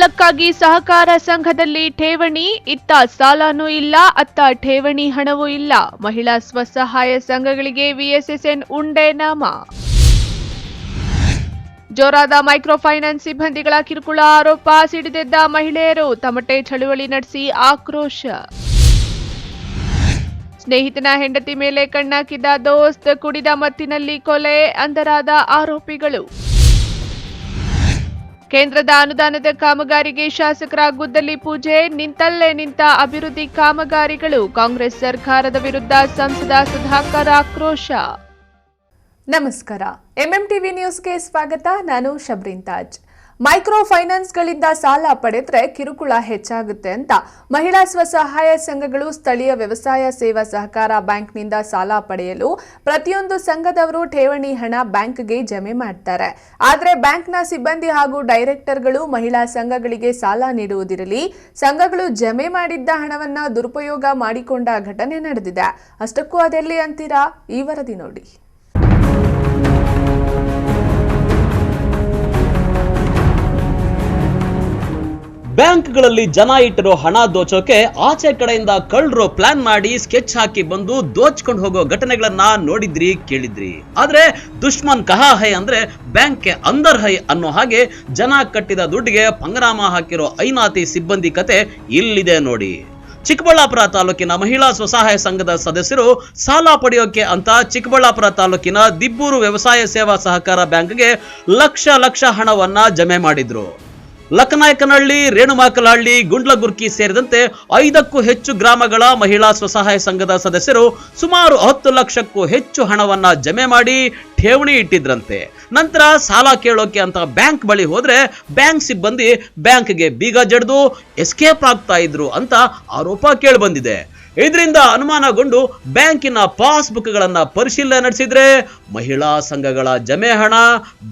ಸಾಲಕ್ಕಾಗಿ ಸಹಕಾರ ಸಂಘದಲ್ಲಿ ಠೇವಣಿ, ಇತ್ತ ಸಾಲನೂ ಇಲ್ಲ, ಅತ್ತ ಠೇವಣಿ ಹಣವೂ ಇಲ್ಲ. ಮಹಿಳಾ ಸ್ವಸಹಾಯ ಸಂಘಗಳಿಗೆ ವಿಎಸ್ಎಸ್ಎನ್ ಉಂಡೆ ನಾಮ. ಜೋರಾದ ಮೈಕ್ರೋ ಫೈನಾನ್ಸ್ ಸಿಬ್ಬಂದಿಗಳ ಕಿರುಕುಳ ಆರೋಪ, ಸಿಡಿದೆದ್ದ ಮಹಿಳೆಯರು, ತಮಟೆ ಚಳುವಳಿ ನಡೆಸಿ ಆಕ್ರೋಶ. ಸ್ನೇಹಿತನ ಹೆಂಡತಿ ಮೇಲೆ ಕಣ್ಣಾಕಿದ್ದ ದೋಸ್ತ್, ಕುಡಿದ ಮತ್ತಿನಲ್ಲಿ ಕೊಲೆ, ಅಂಧರಾದ ಆರೋಪಿಗಳು. ಕೇಂದ್ರದ ಅನುದಾನದ ಕಾಮಗಾರಿಗೆ ಶಾಸಕರ ಗುದ್ದಲಿ ಪೂಜೆ, ನಿಂತಲ್ಲೇ ನಿಂತ ಅಭಿವೃದ್ಧಿ ಕಾಮಗಾರಿಗಳು. ಕಾಂಗ್ರೆಸ್ ಸರ್ಕಾರದ ವಿರುದ್ಧ ಸಂಸದ ಸುಧಾಕರ್ ಆಕ್ರೋಶ. ನಮಸ್ಕಾರ, ಎಂಎಂಟಿವಿ ನ್ಯೂಸ್ಗೆ ಸ್ವಾಗತ. ನಾನು ಶಬ್ರೀನ್ ತಾಜ್. ಮೈಕ್ರೋ ಫೈನಾನ್ಸ್ಗಳಿಂದ ಸಾಲ ಪಡೆದ್ರೆ ಕಿರುಕುಳ ಹೆಚ್ಚಾಗುತ್ತೆ ಅಂತ ಮಹಿಳಾ ಸ್ವಸಹಾಯ ಸಂಘಗಳು ಸ್ಥಳೀಯ ವ್ಯವಸಾಯ ಸೇವಾ ಸಹಕಾರ ಬ್ಯಾಂಕ್ನಿಂದ ಸಾಲ ಪಡೆಯಲು ಪ್ರತಿಯೊಂದು ಸಂಘದವರು ಠೇವಣಿ ಹಣ ಬ್ಯಾಂಕ್ಗೆ ಜಮೆ ಮಾಡ್ತಾರೆ. ಆದರೆ ಬ್ಯಾಂಕ್ನ ಸಿಬ್ಬಂದಿ ಹಾಗೂ ಡೈರೆಕ್ಟರ್ಗಳು ಮಹಿಳಾ ಸಂಘಗಳಿಗೆ ಸಾಲ ನೀಡುವುದಿರಲಿ, ಸಂಘಗಳು ಜಮೆ ಮಾಡಿದ್ದ ಹಣವನ್ನ ದುರುಪಯೋಗ ಮಾಡಿಕೊಂಡ ಘಟನೆ ನಡೆದಿದೆ. ಅಷ್ಟಕ್ಕೂ ಅದೆಲ್ಲಿ ಅಂತೀರಾ? ಈ ವರದಿ ನೋಡಿ. ಬ್ಯಾಂಕ್ಗಳಲ್ಲಿ ಜನ ಇಟ್ಟಿರೋ ಹಣ ದೋಚೋಕೆ ಆಚೆ ಕಡೆಯಿಂದ ಕಳ್ಳರು ಪ್ಲಾನ್ ಮಾಡಿ ಸ್ಕೆಚ್ ಹಾಕಿ ಬಂದು ದೋಚ್ಕೊಂಡು ಹೋಗೋ ಘಟನೆಗಳನ್ನ ನೋಡಿದ್ರಿ, ಕೇಳಿದ್ರಿ. ಆದ್ರೆ ದುಶ್ಮನ್ ಕಹಾ ಹೈ ಅಂದ್ರೆ ಬ್ಯಾಂಕ್ಗೆ ಅಂದರ್ ಹೈ ಅನ್ನೋ ಹಾಗೆ ಜನ ಕಟ್ಟಿದ ದುಡ್ಡಿಗೆ ಪಂಗನಾಮ ಹಾಕಿರೋ ಐನಾತಿ ಸಿಬ್ಬಂದಿ ಕತೆ ಇಲ್ಲಿದೆ ನೋಡಿ. ಚಿಕ್ಕಬಳ್ಳಾಪುರ ತಾಲೂಕಿನ ಮಹಿಳಾ ಸ್ವಸಹಾಯ ಸಂಘದ ಸದಸ್ಯರು ಸಾಲ ಪಡೆಯೋಕೆ ಅಂತ ಚಿಕ್ಕಬಳ್ಳಾಪುರ ತಾಲೂಕಿನ ದಿಬ್ಬೂರು ವ್ಯವಸಾಯ ಸೇವಾ ಸಹಕಾರ ಬ್ಯಾಂಕ್ಗೆ ಲಕ್ಷ ಹಣವನ್ನ ಜಮೆ ಮಾಡಿದ್ರು. ಲಕ್ಕನಾಯಕನಹಳ್ಳಿ, ರೇಣುಮಾಕಲಹಳ್ಳಿ, ಗುಂಡ್ಲಗುರ್ಕಿ ಸೇರಿದಂತೆ 5ಕ್ಕೂ ಹೆಚ್ಚು ಗ್ರಾಮಗಳ ಮಹಿಳಾ ಸ್ವಸಹಾಯ ಸಂಘದ ಸದಸ್ಯರು ಸುಮಾರು 10 ಲಕ್ಷಕ್ಕೂ ಹೆಚ್ಚು ಹಣವನ್ನ ಜಮೆ ಮಾಡಿ ಠೇವಣಿ ಇಟ್ಟಿದ್ರಂತೆ. ನಂತರ ಸಾಲ ಕೇಳೋಕೆ ಅಂತ ಬ್ಯಾಂಕ್ ಬಳಿ ಹೋದ್ರೆ ಬ್ಯಾಂಕ್ ಸಿಬ್ಬಂದಿ ಬ್ಯಾಂಕ್ಗೆ ಬೀಗ ಜಡ್ದು ಎಸ್ಕೇಪ್ ಆಗ್ತಾ ಇದ್ರು ಅಂತ ಆರೋಪ ಕೇಳಿಬಂದಿದೆ. ಇದರಿಂದ ಅನುಮಾನಗೊಂಡು ಬ್ಯಾಂಕಿನ ಪಾಸ್ಬುಕ್ಗಳನ್ನ ಪರಿಶೀಲನೆ ನಡೆಸಿದ್ರೆ ಮಹಿಳಾ ಸಂಘಗಳ ಜಮೆ ಹಣ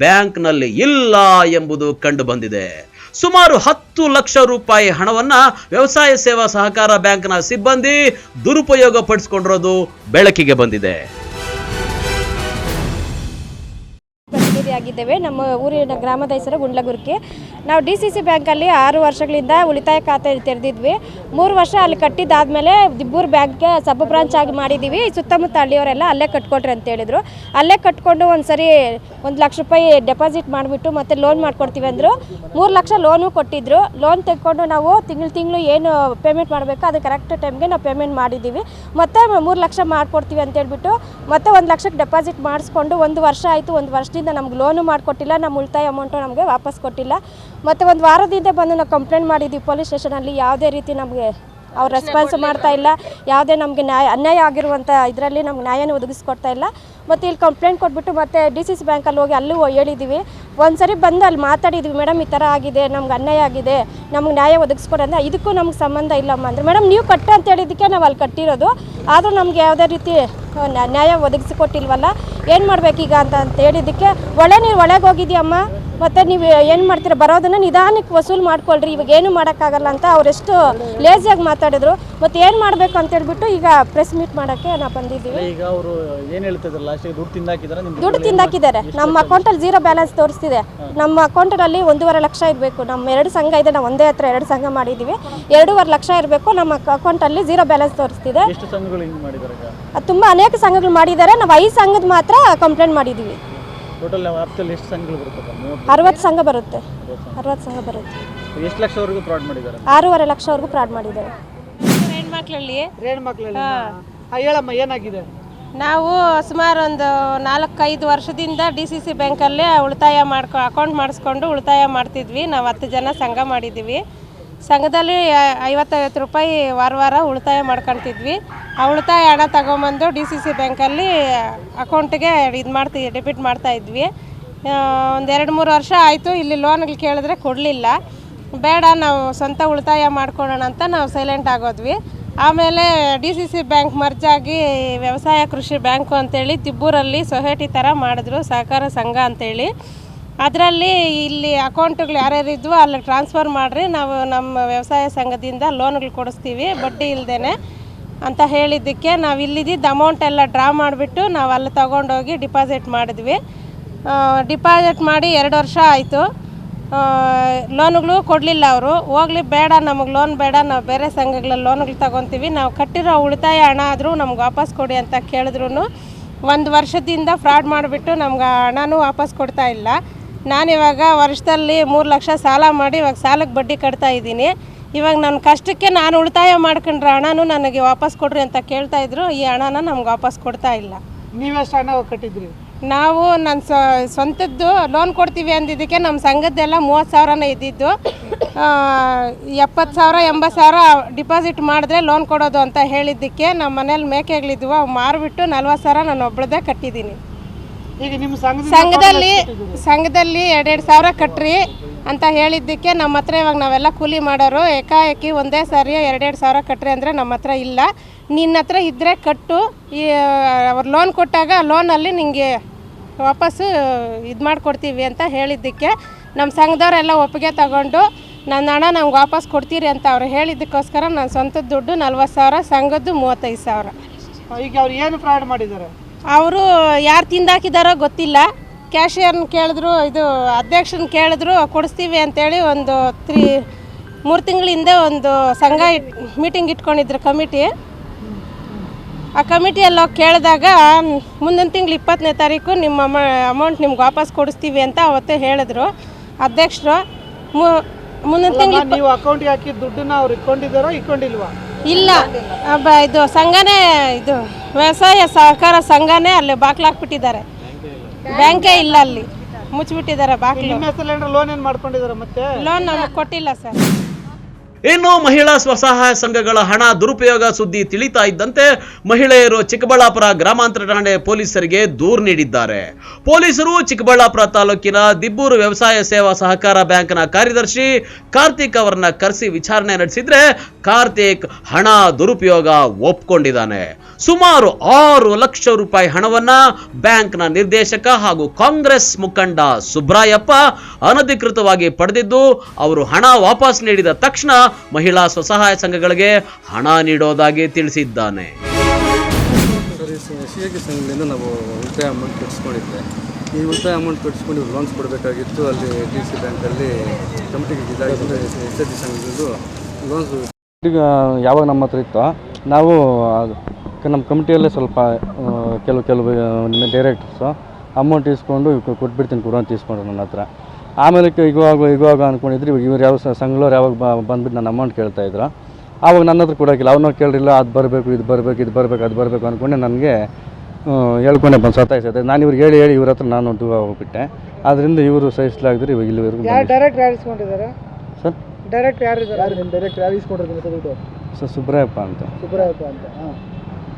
ಬ್ಯಾಂಕ್ನಲ್ಲಿ ಇಲ್ಲ ಎಂಬುದು ಕಂಡು ಬಂದಿದೆ. ಸುಮಾರು 10 ಲಕ್ಷ ರೂಪಾಯಿ ಹಣವನ್ನ ವ್ಯವಸಾಯ ಸೇವಾ ಸಹಕಾರ ಬ್ಯಾಂಕ್ನ ಸಿಬ್ಬಂದಿ ದುರುಪಯೋಗ ಪಡಿಸಿಕೊಂಡಿರೋದು ಬೆಳಕಿಗೆ ಬಂದಿದೆ. ಆಗಿದ್ದೇವೆ. ನಮ್ಮ ಊರಿನ ಗ್ರಾಮದ ಹೆಸರು ಗುಂಡ್ಲಗುರ್ಕಿ. ನಾವು DCC ಬ್ಯಾಂಕಲ್ಲಿ 6 ವರ್ಷಗಳಿಂದ ಉಳಿತಾಯ ಖಾತೆ ತೆರೆದಿದ್ವಿ. 3 ವರ್ಷ ಅಲ್ಲಿ ಕಟ್ಟಿದ್ದಾದಮೇಲೆ ದಿಬ್ಬೂರು ಬ್ಯಾಂಕ್ಗೆ ಸಬ್ ಬ್ರಾಂಚ್ ಆಗಿ ಮಾಡಿದ್ದೀವಿ. ಸುತ್ತಮುತ್ತ ಹಳ್ಳಿಯವರೆಲ್ಲ ಅಲ್ಲೇ ಕಟ್ಕೊಟ್ರಿ ಅಂತ ಹೇಳಿದ್ರು. ಅಲ್ಲೇ ಕಟ್ಕೊಂಡು ಒಂದ್ಸರಿ 1 ಲಕ್ಷ ರೂಪಾಯಿ ಡೆಪಾಸಿಟ್ ಮಾಡಿಬಿಟ್ಟು ಮತ್ತೆ ಲೋನ್ ಮಾಡ್ಕೊಡ್ತೀವಿ ಅಂದರು. 3 ಲಕ್ಷ ಲೋನು ಕೊಟ್ಟಿದ್ರು. ಲೋನ್ ತೆಗೆದುಕೊಂಡು ನಾವು ತಿಂಗಳು ಏನು ಪೇಮೆಂಟ್ ಮಾಡಬೇಕು ಅದು ಕರೆಕ್ಟ್ ಟೈಮ್ಗೆ ನಾವು ಪೇಮೆಂಟ್ ಮಾಡಿದ್ದೀವಿ. ಮತ್ತೆ 3 ಲಕ್ಷ ಮಾಡಿಕೊಡ್ತೀವಿ ಅಂತ ಹೇಳ್ಬಿಟ್ಟು ಮತ್ತೆ 1 ಲಕ್ಷಕ್ಕೆ ಡೆಪಾಸಿಟ್ ಮಾಡಿಸ್ಕೊಂಡು 1 ವರ್ಷ ಆಯಿತು. 1 ವರ್ಷದಿಂದ ನಮ್ಗೆ ಲೋನು ಮಾಡಿಕೊಟ್ಟಿಲ್ಲ, ನಮ್ಮ ಉಳಿತಾಯ ಅಮೌಂಟು ನಮಗೆ ವಾಪಸ್ ಕೊಟ್ಟಿಲ್ಲ. ಮತ್ತು 1 ವಾರದಿಂದ ಬಂದು ನಾವು ಕಂಪ್ಲೇಂಟ್ ಮಾಡಿದ್ವಿ ಪೊಲೀಸ್ ಸ್ಟೇಷನಲ್ಲಿ. ಯಾವುದೇ ರೀತಿ ನಮಗೆ ಅವ್ರು ರೆಸ್ಪಾನ್ಸ್ ಮಾಡ್ತಾ ಇಲ್ಲ. ಯಾವುದೇ ನಮಗೆ ಅನ್ಯಾಯ ಆಗಿರುವಂಥ ಇದರಲ್ಲಿ ನಮ್ಗೆ ನ್ಯಾಯನ ಒದಗಿಸ್ಕೊಡ್ತಾ ಇಲ್ಲ. ಮತ್ತು ಇಲ್ಲಿ ಕಂಪ್ಲೇಂಟ್ ಕೊಟ್ಬಿಟ್ಟು ಮತ್ತೆ DCC ಬ್ಯಾಂಕಲ್ಲಿ ಹೋಗಿ ಅಲ್ಲೂ ಹೇಳಿದ್ದೀವಿ. ಒಂದು ಸರಿ ಬಂದು ಅಲ್ಲಿ ಮಾತಾಡಿದ್ವಿ, ಮೇಡಮ್ ಈ ಥರ ಆಗಿದೆ, ನಮ್ಗೆ ಅನ್ಯಾಯ ಆಗಿದೆ, ನಮ್ಗೆ ನ್ಯಾಯ ಒದಗಿಸ್ಕೊಡಿ ಅಂದರೆ ಇದಕ್ಕೂ ನಮ್ಗೆ ಸಂಬಂಧ ಇಲ್ಲಮ್ಮ ಅಂದರೆ, ಮೇಡಮ್ ನೀವು ಕಟ್ಟು ಅಂತ ಹೇಳಿದ್ದಕ್ಕೆ ನಾವು ಅಲ್ಲಿ ಕಟ್ಟಿರೋದು, ಆದರೂ ನಮ್ಗೆ ಯಾವುದೇ ರೀತಿ ನ್ಯಾಯ ಒದಗಿಸಿಕೊಟ್ಟಿಲ್ವಲ್ಲ, ಏನು ಮಾಡಬೇಕೀಗ ಅಂತ ಹೇಳಿದ್ದಕ್ಕೆ ನೀವು ಒಳಗೆ ಹೋಗಿದ್ದೀಯಮ್ಮ, ಮತ್ತು ನೀವು ಏನು ಮಾಡ್ತೀರ, ಬರೋದನ್ನು ನಿಧಾನಕ್ಕೆ ವಸೂಲು ಮಾಡ್ಕೊಳ್ರಿ, ಇವಾಗ ಏನು ಮಾಡೋಕ್ಕಾಗಲ್ಲ ಅಂತ ಅವರೆಷ್ಟು ಲೇಸಿಯಾಗಿ ಮಾತಾಡಿದ್ರು. ಮತ್ತು ಏನು ಮಾಡಬೇಕು ಅಂತ ಹೇಳ್ಬಿಟ್ಟು ಈಗ ಪ್ರೆಸ್ ಮೀಟ್ ಮಾಡೋಕ್ಕೆ ನಾವು ಬಂದಿದ್ದೀವಿ. ಈಗ ಅವರು ಏನು ಹೇಳ್ತಿದ್ರು, ಲಾಸ್ಟಿಗೆ ದುಡ್ಡು ತಿಂದಾಕಿದ್ದಾರೆ. ನಮ್ಮ ಅಕೌಂಟಲ್ಲಿ 0 ಬ್ಯಾಲೆನ್ಸ್ ತೋರಿಸ್ತಿದೆ. ನಮ್ಮ ಅಕೌಂಟಲ್ಲಿ 1.5 ಲಕ್ಷ ಇರಬೇಕು. ನಮ್ಮ 2 ಸಂಘ ಇದೆ, ನಾವು ಒಂದೇ ಹತ್ರ 2 ಸಂಘ ಮಾಡಿದ್ದೀವಿ. 2.5 ಲಕ್ಷ ಇರಬೇಕು. ನಮ್ಮ ಅಕೌಂಟಲ್ಲಿ 0 ಬ್ಯಾಲೆನ್ಸ್ ತೋರಿಸ್ತಿದೆ. ಎಷ್ಟು ಸಂಘಗಳು ಹಿಂಗೆ ಮಾಡಿದ್ದಾರೆ? ಅದು ತುಂಬ ಅನೇಕ ಸಂಘಗಳು ಮಾಡಿದ್ದಾರೆ. ನಾವು 5 ಸಂಘದ ಮಾತ್ರ ಕಂಪ್ಲೇಂಟ್ ಮಾಡಿದ್ದೀವಿ. ಟೋಟಲ್ ಆಪ್ತಲ್ಲಿ ಎಷ್ಟು ಸಂಘಗಳು ಬರುತ್ತೆ? 60 ಸಂಘ ಬರುತ್ತೆ. 60 ಸಂಘ ಬರುತ್ತೆ. ಎಷ್ಟು ಲಕ್ಷವರೆಗೂ ಫ್ರಾಡ್ ಮಾಡಿದ್ದಾರೆ? 6.5 ಲಕ್ಷವರೆಗೂ ಫ್ರಾಡ್ ಮಾಡಿದ್ದಾರೆ. ರೇಣುಮಕ್ಕಳಲ್ಲಿ ಹೇಳಮ್ಮ, ಏನಾಗಿದೆ? ನಾವು ಸುಮಾರು ಒಂದು 4-5 ವರ್ಷದಿಂದ DCC ಬ್ಯಾಂಕಲ್ಲೇ ಉಳಿತಾಯ ಅಕೌಂಟ್ ಮಾಡಿಸ್ಕೊಂಡು ಉಳಿತಾಯ ಮಾಡ್ತಿದ್ವಿ. ನಾವು 10 ಜನ ಸಂಘ ಮಾಡಿದ್ದೀವಿ. ಸಂಘದಲ್ಲಿ 50 ರೂಪಾಯಿ ವಾರ ಉಳಿತಾಯ ಮಾಡ್ಕೊತಿದ್ವಿ. ಆ ಉಳಿತಾಯ ಹಣ ತಗೊಂಬಂದು DCC ಬ್ಯಾಂಕಲ್ಲಿ ಅಕೌಂಟಿಗೆ ಡೆಬಿಟ್ ಮಾಡ್ತಾಯಿದ್ವಿ. ಒಂದು 2-3 ವರ್ಷ ಆಯಿತು. ಇಲ್ಲಿ ಲೋನ್ಗಳು ಕೇಳಿದ್ರೆ ಕೊಡಲಿಲ್ಲ. ಬೇಡ, ನಾವು ಸ್ವಂತ ಉಳಿತಾಯ ಮಾಡ್ಕೊಳ್ಳೋಣ ಅಂತ ನಾವು ಸೈಲೆಂಟ್ ಆಗೋದ್ವಿ. ಆಮೇಲೆ DCC ಬ್ಯಾಂಕ್ ಮರ್ಜಾಗಿ ವ್ಯವಸಾಯ ಕೃಷಿ ಬ್ಯಾಂಕು ಅಂತೇಳಿ ತಿಬ್ಬೂರಲ್ಲಿ ಸೊಸೈಟಿ ಥರ ಮಾಡಿದ್ರು, ಸಹಕಾರ ಸಂಘ ಅಂತೇಳಿ. ಅದರಲ್ಲಿ ಇಲ್ಲಿ ಅಕೌಂಟ್ಗಳು ಯಾರ್ಯಾರು ಇದ್ವು ಅಲ್ಲಿ ಟ್ರಾನ್ಸ್ಫರ್ ಮಾಡಿರಿ, ನಾವು ನಮ್ಮ ವ್ಯವಸಾಯ ಸಂಘದಿಂದ ಲೋನ್ಗಳು ಕೊಡಿಸ್ತೀವಿ ಬಡ್ಡಿ ಇಲ್ಲದೇ ಅಂತ ಹೇಳಿದ್ದಕ್ಕೆ ನಾವು ಇಲ್ಲಿದ್ದ ಅಮೌಂಟ್ ಎಲ್ಲ ಡ್ರಾ ಮಾಡಿಬಿಟ್ಟು ನಾವು ಅಲ್ಲಿ ತೊಗೊಂಡೋಗಿ ಡಿಪಾಸಿಟ್ ಮಾಡಿದ್ವಿ. ಡಿಪಾಸಿಟ್ ಮಾಡಿ 2 ವರ್ಷ ಆಯಿತು. ಲೋನುಗಳು ಕೊಡಲಿಲ್ಲ ಅವರು. ಹೋಗಲಿ ಬೇಡ, ನಮಗೆ ಲೋನ್ ಬೇಡ, ನಾವು ಬೇರೆ ಸಂಘಗಳಲ್ಲಿ ಲೋನ್ಗಳು ತಗೊತೀವಿ, ನಾವು ಕಟ್ಟಿರೋ ಉಳಿತಾಯ ಹಣ ಆದರೂ ನಮ್ಗೆ ವಾಪಸ್ ಕೊಡಿ ಅಂತ ಕೇಳಿದ್ರು 1 ವರ್ಷದಿಂದ ಫ್ರಾಡ್ ಮಾಡಿಬಿಟ್ಟು ನಮ್ಗೆ ಹಣನೂ ವಾಪಸ್ ಕೊಡ್ತಾ ಇಲ್ಲ. ನಾನಿವಾಗ ವರ್ಷದಲ್ಲಿ 3 ಲಕ್ಷ ಸಾಲ ಮಾಡಿ ಇವಾಗ ಸಾಲಕ್ಕೆ ಬಡ್ಡಿ ಕಟ್ತಾ ಇದ್ದೀನಿ. ಇವಾಗ ನನ್ನ ಕಷ್ಟಕ್ಕೆ ನಾನು ಉಳಿತಾಯ ಮಾಡ್ಕೊಂಡ್ರೆ ಹಣನೂ ನನಗೆ ವಾಪಸ್ ಕೊಡ್ರಿ ಅಂತ ಕೇಳ್ತಾಯಿದ್ರು. ಈ ಹಣನ ನಮ್ಗೆ ವಾಪಸ್ ಕೊಡ್ತಾ ಇಲ್ಲ. ನೀವೆಷ್ಟು ಹಣ ಕಟ್ಟಿದ್ರಿ? ನಾವು ನನ್ನ ಸ್ವಂತದ್ದು ಲೋನ್ ಕೊಡ್ತೀವಿ ಅಂದಿದ್ದಕ್ಕೆ ನಮ್ಮ ಸಂಘದ್ದೆಲ್ಲ 30,000ನೇ ಇದ್ದಿದ್ದು. 70,000 80,000 ಡಿಪಾಸಿಟ್ ಮಾಡಿದ್ರೆ ಲೋನ್ ಕೊಡೋದು ಅಂತ ಹೇಳಿದ್ದಕ್ಕೆ ನಮ್ಮ ಮನೇಲಿ ಮೇಕೆಗಳಿದ್ವು, ಅವು ಮಾರಿಬಿಟ್ಟು 40,000 ನಾನು ಒಬ್ಬಳದೇ ಕಟ್ಟಿದ್ದೀನಿ. ಈಗ ನಿಮ್ಮ ಸಂಘದಲ್ಲಿ 2,000 ಕಟ್ರಿ ಅಂತ ಹೇಳಿದ್ದಕ್ಕೆ ನಮ್ಮ ಹತ್ರ ಇವಾಗ ನಾವೆಲ್ಲ ಕೂಲಿ ಮಾಡೋರು ಏಕಾಏಕಿ ಒಂದೇ ಸಾರಿ 2,000 ಕಟ್ರಿ ಅಂದರೆ ನಮ್ಮ ಹತ್ರ ಇಲ್ಲ. ನಿನ್ನ ಹತ್ರ ಇದ್ದರೆ ಕಟ್ಟು, ಅವ್ರು ಲೋನ್ ಕೊಟ್ಟಾಗ ಲೋನಲ್ಲಿ ನಿಮಗೆ ವಾಪಸ್ಸು ಇದು ಮಾಡಿಕೊಡ್ತೀವಿ ಅಂತ ಹೇಳಿದ್ದಕ್ಕೆ ನಮ್ಮ ಸಂಘದವರೆಲ್ಲ ಒಪ್ಪಿಗೆ ತಗೊಂಡು ನನ್ನ ಹಣ ನಮ್ಗೆ ವಾಪಸ್ ಕೊಡ್ತೀರಿ ಅಂತ ಅವ್ರು ಹೇಳಿದ್ದಕ್ಕೋಸ್ಕರ ನನ್ನ ಸ್ವಂತದ ದುಡ್ಡು 40,000, ಸಂಘದ್ದು 35,000. ಈಗ ಅವ್ರು ಏನು ಫ್ರಾಡ್ ಮಾಡಿದ್ದಾರೆ? ಅವರು ಯಾರು ತಿಂದಾಕಿದಾರೋ ಗೊತ್ತಿಲ್ಲ. ಕ್ಯಾಶಿಯರ್ನ ಕೇಳಿದ್ರು, ಇದು ಅಧ್ಯಕ್ಷನ ಕೇಳಿದ್ರು, ಕೊಡಿಸ್ತೀವಿ ಅಂತೇಳಿ 3 ತಿಂಗಳ ಹಿಂದೆ ಒಂದು ಸಂಘ ಮೀಟಿಂಗ್ ಇಟ್ಕೊಂಡಿದ್ರು ಕಮಿಟಿ. ಆ ಕಮಿಟಿಯಲ್ಲಿ ಹೋಗಿ ಕೇಳಿದಾಗ ಮುಂದಿನ ತಿಂಗಳು 20ನೇ ತಾರೀಕು ನಿಮ್ಮ ಅಮೌಂಟ್ ನಿಮ್ಗೆ ವಾಪಸ್ ಕೊಡಿಸ್ತೀವಿ ಅಂತ ಅವತ್ತೇ ಹೇಳಿದ್ರು ಅಧ್ಯಕ್ಷರು. ಮುಂದಿನ ತಿಂಗಳು ನೀವು ಅಕೌಂಟ್ಗೆ ಹಾಕಿದ ದುಡ್ಡನ್ನ ಅವ್ರು ಇಟ್ಕೊಂಡಿದ್ದಾರೋ ಇಟ್ಕೊಂಡಿಲ್ವಾ? ಇಲ್ಲ, ಇದು ಸಂಘನೇ, ಇದು ವ್ಯವಸಾಯ ಸಹಕಾರ ಸಂಘನೇ ಅಲ್ಲಿ ಬಾಕ್ಲಾಕ್ಬಿಟ್ಟಿದ್ದಾರೆ. ಬ್ಯಾಂಕೇ ಇಲ್ಲ, ಅಲ್ಲಿ ಮುಚ್ಚಿಬಿಟ್ಟಿದ್ದಾರೆ ಬಾಕ್ಲು. ನಿಮ್ಮ ಹೆಸರಲ್ಲಿ ಲೋನ್ ಏನು ಮಾಡ್ಕೊಂಡಿದ್ದಾರೆ? ಮತ್ತೆ ಲೋನ್ ನಮಗೆ ಕೊಟ್ಟಿಲ್ಲ ಸರ್. ಇನ್ನು ಮಹಿಳಾ ಸ್ವಸಹಾಯ ಸಂಘಗಳ ಹಣ ದುರುಪಯೋಗ ಸುದ್ದಿ ತಿಳಿತಾ ಇದ್ದಂತೆ ಮಹಿಳೆಯರು ಚಿಕ್ಕಬಳ್ಳಾಪುರ ಗ್ರಾಮಾಂತರ ಠಾಣೆ ಪೊಲೀಸರಿಗೆ ದೂರು ನೀಡಿದ್ದಾರೆ. ಪೊಲೀಸರು ಚಿಕ್ಕಬಳ್ಳಾಪುರ ತಾಲೂಕಿನ ದಿಬ್ಬೂರು ವ್ಯವಸಾಯ ಸೇವಾ ಸಹಕಾರ ಬ್ಯಾಂಕ್ನ ಕಾರ್ಯದರ್ಶಿ ಕಾರ್ತಿಕ್ ಅವರನ್ನ ಕರೆಸಿ ವಿಚಾರಣೆ ನಡೆಸಿದ್ರೆ ಕಾರ್ತಿಕ್ ಹಣ ದುರುಪಯೋಗ ಒಪ್ಕೊಂಡಿದ್ದಾನೆ. ಸುಮಾರು 6 ಲಕ್ಷ ರೂಪಾಯಿ ಹಣವನ್ನ ಬ್ಯಾಂಕ್ನ ನಿರ್ದೇಶಕ ಹಾಗೂ ಕಾಂಗ್ರೆಸ್ ಮುಖಂಡ ಸುಬ್ರಾಯಪ್ಪ ಅನಧಿಕೃತವಾಗಿ ಪಡೆದಿದ್ದು, ಅವರು ಹಣ ವಾಪಸ್ ನೀಡಿದ ತಕ್ಷಣ ಮಹಿಳಾ ಸ್ವಸಹಾಯ ಸಂಘಗಳಿಗೆ ಹಣ ನೀಡೋದಾಗಿ ತಿಳಿಸಿದ್ದಾನೆ. ಸಿಎಗೆ ಸಂಘದಿಂದ ನಾವು ಉಳಿತಾಯ ಅಮೌಂಟ್ ಕಟ್ಟಿಸ್ಕೊಂಡಿದ್ದೆ. ಈ ಉಳಿತಾಯ ಅಮೌಂಟ್ ಕಟ್ಟಿಸ್ಕೊಂಡು ಲೋನ್ಸ್ ಕೊಡಬೇಕಾಗಿತ್ತು. ಅಲ್ಲಿ DC ಬ್ಯಾಂಕಲ್ಲಿ ಕಮಿಟಿಗೆ ಇದಾಗಿದ್ದು SHG ಸಂಘದ್ದು ಲೋನ್ಸ್ ಈಗ ಯಾವಾಗ ನಮ್ಮ ಹತ್ರ ಇತ್ತು, ನಾವು ನಮ್ಮ ಕಮಿಟಿಯಲ್ಲೇ ಸ್ವಲ್ಪ ಕೆಲವು ಡೈರೆಕ್ಟರ್ಸು ಅಮೌಂಟ್ ಇಸ್ಕೊಂಡು ಕೊಟ್ಬಿಡ್ತೀನಿ ಕೊಡು ಅಂತ ಇಸ್ಕೊಂಡ್ರು ನನ್ನ ಹತ್ರ. ಆಮೇಲೆ ಇವಾಗ ಅಂದ್ಕೊಂಡಿದ್ರಿ, ಇವ್ರು ಯಾವ ಸಂಘಗಳವ್ರು ಯಾವಾಗ ಬಂದುಬಿಟ್ಟು ನನ್ನ ಅಮೌಂಟ್ ಕೇಳ್ತಾಯಿದ್ರು. ಆವಾಗ ನನ್ನ ಹತ್ರ ಕೊಡೋಕ್ಕಿಲ್ಲ, ಅವ್ರನ್ನ ಕೇಳಿಲ್ಲ, ಅದು ಬರಬೇಕು ಇದು ಬರಬೇಕು ಅಂದ್ಕೊಂಡೆ ನನಗೆ ಹೇಳ್ಕೊಂಡೆ ಬಂದು ಸತಾಯಿಸಿದೆ. ನಾನು ಇವ್ರಿಗೆ ಹೇಳಿ ಇವ್ರ ಹತ್ರ ನಾನು ದೂರ ಹೋಗ್ಬಿಟ್ಟೆ. ಆದ್ದರಿಂದ ಇವರು ಸಹಿಸಲಾಗಿದ್ರು ಇವಾಗ ಇಲ್ಲಿವರೆಗೂ. ಡೈರೆಕ್ಟ್ ಯಾರು ಇಸ್ಕೊಂಡಿದ್ದಾರೆ ಸರ್? ಡೈರೆಕ್ಟ್ ಯಾರು ಯಾರು ಇಸ್ಕೊಂಡಿದ್ದಾರೆ? ಸರ್ ಸುಬ್ರಾಯಪ್ಪ ಅಂತ.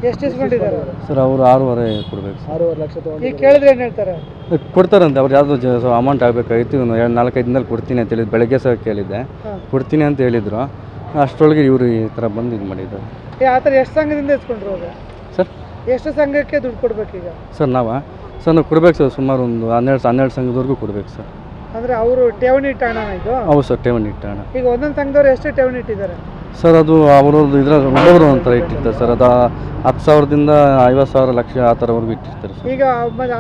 ಎಷ್ಟು ಇಸ್ಕೊಂಡಿದ್ದಾರೆ ಸರ್? ಅವರು 6.5 ಕೊಡಬೇಕು. 6.5 ಲಕ್ಷ ಈಗ ಕೇಳಿದ್ರೆ ಏನು ಹೇಳ್ತಾರೆ? ಕೊಡ್ತಾರಂತೆ. ಅವ್ರು ಯಾವುದೋ ಅಮೌಂಟ್ ಆಗಬೇಕಾಗಿತ್ತು, 4-5 ದಿನದಲ್ಲಿ ಕೊಡ್ತೀನಿ ಅಂತ ಹೇಳಿದ್ದು. ಬೆಳಗ್ಗೆ ಸಹ ಕೇಳಿದ್ದೆ, ಕೊಡ್ತೀನಿ ಅಂತ ಹೇಳಿದರು. ಅಷ್ಟರೊಳಗೆ ಇವರು ಈ ಥರ ಬಂದು ಇದು ಮಾಡಿದ್ದಾರೆ. ಆ ಥರ ಎಷ್ಟು ಸಂಘದಿಂದ ಇಸ್ಕೊಂಡ್ರು ಸರ್? ಎಷ್ಟು ಸಂಘಕ್ಕೆ ದುಡ್ಡು ಕೊಡ್ಬೇಕೀಗ? ಸರ್ ನಾವು ಕೊಡ್ಬೇಕು ಸರ್, ಸುಮಾರು ಒಂದು 12 ಸಂಘದವರೆಗೂ ಕೊಡ್ಬೇಕು ಸರ್. ಅಂದರೆ ಅವರು ಠೇವಣಿ ಇಟ್ಟಾಣ ಇದು? ಹೌದು ಸರ್, ಠೇವಣಿ ಇಟ್ಟಾಣ. ಈಗ ಒಂದೊಂದು ಸಂಘದವ್ರು ಎಷ್ಟು ಠೇವಣಿ ಇಟ್ಟಿದ್ದಾರೆ ಸರ್? ಅದು ಅವರದ್ದು ಇದ್ರಲ್ಲಿ ಒಬ್ಬೊಬ್ಬರು ಒಂಥರ ಇಟ್ಟಿರ್ತಾರೆ ಸರ್. ಅದು 10,000ದಿಂದ 50,000 ಲಕ್ಷ ಆ ಥರವರೆಗೂ ಇಟ್ಟಿರ್ತಾರೆ ಸರ್. ಈಗ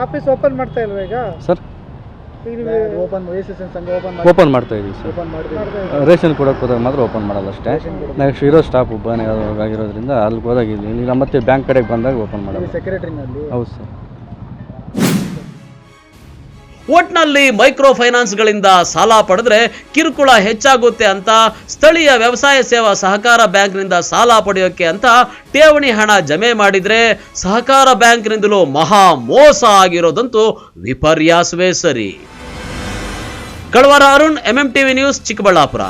ಆಫೀಸ್ ಓಪನ್ ಮಾಡ್ತಾ ಇಲ್ವಾ ಈಗ ಸರ್? ಓಪನ್ ಮಾಡ್ತಾ ಇದೀವಿ ಸರ್. ರೇಷನ್ ಕೊಡೋಕೆ ಹೋದಾಗ ಮಾತ್ರ ಓಪನ್ ಮಾಡಲ್ಲ ಅಷ್ಟೇ. ನೆಕ್ಸ್ಟ್ ಇರೋ ಸ್ಟಾಫ್ ಒಬ್ಬನೇ ಆಗಿರೋದ್ರಿಂದ ಅಲ್ಲಿಗೆ ಹೋದಾಗ ಈಗ ಮತ್ತೆ ಬ್ಯಾಂಕ್ ಕಡೆಗೆ ಬಂದಾಗ ಓಪನ್ ಮಾಡಲ್ಲ. ಸೆಕ್ರೆಟರಿನಲ್ಲಿ? ಹೌದು ಸರ್. ಒಟ್ನಲ್ಲಿ ಮೈಕ್ರೋ ಫೈನಾನ್ಸ್ಗಳಿಂದ ಸಾಲ ಪಡೆದ್ರೆ ಕಿರುಕುಳ ಹೆಚ್ಚಾಗುತ್ತೆ ಅಂತ ಸ್ಥಳೀಯ ವ್ಯವಸಾಯ ಸೇವಾ ಸಹಕಾರ ಬ್ಯಾಂಕ್ನಿಂದ ಸಾಲ ಪಡೆಯೋಕೆ ಅಂತ ಠೇವಣಿ ಹಣ ಜಮೆ ಮಾಡಿದ್ರೆ ಸಹಕಾರ ಬ್ಯಾಂಕ್ನಿಂದಲೂ ಮಹಾ ಮೋಸ ಆಗಿರೋದಂತೂ ವಿಪರ್ಯಾಸವೇ ಸರಿ. ಕಳವಾರ ಅರುಣ್, MMTV ನ್ಯೂಸ್, ಚಿಕ್ಕಬಳ್ಳಾಪುರ.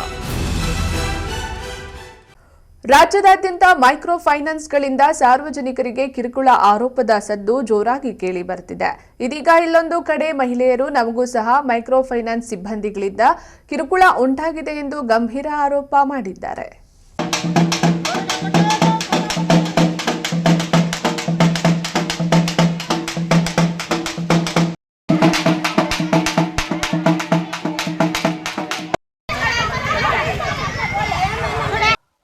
ರಾಜ್ಯದಾದ್ಯಂತ ಮೈಕ್ರೋ ಫೈನಾನ್ಸ್ಗಳಿಂದ ಸಾರ್ವಜನಿಕರಿಗೆ ಕಿರುಕುಳ ಆರೋಪದ ಸದ್ದು ಜೋರಾಗಿ ಕೇಳಿ ಬರ್ತಿದೆ. ಇದೀಗ ಇಲ್ಲೊಂದು ಕಡೆ ಮಹಿಳೆಯರು ನಮಗೂ ಸಹ ಮೈಕ್ರೋ ಫೈನಾನ್ಸ್ ಸಿಬ್ಬಂದಿಗಳಿಂದ ಕಿರುಕುಳ ಉಂಟಾಗಿದೆ ಎಂದು ಗಂಭೀರ ಆರೋಪ ಮಾಡಿದ್ದಾರೆ.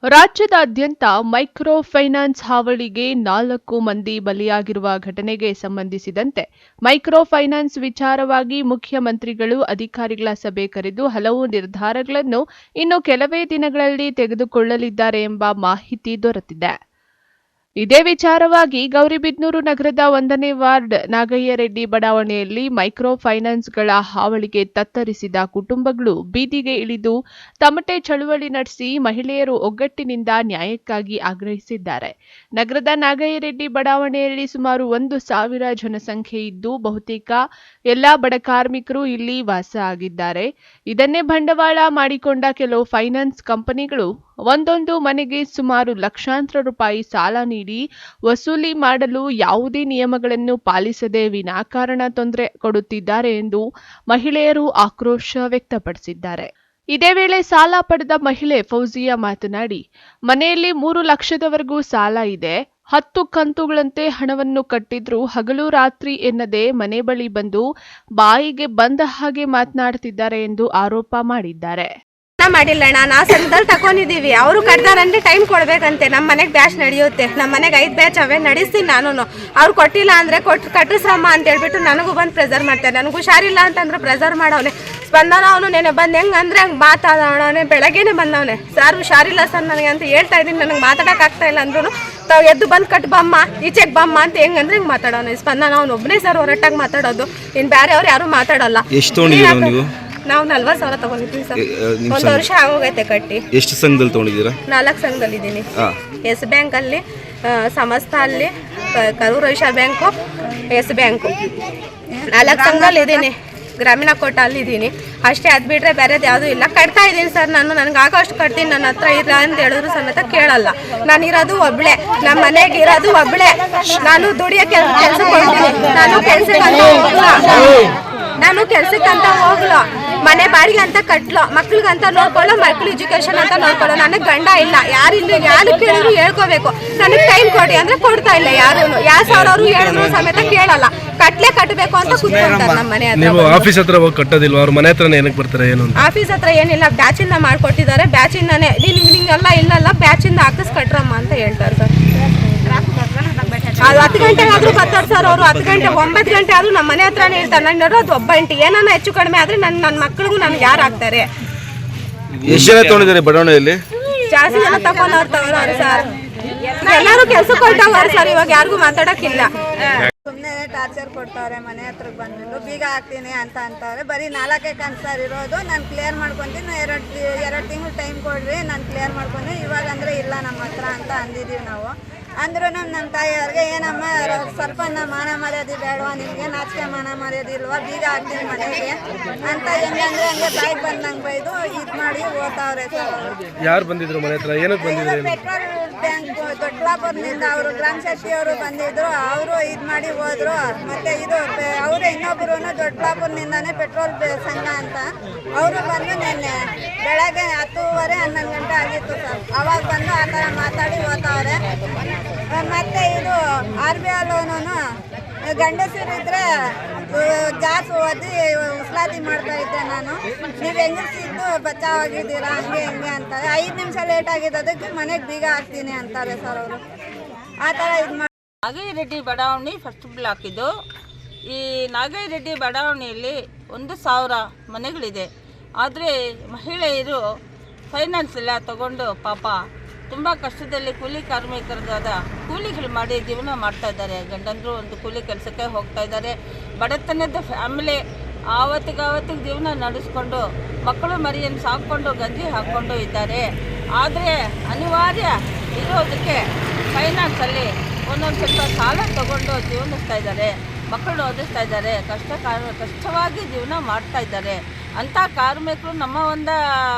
ರಾಜ್ಯದಾದ್ಯಂತ ಮೈಕ್ರೋ ಫೈನಾನ್ಸ್ ಹಾವಳಿಗೆ 4 ಮಂದಿ ಬಲಿಯಾಗಿರುವ ಘಟನೆಗೆ ಸಂಬಂಧಿಸಿದಂತೆ ಮೈಕ್ರೋ ಫೈನಾನ್ಸ್ ವಿಚಾರವಾಗಿ ಮುಖ್ಯಮಂತ್ರಿಗಳು ಅಧಿಕಾರಿಗಳ ಸಭೆ ಕರೆದು ಹಲವು ನಿರ್ಧಾರಗಳನ್ನು ಇನ್ನು ಕೆಲವೇ ದಿನಗಳಲ್ಲಿ ತೆಗೆದುಕೊಳ್ಳಲಿದ್ದಾರೆ ಎಂಬ ಮಾಹಿತಿ ದೊರೆತಿದೆ. ಇದೇ ವಿಚಾರವಾಗಿ ಗೌರಿಬಿದನೂರು ನಗರದ 1ನೇ ವಾರ್ಡ್ ನಾಗಯ್ಯರೆಡ್ಡಿ ಬಡಾವಣೆಯಲ್ಲಿ ಮೈಕ್ರೋ ಫೈನಾನ್ಸ್ಗಳ ಹಾವಳಿಗೆ ತತ್ತರಿಸಿದ ಕುಟುಂಬಗಳು ಬೀದಿಗೆ ಇಳಿದು ತಮಟೆ ಚಳುವಳಿ ನಡೆಸಿ ಮಹಿಳೆಯರು ಒಗ್ಗಟ್ಟಿನಿಂದ ನ್ಯಾಯಕ್ಕಾಗಿ ಆಗ್ರಹಿಸಿದ್ದಾರೆ. ನಗರದ ನಾಗಯ್ಯರೆಡ್ಡಿ ಬಡಾವಣೆಯಲ್ಲಿ ಸುಮಾರು 1,000 ಜನಸಂಖ್ಯೆ ಇದ್ದು ಬಹುತೇಕ ಎಲ್ಲಾ ಬಡ ಕಾರ್ಮಿಕರು ಇಲ್ಲಿ ವಾಸ ಆಗಿದ್ದಾರೆ. ಇದನ್ನೇ ಬಂಡವಾಳ ಮಾಡಿಕೊಂಡ ಕೆಲವು ಫೈನಾನ್ಸ್ ಕಂಪನಿಗಳು ಒಂದೊಂದು ಮನೆಗೆ ಸುಮಾರು ಲಕ್ಷಾಂತರ ರೂಪಾಯಿ ಸಾಲ ನೀಡಿ ವಸೂಲಿ ಮಾಡಲು ಯಾವುದೇ ನಿಯಮಗಳನ್ನು ಪಾಲಿಸದೆ ವಿನಾಕಾರಣ ತೊಂದರೆ ಕೊಡುತ್ತಿದ್ದಾರೆ ಎಂದು ಮಹಿಳೆಯರು ಆಕ್ರೋಶ ವ್ಯಕ್ತಪಡಿಸಿದ್ದಾರೆ. ಇದೇ ವೇಳೆ ಸಾಲ ಪಡೆದ ಮಹಿಳೆ ಫೌಜಿಯಾ ಮಾತನಾಡಿ, ಮನೆಯಲ್ಲಿ 3 ಲಕ್ಷದವರೆಗೂ ಸಾಲ ಇದೆ. 10 ಕಂತುಗಳಂತೆ ಹಣವನ್ನು ಕಟ್ಟಿದ್ರೂ ಹಗಲು ರಾತ್ರಿ ಎನ್ನದೆ ಮನೆ ಬಳಿ ಬಂದು ಬಾಯಿಗೆ ಬಂದ ಹಾಗೆ ಮಾತನಾಡುತ್ತಿದ್ದಾರೆ ಎಂದು ಆರೋಪ ಮಾಡಿದ್ದಾರೆ. ಮಾಡಿಲ್ಲ ಅಣ್ಣ, ನಾ ಸಂಘದಲ್ಲಿ ತಗೊಂಡಿದ್ದೀವಿ. ಅವರು ಕಟ್ದಾರಂದ್ರೆ ಟೈಮ್ ಕೊಡ್ಬೇಕಂತೆ. ನಮ್ಮ ಮನೆಗೆ ಬ್ಯಾಚ್ ನಡೆಯುತ್ತೆ. ನಮ್ಮ ಮನೆಗೆ 5 ಬ್ಯಾಚ್ ಅವೇ ನಡೆಸ್ತೀನಿ ನಾನು. ಅವ್ರು ಕೊಟ್ಟಿಲ್ಲ ಅಂದ್ರೆ ಕಟ್ಟಿಸ್ರಮ್ಮ ಅಂತ ಹೇಳ್ಬಿಟ್ಟು ನನಗೂ ಬಂದು ಪ್ರೆಸರ್ ಮಾಡ್ತಾರೆ. ನನಗೂ ಹುಷಾರಿಲ್ಲ ಅಂತಂದ್ರೆ ಪ್ರೆಸರ್ ಮಾಡವನೆ. ಸ್ಪಂದನ ಅವನು ನೆನೆ ಬಂದು ಹೆಂಗಂದ್ರೆ ಹಂಗೆ ಮಾತಾಡೋಣವನೆ. ಬೆಳಗ್ಗೆನೆ ಬಂದವನೆ, ಸರ್ ಹುಷಾರಿಲ್ಲ ಸರ್ ನನಗೆ ಅಂತ ಹೇಳ್ತಾ ಇದ್ದೀನಿ. ನನಗೆ ಮಾತಾಡೋಕ್ಕಾಗ್ತಾ ಇಲ್ಲ ಅಂದ್ರೂ ತಾವು ಎದ್ದು ಬಂದು ಕಟ್ ಬಮ್ಮ ಈಚೆಗೆ ಬಮ್ಮ ಅಂತ ಹೆಂಗಂದ್ರೆ ಹಿಂಗೆ ಮಾತಾಡೋನೆ. ಸ್ಪಂದನ ಅವನು ಒಬ್ಬನೇ ಸರ್ ಹೊರಟಾಗಿ ಮಾತಾಡೋದು. ಇನ್ನು ಬೇರೆ ಅವ್ರು ಯಾರು ಮಾತಾಡೋಲ್ಲ. ನಾವು 40,000 ತಗೊಂಡಿದ್ದೀವಿ ಸರ್. 1 ವರ್ಷ ಆಗೋಗೈತೆ ಕಟ್ಟಿ. ಎಷ್ಟು ಸಂಘದಲ್ಲಿ ತಗೊಂಡಿದ್ದೀರಾ? 4 ಸಂಘದಲ್ಲಿ ಇದ್ದೀನಿ. ಎಸ್ ಬ್ಯಾಂಕ್ ಅಲ್ಲಿ, ಸಮಸ್ತ ಅಲ್ಲಿ, Karur Vysya bank, S bank 4 ಸಂಘದಲ್ಲಿ ಇದ್ದೀನಿ. ಗ್ರಾಮೀಣ ಕೋಟ ಅಲ್ಲಿ ಇದ್ದೀನಿ ಅಷ್ಟೇ. ಅದು ಬಿಟ್ಟರೆ ಬೇರೆದು ಯಾವುದೂ ಇಲ್ಲ. ಕಟ್ತಾ ಇದ್ದೀನಿ ಸರ್ ನಾನು. ನನಗೆ ಆಗೋಷ್ಟು ಕಟ್ತೀನಿ. ನನ್ನ ಹತ್ರ ಇಲ್ಲ ಅಂತ ಹೇಳಿದ್ರು ಸಮೇತ ಕೇಳಲ್ಲ. ನಾನು ಇರೋದು ಒಬ್ಬಳೆ, ನಮ್ಮ ಮನೆಗೆ ಇರೋದು ಒಬ್ಬಳೆ. ನಾನು ದುಡಿಯೋ ಕೆಲ್ಸಕ್ಕೆ ಹೋಗ್ತೀನಿ. ನಾನು ಕೆಲ್ಸಕ್ಕಂತ ಹೋಗ್ಲು, ಮನೆ ಬಾಡಿಗೆ ಅಂತ ಕಟ್ಲು, ಮಕ್ಳಿಗಂತ ನೋಡ್ಕೊಳ್ಳೋ, ಮಕ್ಳು ಎಜುಕೇಶನ್ ಅಂತ ನೋಡ್ಕೊಳ್ಳೋ. ನನಗೆ ಗಂಡ ಇಲ್ಲ. ಯಾರು ಕೇಳಿದ್ರು ಹೇಳ್ಕೋಬೇಕು. ನನಗೆ ಟೈಮ್ ಕೊಡಿ ಅಂದ್ರೆ ಕೊಡ್ತಾ ಇಲ್ಲ ಯಾರು. ಯಾವ ಸಾವಿರ ಹೇಳಿದ್ರು ಸಮೇತ ಕೇಳಲ್ಲ. ಕಟ್ಟಬೇಕು ಅಂತ ಕೂತ್ಕೊಂತಾರೆ ನಮ್ಮ ಮನೆ ಹತ್ರ. ಆಫೀಸ್ ಹತ್ರ ಹೋಗಿ ಕಟ್ಟೋದಿಲ್ವಾ? ಅವ್ರ ಮನೆ ಹತ್ರ ಏನಕ್ಕೆ ಬರ್ತಾರೆ? ಏನು ಆಫೀಸ್ ಹತ್ರ ಏನಿಲ್ಲ, ಬ್ಯಾಚಿಂದ ಮಾಡ್ಕೊಟ್ಟಿದ್ದಾರೆ. ಬ್ಯಾಚಿಂದಾನೆ ನಿಂಗೆಲ್ಲ ಇಲ್ಲಲ್ಲ, ಬ್ಯಾಚಿಂದ ಹಾಕಿಸ್ ಕಟ್ರಮ್ಮ ಅಂತ ಹೇಳ್ತಾರೆ ಸರ್. ಅದು 10 ಗಂಟೆಗೆ ಆದ್ರೂ ಬರ್ತಾರೆ ಸರ್ ಅವರು. 10 ಗಂಟೆ 9 ಗಂಟೆ ಆದ್ರೂ ನಮ್ಮ ಮನೆ ಹತ್ರನೇ ಇರ್ತಾರೆ. ನಾನು ಇರೋದು ಒಬ್ಬ ಇಂಟಿ. ಏನಾನ ಹೆಚ್ಚು ಕಡಿಮೆ ಆದ್ರೆ ನನ್ನ ಮಕ್ಕಳಿಗೂ ನನ್ಗೆ ಯಾರು ಆಗ್ತಾರೆ? ಎಷ್ಟು ಜನ ತಗೊಂಡಿದ್ದಾರೆ ಬಡಾವಣೆಯಲ್ಲಿ? ಜಾಸ್ತಿ ಜನ ತಗೊಂಡವ್ರು ಸರ್. ಎಲ್ಲರೂ ಕೆಲ್ಸಕ್ಕೆ ಹೊರಟವ್ರು ಸರ್. ಇವಾಗ ಯಾರಿಗೂ ಮಾತಾಡಕ್ಕಿಲ್ಲ. ಸುಮ್ಮನೆ ಟಾರ್ಚರ್ ಕೊಡ್ತಾವ್ರೆ. ಮನೆ ಹತ್ರಕ್ಕೆ ಬಂದ್ಬಿಟ್ಟು ಬೀಗ ಹಾಕ್ತೀನಿ ಅಂತ ಅಂತಾರೆ. ಬರೀ 4 ಕನ್ಸರ್ ಇರೋದು. ನಾನು ಕ್ಲಿಯರ್ ಮಾಡ್ಕೊತೀನಿ. 2 ತಿಂಗಳು ಟೈಮ್ ಕೊಡ್ರಿ, ನಾನು ಕ್ಲಿಯರ್ ಮಾಡ್ಕೊಂಡು. ಇವಾಗ ಅಂದರೆ ಇಲ್ಲ ನಮ್ಮ ಹತ್ರ ಅಂತ ಅಂದಿದ್ದೀವಿ ನಾವು. ಅಂದ್ರೂ ನಮ್ಮ ತಾಯಿಯವ್ರಿಗೆ ಏನಮ್ಮ ಸ್ವಲ್ಪ ಮಾನ ಮರ್ಯಾದೆ ಬೇಡವಾ ನಿಮಗೆ? ನಾಚಿಕೆ ಮಾನ ಮರ್ಯಾದೆ ಇಲ್ವಾ? ಬೀಗ ಹಾಕ್ತೀನಿ ಮನೆಗೆ ಅಂತ ಹೆಂಗಂದ್ರೆ ಹಂಗೆ ಬಾಯಿಗೆ ಬಂದಂಗೆ ಬೈದು ಇದು ಮಾಡಿ ಓದ್ತಾವ್ರೆ ಸರ್. ಯಾರು ಬಂದಿದ್ರು ಮನೆ ಹತ್ರ? ಏನಕ್ಕೆ ಬಂದಿದ್ರು? ಪೆಟ್ರೋಲ್ ಬ್ಯಾಂಕ್ ದೊಡ್ಡಬಳ್ಳಾಪುರದಿಂದ ಅವರು ಗ್ರಾಮ ಶಕ್ತಿ ಅವರು ಬಂದಿದ್ರು. ಅವರು ಇದು ಮಾಡಿ ಹೋದ್ರು. ಮತ್ತೆ ಇದು ಅವರು ಇನ್ನೊಬ್ಬರು ದೊಡ್ಡಬಳ್ಳಾಪುರದಿಂದಾನೇ ಪೆಟ್ರೋಲ್ ಸಂಘ ಅಂತ ಅವರು ಬಂದು ನಿನ್ನೆ ಬೆಳಗ್ಗೆ 10:30 11 ಗಂಟೆ ಆಗಿತ್ತು ಸರ್. ಅವಾಗ ಬಂದು ಆ ಥರ ಮಾತಾಡಿ ಹೋಗ್ತಾವ್ರೆ. ಮತ್ತೆ ಇದು RBI ಲೋನು ಗಂಡಸರಿದ್ರೆ ಜಾಸ್ತಿ ಓದಿ ಉಸ್ಲಾತಿ ಮಾಡ್ತಾ ಇದ್ದೆ ನಾನು. ನೀವು ಹೆಂಗಸಿದ್ದು ಬಚಾವಾಗಿದ್ದೀರಾ ಹಂಗೆ ಹಿಂಗೆ ಅಂತಾರೆ. 5 ನಿಮಿಷ ಲೇಟ್ ಆಗಿದ್ದದಕ್ಕೆ ಮನೆಗೆ ಬೀಗ ಹಾಕ್ತೀನಿ ಅಂತಾರೆ ಸರ್ ಅವರು. ಆ ಥರ ಇದು ಮಾಡಿ. ನಾಗಯ್ಯರೆಡ್ಡಿ ಬಡಾವಣೆ ಫಸ್ಟ್ ಬ್ಲಾಕ್ ಇದು. ಈ ನಾಗಯ್ಯರೆಡ್ಡಿ ಬಡಾವಣೆಯಲ್ಲಿ 1,000 ಮನೆಗಳಿದೆ. ಆದರೆ ಮಹಿಳೆಯರು ಫೈನಾನ್ಸ್ ಎಲ್ಲ ತಗೊಂಡು ಪಾಪ ತುಂಬ ಕಷ್ಟದಲ್ಲಿ ಕೂಲಿ ಕಾರ್ಮಿಕರಾದ ಕೂಲಿಗಳು ಮಾಡಿ ಜೀವನ ಮಾಡ್ತಾ ಇದ್ದಾರೆ. ಗಂಡಂದರು ಒಂದು ಕೂಲಿ ಕೆಲಸಕ್ಕೆ ಹೋಗ್ತಾ ಇದ್ದಾರೆ. ಬಡತನದ ಫ್ಯಾಮಿಲಿ ಆವತ್ತಿಗೆ ಜೀವನ ನಡೆಸ್ಕೊಂಡು ಮಕ್ಕಳು ಮರಿಯನ್ನು ಸಾಕ್ಕೊಂಡು ಗಂಜಿ ಹಾಕ್ಕೊಂಡು ಇದ್ದಾರೆ. ಆದರೆ ಅನಿವಾರ್ಯ ಇರೋದಕ್ಕೆ ಫೈನಾನ್ಸಲ್ಲಿ ಒಂದೊಂದು ಸ್ವಲ್ಪ ಸಾಲ ತಗೊಂಡು ಜೀವನಿಸ್ತಾ ಇದ್ದಾರೆ. ಮಕ್ಕಳು ಓದಿಸ್ತಾ ಇದ್ದಾರೆ. ಕಷ್ಟವಾಗಿ ಜೀವನ ಮಾಡ್ತಾ ಇದ್ದಾರೆ. ಅಂಥ ಕಾರ್ಮಿಕರು ನಮ್ಮ ಒಂದು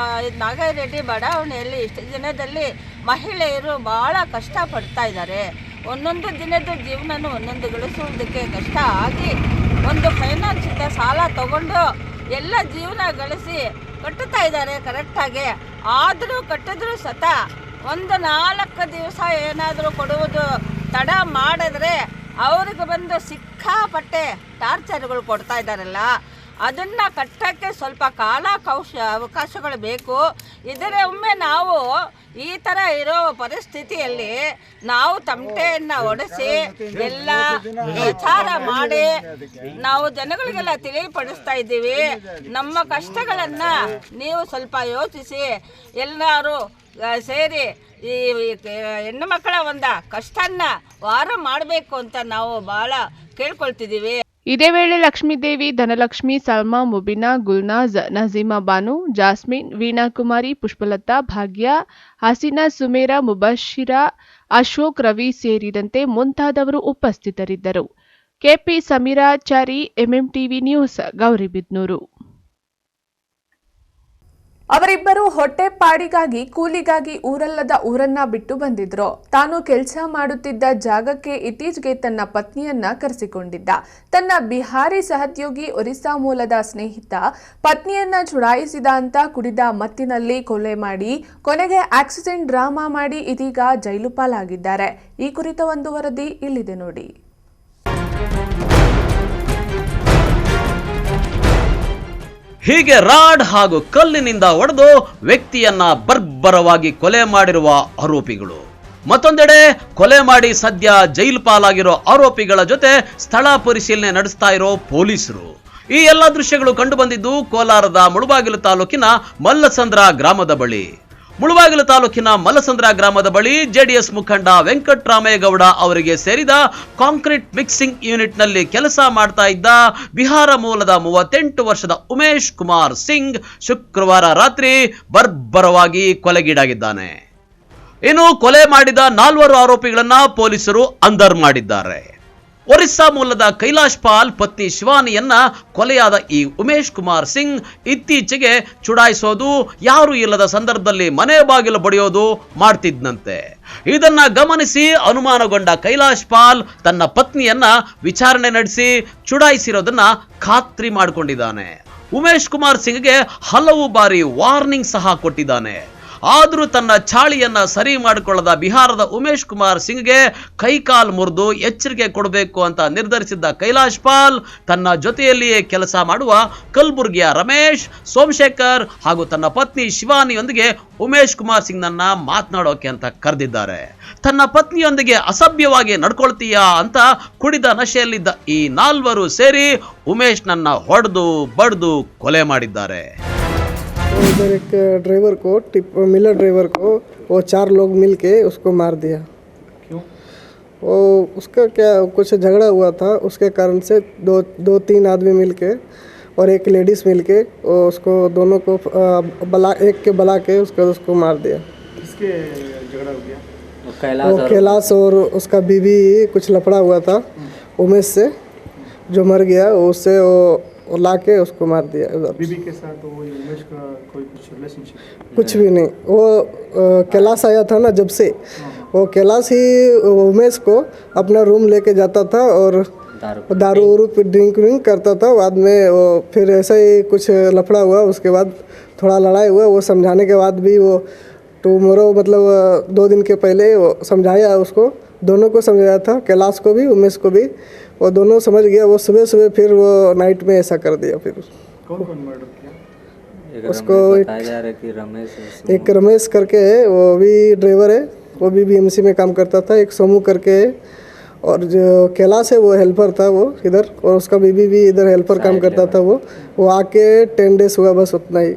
ನಾಗಯ್ಯರೆಡ್ಡಿ ಬಡಾವಣೆಯಲ್ಲಿ ಇಷ್ಟು ದಿನದಲ್ಲಿ ಮಹಿಳೆಯರು ಭಾಳ ಕಷ್ಟಪಡ್ತಾ ಇದ್ದಾರೆ. ಒಂದೊಂದು ದಿನದ ಜೀವನನೂ ಒಂದೊಂದು ಗಳಿಸುವುದಕ್ಕೆ ಕಷ್ಟ ಆಗಿ ಒಂದು ಫೈನಾನ್ಸಿಂದ ಸಾಲ ತಗೊಂಡು ಎಲ್ಲ ಜೀವನ ಗಳಿಸಿ ಕಟ್ಟುತ್ತಾ ಇದ್ದಾರೆ ಕರೆಕ್ಟಾಗಿ. ಆದರೂ ಕಟ್ಟಿದ್ರು ಸತ ಒಂದು 4 ದಿವಸ ಏನಾದರೂ ಕೊಡುವುದು ತಡ ಮಾಡಿದ್ರೆ ಅವ್ರಿಗೆ ಬಂದು ಸಿಕ್ಕಾಪಟ್ಟೆ ಟಾರ್ಚರ್ಗಳು ಕೊಡ್ತಾ ಇದ್ದಾರಲ್ಲ. ಅದನ್ನು ಕಟ್ಟೋಕ್ಕೆ ಸ್ವಲ್ಪ ಅವಕಾಶಗಳು ಬೇಕು. ಇದರ ಒಮ್ಮೆ ನಾವು ಈ ಥರ ಇರೋ ಪರಿಸ್ಥಿತಿಯಲ್ಲಿ ನಾವು ತಮಟೆಯನ್ನು ಒಡಿಸಿ ಎಲ್ಲ ಪ್ರಚಾರ ಮಾಡಿ ನಾವು ಜನಗಳಿಗೆಲ್ಲ ತಿಳಿಪಡಿಸ್ತಾ ಇದ್ದೀವಿ. ನಮ್ಮ ಕಷ್ಟಗಳನ್ನು ನೀವು ಸ್ವಲ್ಪ ಯೋಚಿಸಿ ಎಲ್ಲರೂ ಸೇರಿ ಈ ಹೆಣ್ಣು ಮಕ್ಕಳ ಒಂದು ಕಷ್ಟನ ವಾರ ಮಾಡಬೇಕು ಅಂತ ನಾವು ಭಾಳ ಕೇಳ್ಕೊಳ್ತಿದ್ದೀವಿ. ಇದೇ ವೇಳೆ ಲಕ್ಷ್ಮೀದೇವಿ, ಧನಲಕ್ಷ್ಮಿ, ಸಲ್ಮಾ, ಮುಬಿನಾ, ಗುಲ್ನಾಜ್, ನಜೀಮಾ ಬಾನು, ಜಾಸ್ಮಿನ್, ವೀಣಾಕುಮಾರಿ, ಪುಷ್ಪಲತಾ, ಭಾಗ್ಯ, ಹಸೀನಾ, ಸುಮೇರಾ, ಮುಬಶಿರಾ, ಅಶೋಕ್, ರವಿ ಸೇರಿದಂತೆ ಮುಂತಾದವರು ಉಪಸ್ಥಿತರಿದ್ದರು. K P Sameerachari, MMTV news, Gauribidanur. ಅವರಿಬ್ಬರು ಹೊಟ್ಟೆಪಾಡಿಗಾಗಿ ಕೂಲಿಗಾಗಿ ಊರಲ್ಲದ ಊರನ್ನ ಬಿಟ್ಟು ಬಂದಿದ್ರು. ತಾನು ಕೆಲಸ ಮಾಡುತ್ತಿದ್ದ ಜಾಗಕ್ಕೆ ಇತ್ತೀಚೆಗೆ ತನ್ನ ಪತ್ನಿಯನ್ನ ಕರೆಸಿಕೊಂಡಿದ್ದ. ತನ್ನ ಬಿಹಾರಿ ಸಹೋದ್ಯೋಗಿ ಒರಿಸ್ಸಾ ಮೂಲದ ಸ್ನೇಹಿತ ಪತ್ನಿಯನ್ನ ಚುಡಾಯಿಸಿದ ಅಂತ ಕುಡಿದ ಮತ್ತಿನಲ್ಲಿ ಕೊಲೆ ಮಾಡಿ ಕೊನೆಗೆ ಆಕ್ಸಿಡೆಂಟ್ ಡ್ರಾಮಾ ಮಾಡಿ ಇದೀಗ ಜೈಲು ಪಾಲಾಗಿದ್ದಾರೆ. ಈ ಕುರಿತ ಒಂದು ವರದಿ ಇಲ್ಲಿದೆ ನೋಡಿ. ಹೀಗೆ ರಾಡ್ ಹಾಗೂ ಕಲ್ಲಿನಿಂದ ಹೊಡೆದು ವ್ಯಕ್ತಿಯನ್ನ ಬರ್ಬರವಾಗಿ ಕೊಲೆ ಮಾಡಿರುವ ಆರೋಪಿಗಳು. ಮತ್ತೊಂದೆಡೆ ಕೊಲೆ ಮಾಡಿ ಸದ್ಯ ಜೈಲು ಪಾಲಾಗಿರೋ ಆರೋಪಿಗಳ ಜೊತೆ ಸ್ಥಳ ಪರಿಶೀಲನೆ ನಡೆಸ್ತಾ ಇರೋ ಪೊಲೀಸರು. ಈ ಎಲ್ಲ ದೃಶ್ಯಗಳು ಕಂಡು ಬಂದಿದ್ದು ಕೋಲಾರದ ಮುಳಬಾಗಿಲು ತಾಲೂಕಿನ ಮಲ್ಲಸಂದ್ರ ಗ್ರಾಮದ ಬಳಿ. ಮುಳಬಾಗಿಲು ತಾಲೂಕಿನ ಮಲ್ಲಸಂದ್ರ ಗ್ರಾಮದ ಬಳಿ ಜೆಡಿಎಸ್ ಮುಖಂಡ ವೆಂಕಟರಾಮೇಗೌಡ ಅವರಿಗೆ ಸೇರಿದ ಕಾಂಕ್ರೀಟ್ ಮಿಕ್ಸಿಂಗ್ ಯೂನಿಟ್ ನಲ್ಲಿ ಕೆಲಸ ಮಾಡ್ತಾ ಇದ್ದ ಬಿಹಾರ ಮೂಲದ 38 ವರ್ಷದ ಉಮೇಶ್ ಕುಮಾರ್ ಸಿಂಗ್ ಶುಕ್ರವಾರ ರಾತ್ರಿ ಬರ್ಬರವಾಗಿ ಕೊಲೆಗೀಡಾಗಿದ್ದಾನೆ. ಇನ್ನು ಕೊಲೆ ಮಾಡಿದ 4 ಆರೋಪಿಗಳನ್ನ ಪೊಲೀಸರು ಅಂದರ್ ಮಾಡಿದ್ದಾರೆ. ಒರಿಸ್ಸಾ ಮೂಲದ ಕೈಲಾಶ್ ಪಾಲ್ ಪತ್ನಿ ಶಿವಾನಿಯನ್ನ ಕೊಲೆಯಾದ ಈ ಉಮೇಶ್ ಕುಮಾರ್ ಸಿಂಗ್ ಇತ್ತೀಚೆಗೆ ಚುಡಾಯಿಸೋದು, ಯಾರು ಇಲ್ಲದ ಸಂದರ್ಭದಲ್ಲಿ ಮನೆ ಬಾಗಿಲು ಬಡಿಯೋದು ಮಾಡ್ತಿದ್ನಂತೆ. ಇದನ್ನ ಗಮನಿಸಿ ಅನುಮಾನಗೊಂಡ ಕೈಲಾಶ್ ಪಾಲ್ ತನ್ನ ಪತ್ನಿಯನ್ನ ವಿಚಾರಣೆ ನಡೆಸಿ ಚುಡಾಯಿಸಿರೋದನ್ನ ಖಾತ್ರಿ ಮಾಡಿಕೊಂಡಿದ್ದಾನೆ. ಉಮೇಶ್ ಕುಮಾರ್ ಸಿಂಗ್ಗೆ ಹಲವು ಬಾರಿ ವಾರ್ನಿಂಗ್ ಸಹ ಕೊಟ್ಟಿದ್ದಾನೆ. ಆದರೂ ತನ್ನ ಚಾಳಿಯನ್ನ ಸರಿ ಮಾಡಿಕೊಳ್ಳದ ಬಿಹಾರದ ಉಮೇಶ್ ಕುಮಾರ್ ಸಿಂಗ್ಗೆ ಕೈಕಾಲು ಮುರಿದು ಎಚ್ಚರಿಕೆ ಕೊಡಬೇಕು ಅಂತ ನಿರ್ಧರಿಸಿದ್ದ ಕೈಲಾಶ್ ಪಾಲ್ ತನ್ನ ಜೊತೆಯಲ್ಲಿಯೇ ಕೆಲಸ ಮಾಡುವ ಕಲಬುರ್ಗಿಯ ರಮೇಶ್, ಸೋಮಶೇಖರ್ ಹಾಗೂ ತನ್ನ ಪತ್ನಿ ಶಿವಾನಿಯೊಂದಿಗೆ ಉಮೇಶ್ ಕುಮಾರ್ ಸಿಂಗ್ನನ್ನ ಮಾತನಾಡೋಕೆ ಅಂತ ಕರೆದಿದ್ದಾರೆ. ತನ್ನ ಪತ್ನಿಯೊಂದಿಗೆ ಅಸಭ್ಯವಾಗಿ ನಡ್ಕೊಳ್ತೀಯಾ ಅಂತ ಕುಡಿದ ನಶೆಯಲ್ಲಿದ್ದ ಈ 4 ಸೇರಿ ಉಮೇಶ್ ನನ್ನ ಹೊಡೆದು ಬಡ್ದು ಕೊಲೆ ಮಾಡಿದ್ದಾರೆ. इधर एक ड्राइवर को मिलर ड्राइवर को वो 4 लोग मिल के उसको मार दिया. क्यों? वो उसका क्या कुछ झगड़ा हुआ था, उसके कारण से 2-3 आदमी मिल के और एक लेडीज़ मिल के उसको दोनों को एक के बुला के उसको मार दिया. किसके झगड़ा हो गया? वो कैलाश और उसका बीवी कुछ लफड़ा हुआ था उमेश से, जो मर गया उससे वो ला के उसको मार दिया. बीबी के साथ वो उमेश का कोई कुछ रिलेशनशिप? कुछ भी नहीं. वो कैलाश आया था ना, जब से वो कैलाश ही उमेश को अपना रूम लेके जाता था और दारू ड्रिंक करता था. बाद में वो फिर ऐसा ही कुछ लफड़ा हुआ, उसके बाद थोड़ा लड़ाई हुआ. वो समझाने के बाद भी वो टुमारो मतलब 2 दिन के पहले वो समझाया, उसको दोनों को समझाया था, कैलाश को भी उमेश को भी. वो दोनों समझ गया. वो सुबह फिर वो नाइट में ऐसा कर दिया. फिर कौन मर्डर किया? उसको एक रमेश करके है, वो भी ड्राइवर है, वो भी बीएमसी में काम करता था. एक सोमू करके है, और जो कैलाश है वो हेल्पर था वो इधर, और उसका बीबी भी इधर हेल्पर काम करता था. वो आके 10 डेज हुआ, बस उतना ही.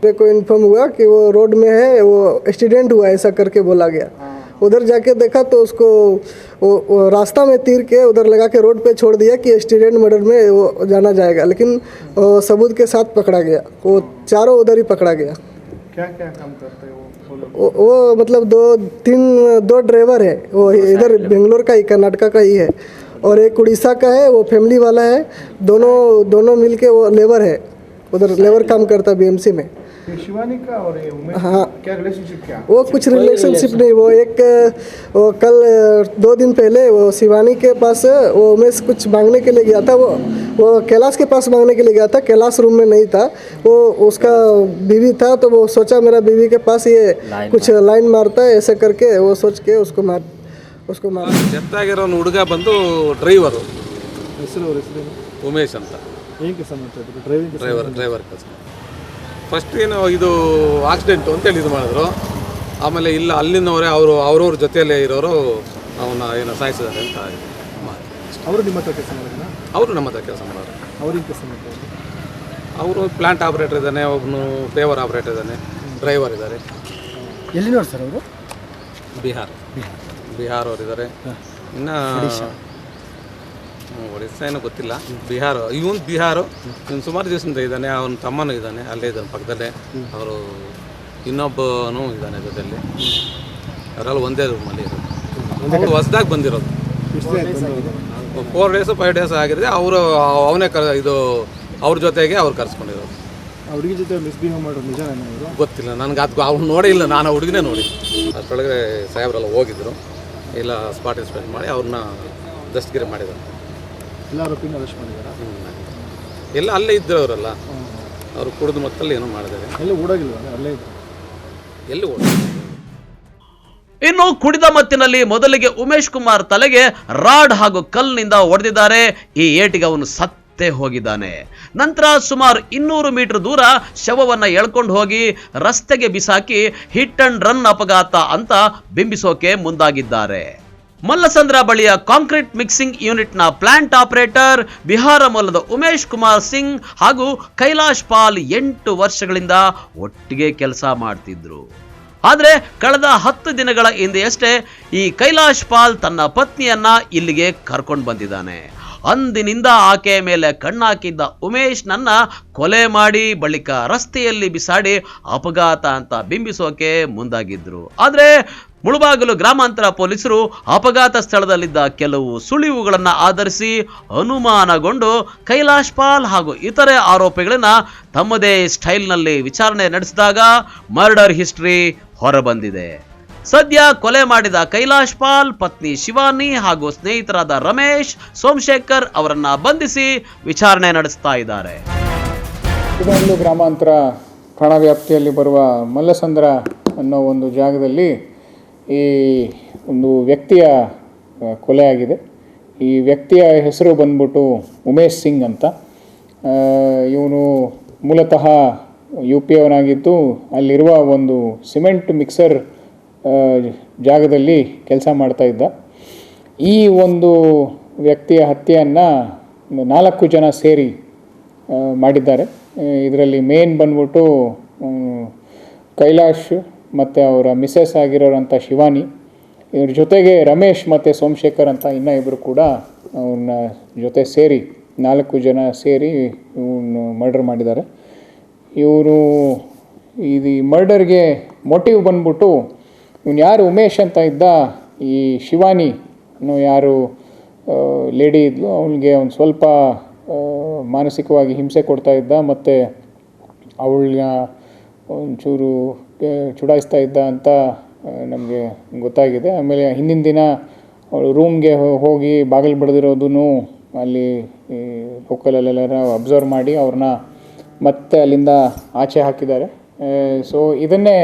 मेरे को इन्फॉर्म हुआ कि वो रोड में है, वो एक्सीडेंट हुआ ऐसा करके बोला गया. उधर जाके देखा तो उसको वो रास्ता में तीर के उधर लगा के रोड पे छोड़ दिया कि एक्सीडेंट मर्डर में वो जाना जाएगा, लेकिन सबूत के साथ पकड़ा गया. वो 4 उधर ही पकड़ा गया. क्या काम करते हैं वो मतलब 2 ड्राइवर है. वो इधर बेंगलोर का ही, कर्नाटका का ही है, और एक उड़ीसा का है, वो फैमिली वाला है. दोनों मिल के वो लेबर है, उधर लेबर काम करता है बीएमसी में. शिवानी का और उमेश, हाँ, क्या रिलेशनशिप? क्या वो कुछ रिलेशनशिप नहीं. वो कल 2 दिन पहले वो शिवानी के पास वो उमेश कुछ मांगने के लिए गया था. वो कैलाश के पास मांगने के लिए गया था. कैलाश रूम में नहीं था, वो उसका बीवी था. तो वो सोचा मेरा बीवी के पास ये कुछ लाइन मारता है, ऐसे करके वो सोच के उसको मार. ಡೆತ್ತಾಗಿರೋ ಹುಡುಗ ಬಂದು ಡ್ರೈವರು ಉಮೇಶ್ ಅಂತ. ಏನು ಕೆಲಸ ಮಾಡ್ತಾಯಿದ್ರು? ಡ್ರೈವರ್ ಕೆಲಸ. ಫಸ್ಟ್ ಏನು ಇದು ಆಕ್ಸಿಡೆಂಟು ಅಂತೇಳಿ ಇದು ಮಾಡಿದ್ರು. ಆಮೇಲೆ ಇಲ್ಲ ಅಲ್ಲಿನವರೇ ಅವ್ರವ್ರ ಜೊತೆಯಲ್ಲೇ ಇರೋರು ಅವನ್ನ ಏನೋ ಸಾಯಿಸಿದ್ದಾರೆ ಅಂತ ಅವರು ನಿಮ್ಮ ಹತ್ರ ಕೆಲಸ ಮಾಡಿದ್ರು? ಅವರು ನಮ್ಮ ಹತ್ರ ಕೆಲಸ ಮಾಡೋರು. ಅವ್ರಿಗೆ ಕೆಲಸ ಮಾಡ್ತಾರೆ? ಅವರು ಪ್ಲಾಂಟ್ ಆಪ್ರೇಟರ್ ಇದ್ದಾನೆ, ಒಬ್ಬನು ಪೇವರ್ ಆಪ್ರೇಟರ್ ಇದ್ದಾನೆ, ಡ್ರೈವರ್ ಇದ್ದಾರೆ. ಎಲ್ಲಿನವ್ರು ಸರ್ ಅವರು? ಬಿಹಾರ್ ಅವರಿದ್ದಾರೆ. ಇನ್ನು ಒಡಿಸ್ಸಾ ಏನೋ ಗೊತ್ತಿಲ್ಲ. ಬಿಹಾರು ಇವನು ಸುಮಾರು ದಿವಸದಿಂದ ಇದ್ದಾನೆ. ಅವನ ತಮ್ಮನೂ ಇದ್ದಾನೆ, ಅಲ್ಲೇ ಇದ್ದಾನೆ ಪಕ್ಕದಲ್ಲೇ. ಅವರು ಇನ್ನೊಬ್ಬನೂ ಇದ್ದಾನೆ ಜೊತೆಯಲ್ಲಿ. ಅವರೆಲ್ಲ ಒಂದೇ ರೂಮಲ್ಲಿ ಇರೋದು. ಹೊಸದಾಗಿ ಬಂದಿರೋದು. 4 days 5 days ಆಗಿದೆ. ಅವನೇ ಅವ್ರ ಜೊತೆಗೆ ಅವ್ರು ಕರ್ಸ್ಕೊಂಡಿರೋದು. ಹುಡುಗಿ ಜೊತೆ ಮಿಸ್ಬಿಹೇವ್ ಮಾಡೋದು ನಿಜ? ಗೊತ್ತಿಲ್ಲ ನನಗೆ, ಅದು ಅವ್ನು ನೋಡೇ ಇಲ್ಲ. ನಾನು ಹುಡುಗಿನೇ ನೋಡಿ. ಅಷ್ಟರೊಳಗೆ ಸಾಹೇಬ್ರೆಲ್ಲ ಹೋಗಿದ್ರು. ಇಲ್ಲ ಸ್ಪಾಟ್ ಇನ್ಸ್ಪೆಕ್ಟ್ ಮಾಡಿ ಅವ್ರನ್ನ ದಸ್ತಗಿರಿ ಮಾಡಿದ್ದಾರೆ. ಎಲ್ಲ ಆರೋಪಿನ ಅರೆಸ್ಟ್ ಮಾಡಿದ್ದಾರೆ? ಎಲ್ಲ ಅಲ್ಲೇ ಇದ್ದರು ಅವರೆಲ್ಲ. ಅವರು ಕುಡಿದು ಮತ್ತಲ್ಲಿ ಏನೋ ಮಾಡಿದ್ದಾರೆ. ಎಲ್ಲ ಓಡೋಗಿಲ್ವ? ಅಲ್ಲೇ ಇದ್ರು. ಎಲ್ಲಿ ಓಡ. ಇನ್ನು ಕುಡಿದ ಮತ್ತಿನಲ್ಲಿ ಮೊದಲಿಗೆ ಉಮೇಶ್ ಕುಮಾರ್ ತಲೆಗೆ ರಾಡ್ ಹಾಗೂ ಕಲ್ಲಿನಿಂದ ಹೊಡೆದಿದ್ದಾರೆ. ಈ ಏಟಿಗೆ ಅವನು ಸತ್ತೇ ಹೋಗಿದ್ದಾನೆ. ನಂತರ ಸುಮಾರು 200 ಮೀಟರ್ ದೂರ ಶವವನ್ನ ಎಳ್ಕೊಂಡು ಹೋಗಿ ರಸ್ತೆಗೆ ಬಿಸಾಕಿ ಹಿಟ್ ಅಂಡ್ ರನ್ ಅಪಘಾತ ಅಂತ ಬಿಂಬಿಸೋಕೆ ಮುಂದಾಗಿದ್ದಾರೆ. ಮಲ್ಲಸಂದ್ರ ಬಳಿಯ ಕಾಂಕ್ರೀಟ್ ಮಿಕ್ಸಿಂಗ್ ಯೂನಿಟ್ನ ಪ್ಲಾಂಟ್ ಆಪರೇಟರ್ ಬಿಹಾರ ಮೂಲದ ಉಮೇಶ್ ಕುಮಾರ್ ಸಿಂಗ್ ಹಾಗೂ ಕೈಲಾಶ್ ಪಾಲ್ 8 ವರ್ಷಗಳಿಂದ ಒಟ್ಟಿಗೆ ಕೆಲಸ ಮಾಡ್ತಿದ್ರು. ಆದರೆ ಕಳೆದ 10 ದಿನಗಳ ಹಿಂದೆಯಷ್ಟೇ ಈ ಕೈಲಾಶ್ ಪಾಲ್ ತನ್ನ ಪತ್ನಿಯನ್ನ ಇಲ್ಲಿಗೆ ಕರ್ಕೊಂಡು ಬಂದಿದ್ದಾನೆ. ಅಂದಿನಿಂದ ಆಕೆಯ ಮೇಲೆ ಕಣ್ಣಾಕಿದ್ದ ಉಮೇಶ್ ನನ್ನ ಕೊಲೆ ಮಾಡಿ ಬಳಿಕ ರಸ್ತೆಯಲ್ಲಿ ಬಿಸಾಡಿ ಅಪಘಾತ ಅಂತ ಬಿಂಬಿಸೋಕೆ ಮುಂದಾಗಿದ್ರು. ಆದರೆ ಮುಳಬಾಗಿಲು ಗ್ರಾಮಾಂತರ ಪೊಲೀಸರು ಅಪಘಾತ ಸ್ಥಳದಲ್ಲಿದ್ದ ಕೆಲವು ಸುಳಿವುಗಳನ್ನು ಆಧರಿಸಿ ಅನುಮಾನಗೊಂಡು ಕೈಲಾಶ್ ಪಾಲ್ ಹಾಗೂ ಇತರೆ ಆರೋಪಿಗಳನ್ನ ತಮ್ಮದೇ ಸ್ಟೈಲ್ನಲ್ಲಿ ವಿಚಾರಣೆ ನಡೆಸಿದಾಗ ಮರ್ಡರ್ ಹಿಸ್ಟ್ರಿ ಹೊರಬಂದಿದೆ. ಸದ್ಯ ಕೊಲೆ ಮಾಡಿದ ಕೈಲಾಶ್ ಪಾಲ್ ಪತ್ನಿ ಶಿವಾನಿ ಹಾಗೂ ಸ್ನೇಹಿತರಾದ ರಮೇಶ್, ಸೋಮಶೇಖರ್ ಅವರನ್ನ ಬಂಧಿಸಿ ವಿಚಾರಣೆ ನಡೆಸ್ತಾ ಇದ್ದಾರೆ. ಇದೊಂದು ಗ್ರಾಮಾಂತರ ಠಾಣಾ ವ್ಯಾಪ್ತಿಯಲ್ಲಿ ಬರುವ ಮಲ್ಲಸಂದ್ರ ಅನ್ನೋ ಒಂದು ಜಾಗದಲ್ಲಿ ಈ ಒಂದು ವ್ಯಕ್ತಿಯ ಕೊಲೆಯಾಗಿದೆ. ಈ ವ್ಯಕ್ತಿಯ ಹೆಸರು ಬಂದ್ಬಿಟ್ಟು ಉಮೇಶ್ ಸಿಂಗ್ ಅಂತ. ಇವನು ಮೂಲತಃ UP ಅವನಾಗಿದ್ದು ಅಲ್ಲಿರುವ ಒಂದು ಸಿಮೆಂಟ್ ಮಿಕ್ಸರ್ ಜಾಗದಲ್ಲಿ ಕೆಲಸ ಮಾಡ್ತಾಯಿದ್ದ. ಈ ಒಂದು ವ್ಯಕ್ತಿಯ ಹತ್ಯೆಯನ್ನು 4 ಜನ ಸೇರಿ ಮಾಡಿದ್ದಾರೆ. ಇದರಲ್ಲಿ ಮೇನ್ ಬಂದ್ಬಿಟ್ಟು ಕೈಲಾಶ್ ಮತ್ತು ಅವರ ಮಿಸ್ಸೆಸ್ ಆಗಿರೋರಂಥ ಶಿವಾನಿ, ಇವ್ರ ಜೊತೆಗೆ ರಮೇಶ್ ಮತ್ತು ಸೋಮಶೇಖರ್ ಅಂತ ಇನ್ನೂ ಇಬ್ಬರು ಕೂಡ ಅವನ್ನ ಜೊತೆ ಸೇರಿ 4 ಜನ ಸೇರಿ ಇವನು ಮರ್ಡರ್ ಮಾಡಿದ್ದಾರೆ. ಇವರು ಇದು ಮರ್ಡರ್ಗೆ ಮೋಟಿವ್ ಬಂದ್ಬಿಟ್ಟು ಇವನು ಯಾರು ಉಮೇಶ್ ಅಂತ ಇದ್ದ, ಈ ಶಿವಾನಿ ಅನ್ನೋ ಯಾರು ಲೇಡಿ ಇದ್ಲು, ಅವಳಿಗೆ ಒಂದು ಸ್ವಲ್ಪ ಮಾನಸಿಕವಾಗಿ ಹಿಂಸೆ ಕೊಡ್ತಾ ಇದ್ದ ಮತ್ತು ಅವಳನ್ನ ಒಂಚೂರು ಚುಡಾಯಿಸ್ತಾ ಇದ್ದ ಅಂತ ನಮಗೆ ಗೊತ್ತಾಗಿದೆ. ಆಮೇಲೆ ಹಿಂದಿನ ದಿನ ಅವಳು ರೂಮ್ಗೆ ಹೋಗಿ ಬಾಗಿಲು ಬಡಿದಿರೋದನ್ನು ಅಲ್ಲಿ ಲೋಕಲಲ್ಲೆಲ್ಲ ಅಬ್ಸರ್ವ್ ಮಾಡಿ ಅವ್ರನ್ನ ಮತ್ತೆ ಅಲ್ಲಿಂದ ಆಚೆ ಹಾಕಿದ್ದಾರೆ. ಸೊ ಇದನ್ನೇ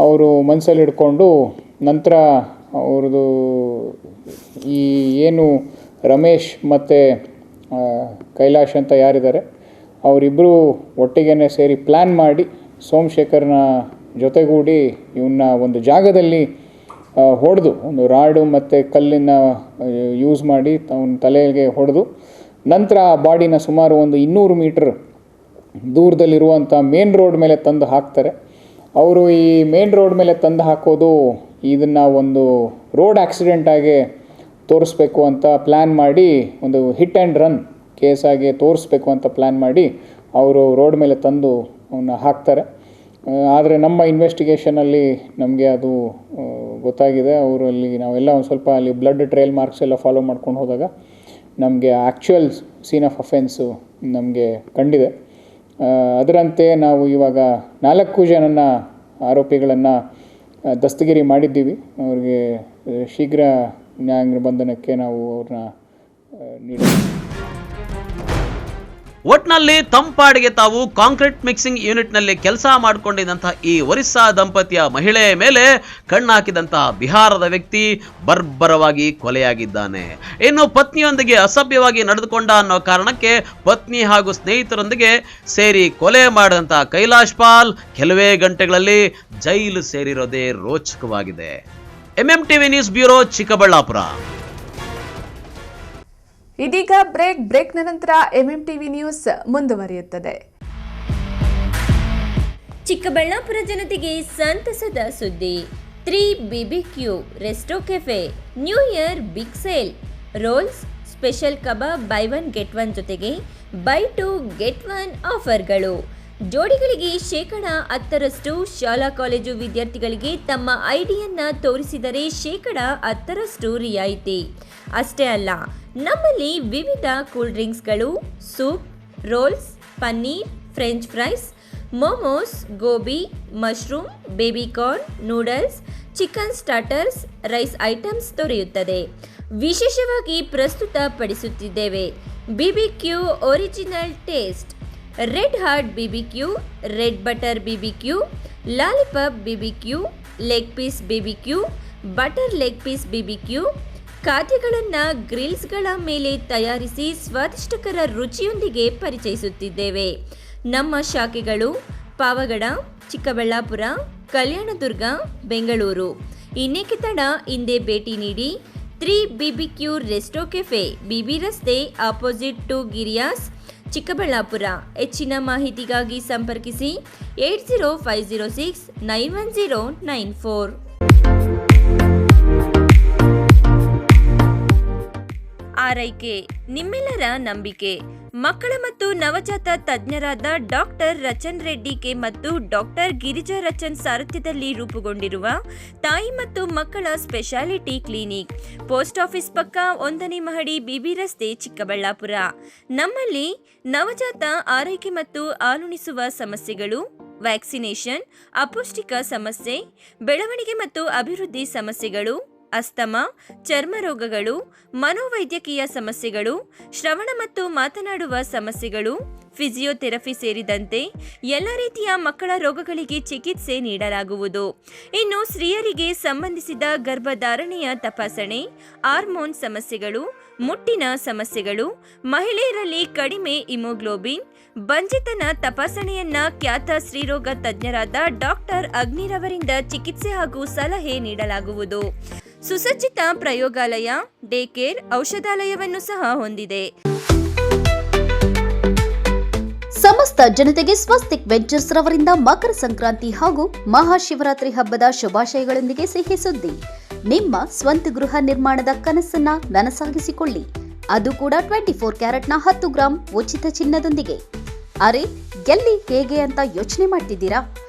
ಅವರು ಮನಸ್ಸಲ್ಲಿ ಹಿಡ್ಕೊಂಡು ನಂತರ ಅವ್ರದ್ದು ಈ ಏನು ರಮೇಶ್ ಮತ್ತು ಕೈಲಾಶ್ ಅಂತ ಯಾರಿದ್ದಾರೆ ಅವರಿಬ್ಬರು ಒಟ್ಟಿಗೆ ಸೇರಿ ಪ್ಲ್ಯಾನ್ ಮಾಡಿ ಸೋಮಶೇಖರ್ನ ಜೊತೆಗೂಡಿ ಇವನ್ನ ಒಂದು ಜಾಗದಲ್ಲಿ ಹೊಡೆದು ಒಂದು ರಾಡು ಮತ್ತು ಕಲ್ಲಿನ ಯೂಸ್ ಮಾಡಿ ಅವನ ತಲೆಗೆ ಹೊಡೆದು ನಂತರ ಆ ಬಾಡಿನ ಸುಮಾರು ಒಂದು 200 ಮೀಟ್ರ್ ದೂರದಲ್ಲಿರುವಂಥ ಮೇನ್ ರೋಡ್ ಮೇಲೆ ತಂದು ಹಾಕ್ತಾರೆ. ಅವರು ಈ ಮೇನ್ ರೋಡ್ ಮೇಲೆ ತಂದು ಹಾಕೋದು ಇದನ್ನು ಒಂದು ರೋಡ್ ಆಕ್ಸಿಡೆಂಟಾಗಿ ತೋರಿಸ್ಬೇಕು ಅಂತ ಪ್ಲ್ಯಾನ್ ಮಾಡಿ, ಒಂದು ಹಿಟ್ ಆ್ಯಂಡ್ ರನ್ ಕೇಸಾಗಿ ತೋರಿಸ್ಬೇಕು ಅಂತ ಪ್ಲ್ಯಾನ್ ಮಾಡಿ ಅವರು ರೋಡ್ ಮೇಲೆ ತಂದು ಅವನ್ನ ಹಾಕ್ತಾರೆ. ಆದರೆ ನಮ್ಮ ಇನ್ವೆಸ್ಟಿಗೇಷನಲ್ಲಿ ನಮಗೆ ಅದು ಗೊತ್ತಾಗಿದೆ. ಅವರು ಅಲ್ಲಿ ನಾವೆಲ್ಲ ಒಂದು ಸ್ವಲ್ಪ ಅಲ್ಲಿ ಬ್ಲಡ್ ಟ್ರೈಲ್ ಮಾರ್ಕ್ಸ್ ಎಲ್ಲ ಫಾಲೋ ಮಾಡ್ಕೊಂಡು ಹೋದಾಗ ನಮಗೆ ಆ್ಯಕ್ಚುಯಲ್ ಸೀನ್ ಆಫ್ ಅಫೆನ್ಸು ನಮಗೆ ಕಂಡಿದೆ. ಅದರಂತೆ ನಾವು ಇವಾಗ 4 ಜನನ ಆರೋಪಿಗಳನ್ನು ದಸ್ತಗಿರಿ ಮಾಡಿದ್ದೀವಿ. ಅವ್ರಿಗೆ ಶೀಘ್ರ ನ್ಯಾಯಾಂಗ ಬಂಧನಕ್ಕೆ ನಾವು ಅವ್ರನ್ನ ನೀಡೋಣ. ಒಟ್ನಲ್ಲಿ ತಂಪಾಡಿಗೆ ತಾವು ಕಾಂಕ್ರೀಟ್ ಮಿಕ್ಸಿಂಗ್ ಯೂನಿಟ್ ನಲ್ಲಿ ಕೆಲಸ ಮಾಡಿಕೊಂಡಿದ್ದಂತಹ ಈ ಒರಿಸ್ಸಾ ದಂಪತಿಯ ಮಹಿಳೆಯ ಮೇಲೆ ಕಣ್ಣಾಕಿದಂತಹ ಬಿಹಾರದ ವ್ಯಕ್ತಿ ಬರ್ಬರವಾಗಿ ಕೊಲೆಯಾಗಿದ್ದಾನೆ. ಇನ್ನು ಪತ್ನಿಯೊಂದಿಗೆ ಅಸಭ್ಯವಾಗಿ ನಡೆದುಕೊಂಡ ಅನ್ನೋ ಕಾರಣಕ್ಕೆ ಪತ್ನಿ ಹಾಗೂ ಸ್ನೇಹಿತರೊಂದಿಗೆ ಸೇರಿ ಕೊಲೆ ಮಾಡಿದಂತಹ ಕೈಲಾಶ್ ಪಾಲ್ ಕೆಲವೇ ಗಂಟೆಗಳಲ್ಲಿ ಜೈಲು ಸೇರಿರೋದೇ ರೋಚಕವಾಗಿದೆ. MMTV news bureau, Chikkaballapur. ಇದೀಗ ಬ್ರೇಕ್ನ ನಂತರ MMTV ನ್ಯೂಸ್ ಮುಂದುವರಿಯುತ್ತದೆ. ಚಿಕ್ಕಬಳ್ಳಾಪುರ ಜನತೆಗೆ ಸಂತಸದ ಸುದ್ದಿ. 3 BBQ resto cafe new year big sale. Rolls, special kebab buy 1 get 1 ಜೊತೆಗೆ ಬೈ 2 ಗೆಟ್ 1 ಆಫರ್ಗಳು. ಜೋಡಿಗಳಿಗೆ 10% ಶಾಲಾ ಕಾಲೇಜು ವಿದ್ಯಾರ್ಥಿಗಳಿಗೆ ತಮ್ಮ ಐಡಿಯನ್ನು ತೋರಿಸಿದರೆ 10% ರಿಯಾಯಿತಿ. ಅಷ್ಟೇ ಅಲ್ಲ, ನಮ್ಮಲ್ಲಿ ವಿವಿಧ ಕೂಲ್ ಡ್ರಿಂಕ್ಸ್ಗಳು, soup, rolls, paneer, french fries, momos, gobi, mushroom, baby corn, noodles, chicken starters, rice items ದೊರೆಯುತ್ತದೆ. ವಿಶೇಷವಾಗಿ ಪ್ರಸ್ತುತ ಪಡಿಸುತ್ತಿದ್ದೇವೆ BBQ original taste, red heart BBQ, red butter BBQ, lollipop BBQ, leg piece BBQ, butter leg piece BBQ. ಖಾದ್ಯಗಳನ್ನು ಗ್ರಿಲ್ಸ್ಗಳ ಮೇಲೆ ತಯಾರಿಸಿ ಸ್ವಾದಿಷ್ಟಕರ ರುಚಿಯೊಂದಿಗೆ ಪರಿಚಯಿಸುತ್ತಿದ್ದೇವೆ. ನಮ್ಮ ಶಾಖೆಗಳು ಪಾವಗಡ, ಚಿಕ್ಕಬಳ್ಳಾಪುರ, ಕಲ್ಯಾಣದುರ್ಗ, ಬೆಂಗಳೂರು. ಇನ್ನೇಕೆ ತಡ, ಹಿಂದೆ ಭೇಟಿ ನೀಡಿ. 3 BBQ ರೆಸ್ಟೋ ಕೆಫೆ, BB ರಸ್ತೆ, ಆಪೋಸಿಟ್ ಟು ಗಿರಿಯಾಸ್, ಚಿಕ್ಕಬಳ್ಳಾಪುರ. ಹೆಚ್ಚಿನ ಮಾಹಿತಿಗಾಗಿ ಸಂಪರ್ಕಿಸಿ 8050691094. ಆರೈಕೆ ನಿಮ್ಮೆಲ್ಲರ ನಂಬಿಕೆ. ಮಕ್ಕಳ ಮತ್ತು ನವಜಾತ ತಜ್ಞರಾದ ಡಾಕ್ಟರ್ ರಚನ್ ರೆಡ್ಡಿ ಕೆ ಮತ್ತು ಡಾಕ್ಟರ್ ಗಿರಿಜಾ ರಚನ್ ಸಾರಥ್ಯದಲ್ಲಿ ರೂಪುಗೊಂಡಿರುವ ತಾಯಿ ಮತ್ತು ಮಕ್ಕಳ ಸ್ಪೆಷಾಲಿಟಿ ಕ್ಲಿನಿಕ್, ಪೋಸ್ಟ್ ಆಫೀಸ್ ಪಕ್ಕ 1ನೇ ಮಹಡಿ, BB ರಸ್ತೆ, ಚಿಕ್ಕಬಳ್ಳಾಪುರ. ನಮ್ಮಲ್ಲಿ ನವಜಾತ ಆರೈಕೆ ಮತ್ತು ಹಾಲುಣಿಸುವ ಸಮಸ್ಯೆಗಳು, ವ್ಯಾಕ್ಸಿನೇಷನ್, ಅಪೌಷ್ಟಿಕ ಸಮಸ್ಯೆ, ಬೆಳವಣಿಗೆ ಮತ್ತು ಅಭಿವೃದ್ಧಿ ಸಮಸ್ಯೆಗಳು, ಅಸ್ತಮಾ, ಚರ್ಮ ರೋಗಗಳು, ಮನೋವೈದ್ಯಕೀಯ ಸಮಸ್ಯೆಗಳು, ಶ್ರವಣ ಮತ್ತು ಮಾತನಾಡುವ ಸಮಸ್ಯೆಗಳು, ಫಿಸಿಯೋಥೆರಪಿ ಸೇರಿದಂತೆ ಎಲ್ಲ ರೀತಿಯ ಮಕ್ಕಳ ರೋಗಗಳಿಗೆ ಚಿಕಿತ್ಸೆ ನೀಡಲಾಗುವುದು. ಇನ್ನು ಸ್ತ್ರೀಯರಿಗೆ ಸಂಬಂಧಿಸಿದ ಗರ್ಭಧಾರಣೆಯ ತಪಾಸಣೆ, ಹಾರ್ಮೋನ್ ಸಮಸ್ಯೆಗಳು, ಮುಟ್ಟಿನ ಸಮಸ್ಯೆಗಳು, ಮಹಿಳೆಯರಲ್ಲಿ ಕಡಿಮೆ ಹಿಮೋಗ್ಲೋಬಿನ್, ಬಂಜೆತನ ತಪಾಸಣೆಯನ್ನ ಖ್ಯಾತ ಸ್ತ್ರೀರೋಗ ತಜ್ಞರಾದ ಡಾಕ್ಟರ್ ಅಗ್ನಿರವರಿಂದ ಚಿಕಿತ್ಸೆ ಹಾಗೂ ಸಲಹೆ ನೀಡಲಾಗುವುದು. ಸುಸಜ್ಜಿತ ಪ್ರಯೋಗಾಲಯ, ಡೇ ಕೇರ್, ಔಷಧಾಲಯವನ್ನು ಸಹ ಹೊಂದಿದೆ. ಸಮಸ್ತ ಜನತೆಗೆ ಸ್ವಸ್ತಿಕ್ ವೆಂಚರ್ಸ್ ರವರಿಂದ ಮಕರ ಸಂಕ್ರಾಂತಿ ಹಾಗೂ ಮಹಾಶಿವರಾತ್ರಿ ಹಬ್ಬದ ಶುಭಾಶಯಗಳೊಂದಿಗೆ ಸಿಹಿ ಸುದ್ದಿ. ನಿಮ್ಮ ಸ್ವಂತ ಗೃಹ ನಿರ್ಮಾಣದ ಕನಸನ್ನ ನನಸಾಗಿಸಿಕೊಳ್ಳಿ, ಅದು ಕೂಡ 24 ಕ್ಯಾರೆಟ್ನ 10 ಗ್ರಾಂ ಉಚಿತ ಚಿನ್ನದೊಂದಿಗೆ. ಅರೆ, ಎಲ್ಲಿ ಹೇಗೆ ಅಂತ ಯೋಚನೆ ಮಾಡ್ತಿದ್ದೀರಾ?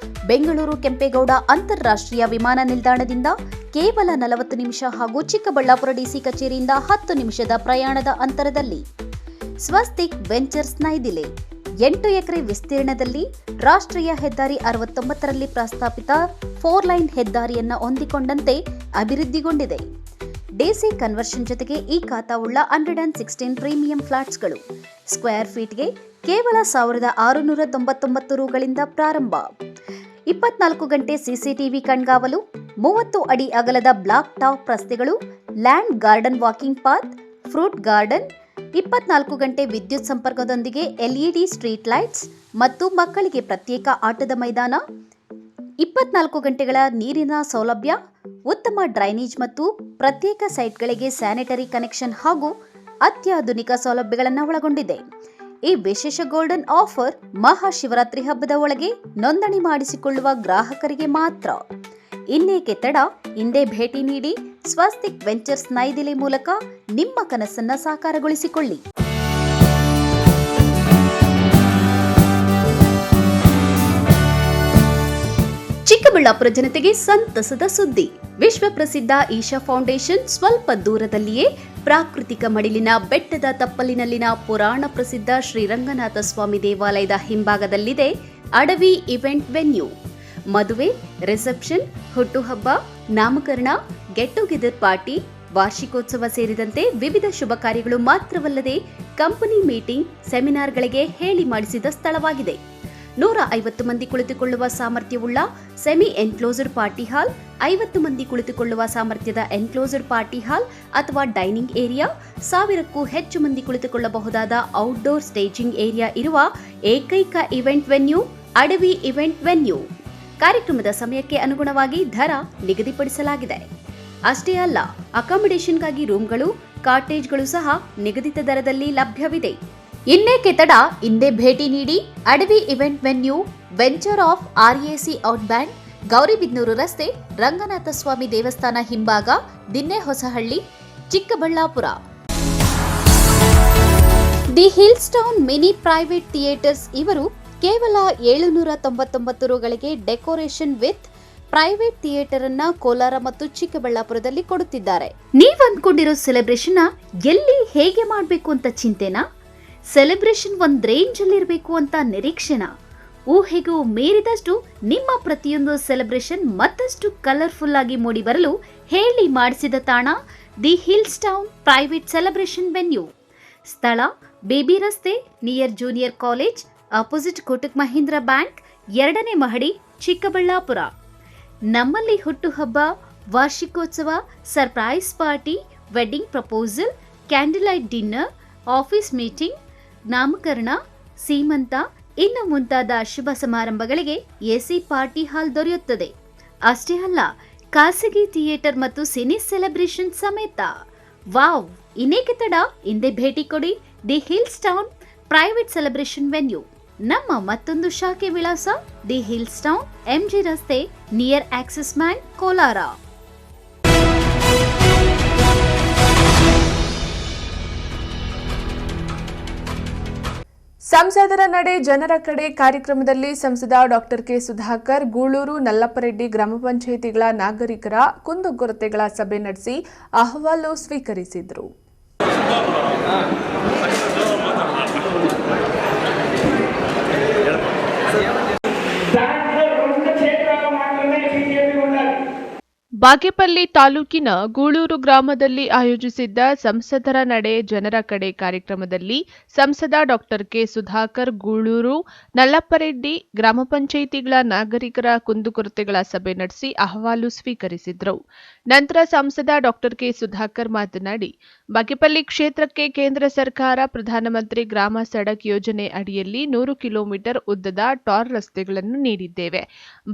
ಬೆಂಗಳೂರು ಕೆಂಪೇಗೌಡ ಅಂತಾರಾಷ್ಟ್ರೀಯ ವಿಮಾನ ನಿಲ್ದಾಣದಿಂದ ಕೇವಲ 40 ನಿಮಿಷ ಹಾಗೂ ಚಿಕ್ಕಬಳ್ಳಾಪುರ DC ಕಚೇರಿಯಿಂದ 10 ನಿಮಿಷದ ಪ್ರಯಾಣದ ಅಂತರದಲ್ಲಿ ಸ್ವಸ್ತಿಕ್ ವೆಂಚರ್ಸ್ ನೈದಿಲೆ 8 ಎಕರೆ ವಿಸ್ತೀರ್ಣದಲ್ಲಿ ರಾಷ್ಟ್ರೀಯ ಹೆದ್ದಾರಿ 69ರಲ್ಲಿ ಪ್ರಸ್ತಾಪಿತ 4 ಲೈನ್ ಹೆದ್ದಾರಿಯನ್ನು ಹೊಂದಿಕೊಂಡಂತೆ ಅಭಿವೃದ್ಧಿಗೊಂಡಿದೆ. DC ಕನ್ವರ್ಷನ್ ಜೊತೆಗೆ ಈ ಖಾತಾವುಳ್ಳ 116 ಪ್ರೀಮಿಯಂ ಫ್ಲಾಟ್ಸ್ಗಳು ಸ್ಕ್ವೇರ್ ಫೀಟ್ಗೆ ಕೇವಲ 1699 ರೂಗಳಿಂದ ಪ್ರಾರಂಭ. 24 ಗಂಟೆ CCTV ಕಣ್ಗಾವಲು, 30 ಅಡಿ ಅಗಲದ ಬ್ಲಾಕ್ ಟಾಪ್ ರಸ್ತೆಗಳು, land garden walking path, fruit garden, 24 ಗಂಟೆ ವಿದ್ಯುತ್ ಸಂಪರ್ಕದೊಂದಿಗೆ LED ಸ್ಟ್ರೀಟ್ ಲೈಟ್ಸ್ ಮತ್ತು ಮಕ್ಕಳಿಗೆ ಪ್ರತ್ಯೇಕ ಆಟದ ಮೈದಾನ, 24 ಗಂಟೆಗಳ ನೀರಿನ ಸೌಲಭ್ಯ, ಉತ್ತಮ ಡ್ರೈನೇಜ್ ಮತ್ತು ಪ್ರತ್ಯೇಕ ಸೈಟ್ಗಳಿಗೆ ಸ್ಯಾನಿಟರಿ ಕನೆಕ್ಷನ್ ಹಾಗೂ ಅತ್ಯಾಧುನಿಕ ಸೌಲಭ್ಯಗಳನ್ನು ಒಳಗೊಂಡಿದೆ. ಈ ವಿಶೇಷ ಗೋಲ್ಡನ್ ಆಫರ್ ಮಹಾಶಿವರಾತ್ರಿ ಹಬ್ಬದ ಒಳಗೆ ನೋಂದಣಿ ಮಾಡಿಸಿಕೊಳ್ಳುವ ಗ್ರಾಹಕರಿಗೆ ಮಾತ್ರ. ಇನ್ನೇಕೆ ತಡ, ಹಿಂದೆ ಭೇಟಿ ನೀಡಿ. ಸ್ವಸ್ತಿಕ್ ವೆಂಚರ್ಸ್ ನೈದಿಲೆ ಮೂಲಕ ನಿಮ್ಮ ಕನಸನ್ನ ಸಾಕಾರಗೊಳಿಸಿಕೊಳ್ಳಿ. ಚಿಕ್ಕಬಳ್ಳಾಪುರ ಜನತೆಗೆ ಸಂತಸದ ಸುದ್ದಿ. ವಿಶ್ವ ಪ್ರಸಿದ್ಧ ಈಶಾ ಫೌಂಡೇಶನ್ ಸ್ವಲ್ಪ ದೂರದಲ್ಲಿಯೇ ಪ್ರಾಕೃತಿಕ ಮಡಿಲಿನ ಬೆಟ್ಟದ ತಪ್ಪಲಿನಲ್ಲಿನ ಪುರಾಣ ಪ್ರಸಿದ್ಧ ಶ್ರೀರಂಗನಾಥ ಸ್ವಾಮಿ ದೇವಾಲಯದ ಹಿಂಭಾಗದಲ್ಲಿದೆ ಅಡವಿ ಇವೆಂಟ್ ವೆನ್ಯೂ. ಮದುವೆ, ರಿಸೆಪ್ಷನ್, ಹುಟ್ಟುಹಬ್ಬ, ನಾಮಕರಣ, ಗೆಟ್ ಟುಗೆದರ್ ಪಾರ್ಟಿ, ವಾರ್ಷಿಕೋತ್ಸವ ಸೇರಿದಂತೆ ವಿವಿಧ ಶುಭ ಕಾರ್ಯಗಳು ಮಾತ್ರವಲ್ಲದೆ ಕಂಪನಿ ಮೀಟಿಂಗ್, ಸೆಮಿನಾರ್ಗಳಿಗೆ ಹೇಳಿ ಮಾಡಿಸಿದ ಸ್ಥಳವಾಗಿದೆ. 150 ಮಂದಿ ಕುಳಿತುಕೊಳ್ಳುವ ಸಾಮರ್ಥ್ಯವುಳ್ಳ ಸೆಮಿ ಎನ್ಕ್ಲೋಸ್ಡ್ ಪಾರ್ಟಿ ಹಾಲ್, 50 ಮಂದಿ ಕುಳಿತುಕೊಳ್ಳುವ ಸಾಮರ್ಥ್ಯದ ಎನ್ಕ್ಲೋಸ್ಡ್ ಪಾರ್ಟಿ ಹಾಲ್ ಅಥವಾ ಡೈನಿಂಗ್ ಏರಿಯಾ, 1000ಕ್ಕೂ ಹೆಚ್ಚು ಮಂದಿ ಕುಳಿತುಕೊಳ್ಳಬಹುದಾದ ಔಟ್ಡೋರ್ ಸ್ಟೇಜಿಂಗ್ ಏರಿಯಾ ಇರುವ ಏಕೈಕ ಇವೆಂಟ್ ವೆನ್ಯೂ ಅಡವಿ ಇವೆಂಟ್ ವೆನ್ಯೂ. ಕಾರ್ಯಕ್ರಮದ ಸಮಯಕ್ಕೆ ಅನುಗುಣವಾಗಿ ದರ ನಿಗದಿಪಡಿಸಲಾಗಿದೆ. ಅಷ್ಟೇ ಅಲ್ಲ, ಅಕಾಮಿಡೇಷನ್ಗಾಗಿ ರೂಮ್ಗಳು, ಕಾಟೇಜ್ಗಳು ಸಹ ನಿಗದಿತ ದರದಲ್ಲಿ ಲಭ್ಯವಿದೆ. ಇನ್ನೇಕೆ ತಡ, ಇಂದೇ ಭೇಟಿ ನೀಡಿ Adavi event venue, venture of RAC outbound, Gauribidanur ರಸ್ತೆ, ರಂಗನಾಥ ಸ್ವಾಮಿ ದೇವಸ್ಥಾನ ಹಿಂಭಾಗ, Dinnehosahalli, Chikkaballapur. The hills town mini private theatres ಇವರು ಕೇವಲ 799 ರುಗಳಿಗೆ ಡೆಕೋರೇಷನ್ ವಿತ್ ಪ್ರೈವೇಟ್ ಥಿಯೇಟರ್ ಅನ್ನ ಕೋಲಾರ ಮತ್ತು ಚಿಕ್ಕಬಳ್ಳಾಪುರದಲ್ಲಿ ಕೊಡುತ್ತಿದ್ದಾರೆ. ನೀವು ಅಂದ್ಕೊಂಡಿರೋ ಸೆಲೆಬ್ರೇಷನ್ ಎಲ್ಲಿ ಹೇಗೆ ಮಾಡಬೇಕು ಅಂತ ಚಿಂತೆನಾ? ಸೆಲೆಬ್ರೇಷನ್ ಒಂದ್ ರೇಂಜ್ ಅಲ್ಲಿ ಇರಬೇಕು ಅಂತ ನಿರೀಕ್ಷೆನಾ? ಊಹೆಗೂ ಮೀರಿದಷ್ಟು ನಿಮ್ಮ ಪ್ರತಿಯೊಂದು ಸೆಲೆಬ್ರೇಷನ್ ಮತ್ತಷ್ಟು ಕಲರ್ಫುಲ್ ಆಗಿ ಮೂಡಿ ಬರಲು ಹೇಳಿ ಮಾಡಿಸಿದ ತಾಣ the hills town private celebration venue. ಸ್ಥಳ ಬೇಬಿ ರಸ್ತೆ, near junior college, opposite Kotak Mahindra bank, 2ನೇ ಮಹಡಿ, ಚಿಕ್ಕಬಳ್ಳಾಪುರ. ನಮ್ಮಲ್ಲಿ ಹುಟ್ಟುಹಬ್ಬ, ವಾರ್ಷಿಕೋತ್ಸವ, surprise party, wedding proposal, candle light dinner, office meeting, ನಾಮಕರಣ, ಸೀಮಂತ ಇನ್ನು ಮುಂತಾದ ಶುಭ ಸಮಾರಂಭಗಳಿಗೆ AC ಪಾರ್ಟಿ ಹಾಲ್ ದೊರೆಯುತ್ತದೆ. ಅಷ್ಟೇ ಅಲ್ಲ, ಖಾಸಗಿ ಥಿಯೇಟರ್ ಮತ್ತು ಸಿನಿ ಸೆಲೆಬ್ರೇಷನ್ ಸಮೇತ. ವಾವ್! ಇನ್ನೇಕೆ ತಡ, ಇಂದೇ ಭೇಟಿ ಕೊಡಿ the hills town private celebration venue. ನಮ್ಮ ಮತ್ತೊಂದು ಶಾಖೆ ವಿಳಾಸ ದಿ ಹಿಲ್ಸ್ ಟೌನ್, MG ರಸ್ತೆ, ನಿಯರ್ ಆಕ್ಸಿಸ್ ಬ್ಯಾಂಕ್, ಕೋಲಾರ. ಸಂಸದರ ನಡೆ ಜನರ ಕಡೆ ಕಾರ್ಯಕ್ರಮದಲ್ಲಿ ಸಂಸದ ಡಾಕ್ಟರ್ ಕೆ ಸುಧಾಕರ್ ಗೂಳೂರು, ನಲ್ಲಪ್ಪರೆಡ್ಡಿ ಗ್ರಾಮ ಪಂಚಾಯಿತಿಗಳ ನಾಗರಿಕರ ಕುಂದುಕೊರತೆಗಳ ಸಭೆ ನಡೆಸಿ ಅಹವಾಲು ಸ್ವೀಕರಿಸಿದರು. ಬಾಗೇಪಲ್ಲಿ ತಾಲೂಕಿನ ಗೂಳೂರು ಗ್ರಾಮದಲ್ಲಿ ಆಯೋಜಿಸಿದ್ದ ಸಂಸದರ ನಡೆ ಜನರ ಕಡೆ ಕಾರ್ಯಕ್ರಮದಲ್ಲಿ ಸಂಸದ ಡಾಕ್ಟರ್ ಕೆ ಸುಧಾಕರ್ ಗೂಳೂರು, ನಲ್ಲಪ್ಪರೆಡ್ಡಿ ಗ್ರಾಮ ಪಂಚಾಯಿತಿಗಳ ನಾಗರಿಕರ ಕುಂದುಕೊರತೆಗಳ ಸಭೆ ನಡೆಸಿ ಅಹವಾಲು ಸ್ವೀಕರಿಸಿದರು. ನಂತರ ಸಂಸದ ಡಾಕ್ಟರ್ ಕೆ ಸುಧಾಕರ್ ಮಾತನಾಡಿ, ಬಾಗೇಪಲ್ಲಿ ಕ್ಷೇತ್ರಕ್ಕೆ ಕೇಂದ್ರ ಸರ್ಕಾರ ಪ್ರಧಾನಮಂತ್ರಿ ಗ್ರಾಮ ಸಡಕ್ ಯೋಜನೆ ಅಡಿಯಲ್ಲಿ 100 ಕಿಲೋಮೀಟರ್ ಉದ್ದದ ಟಾರ್ ರಸ್ತೆಗಳನ್ನು ನೀಡಿದ್ದೇವೆ.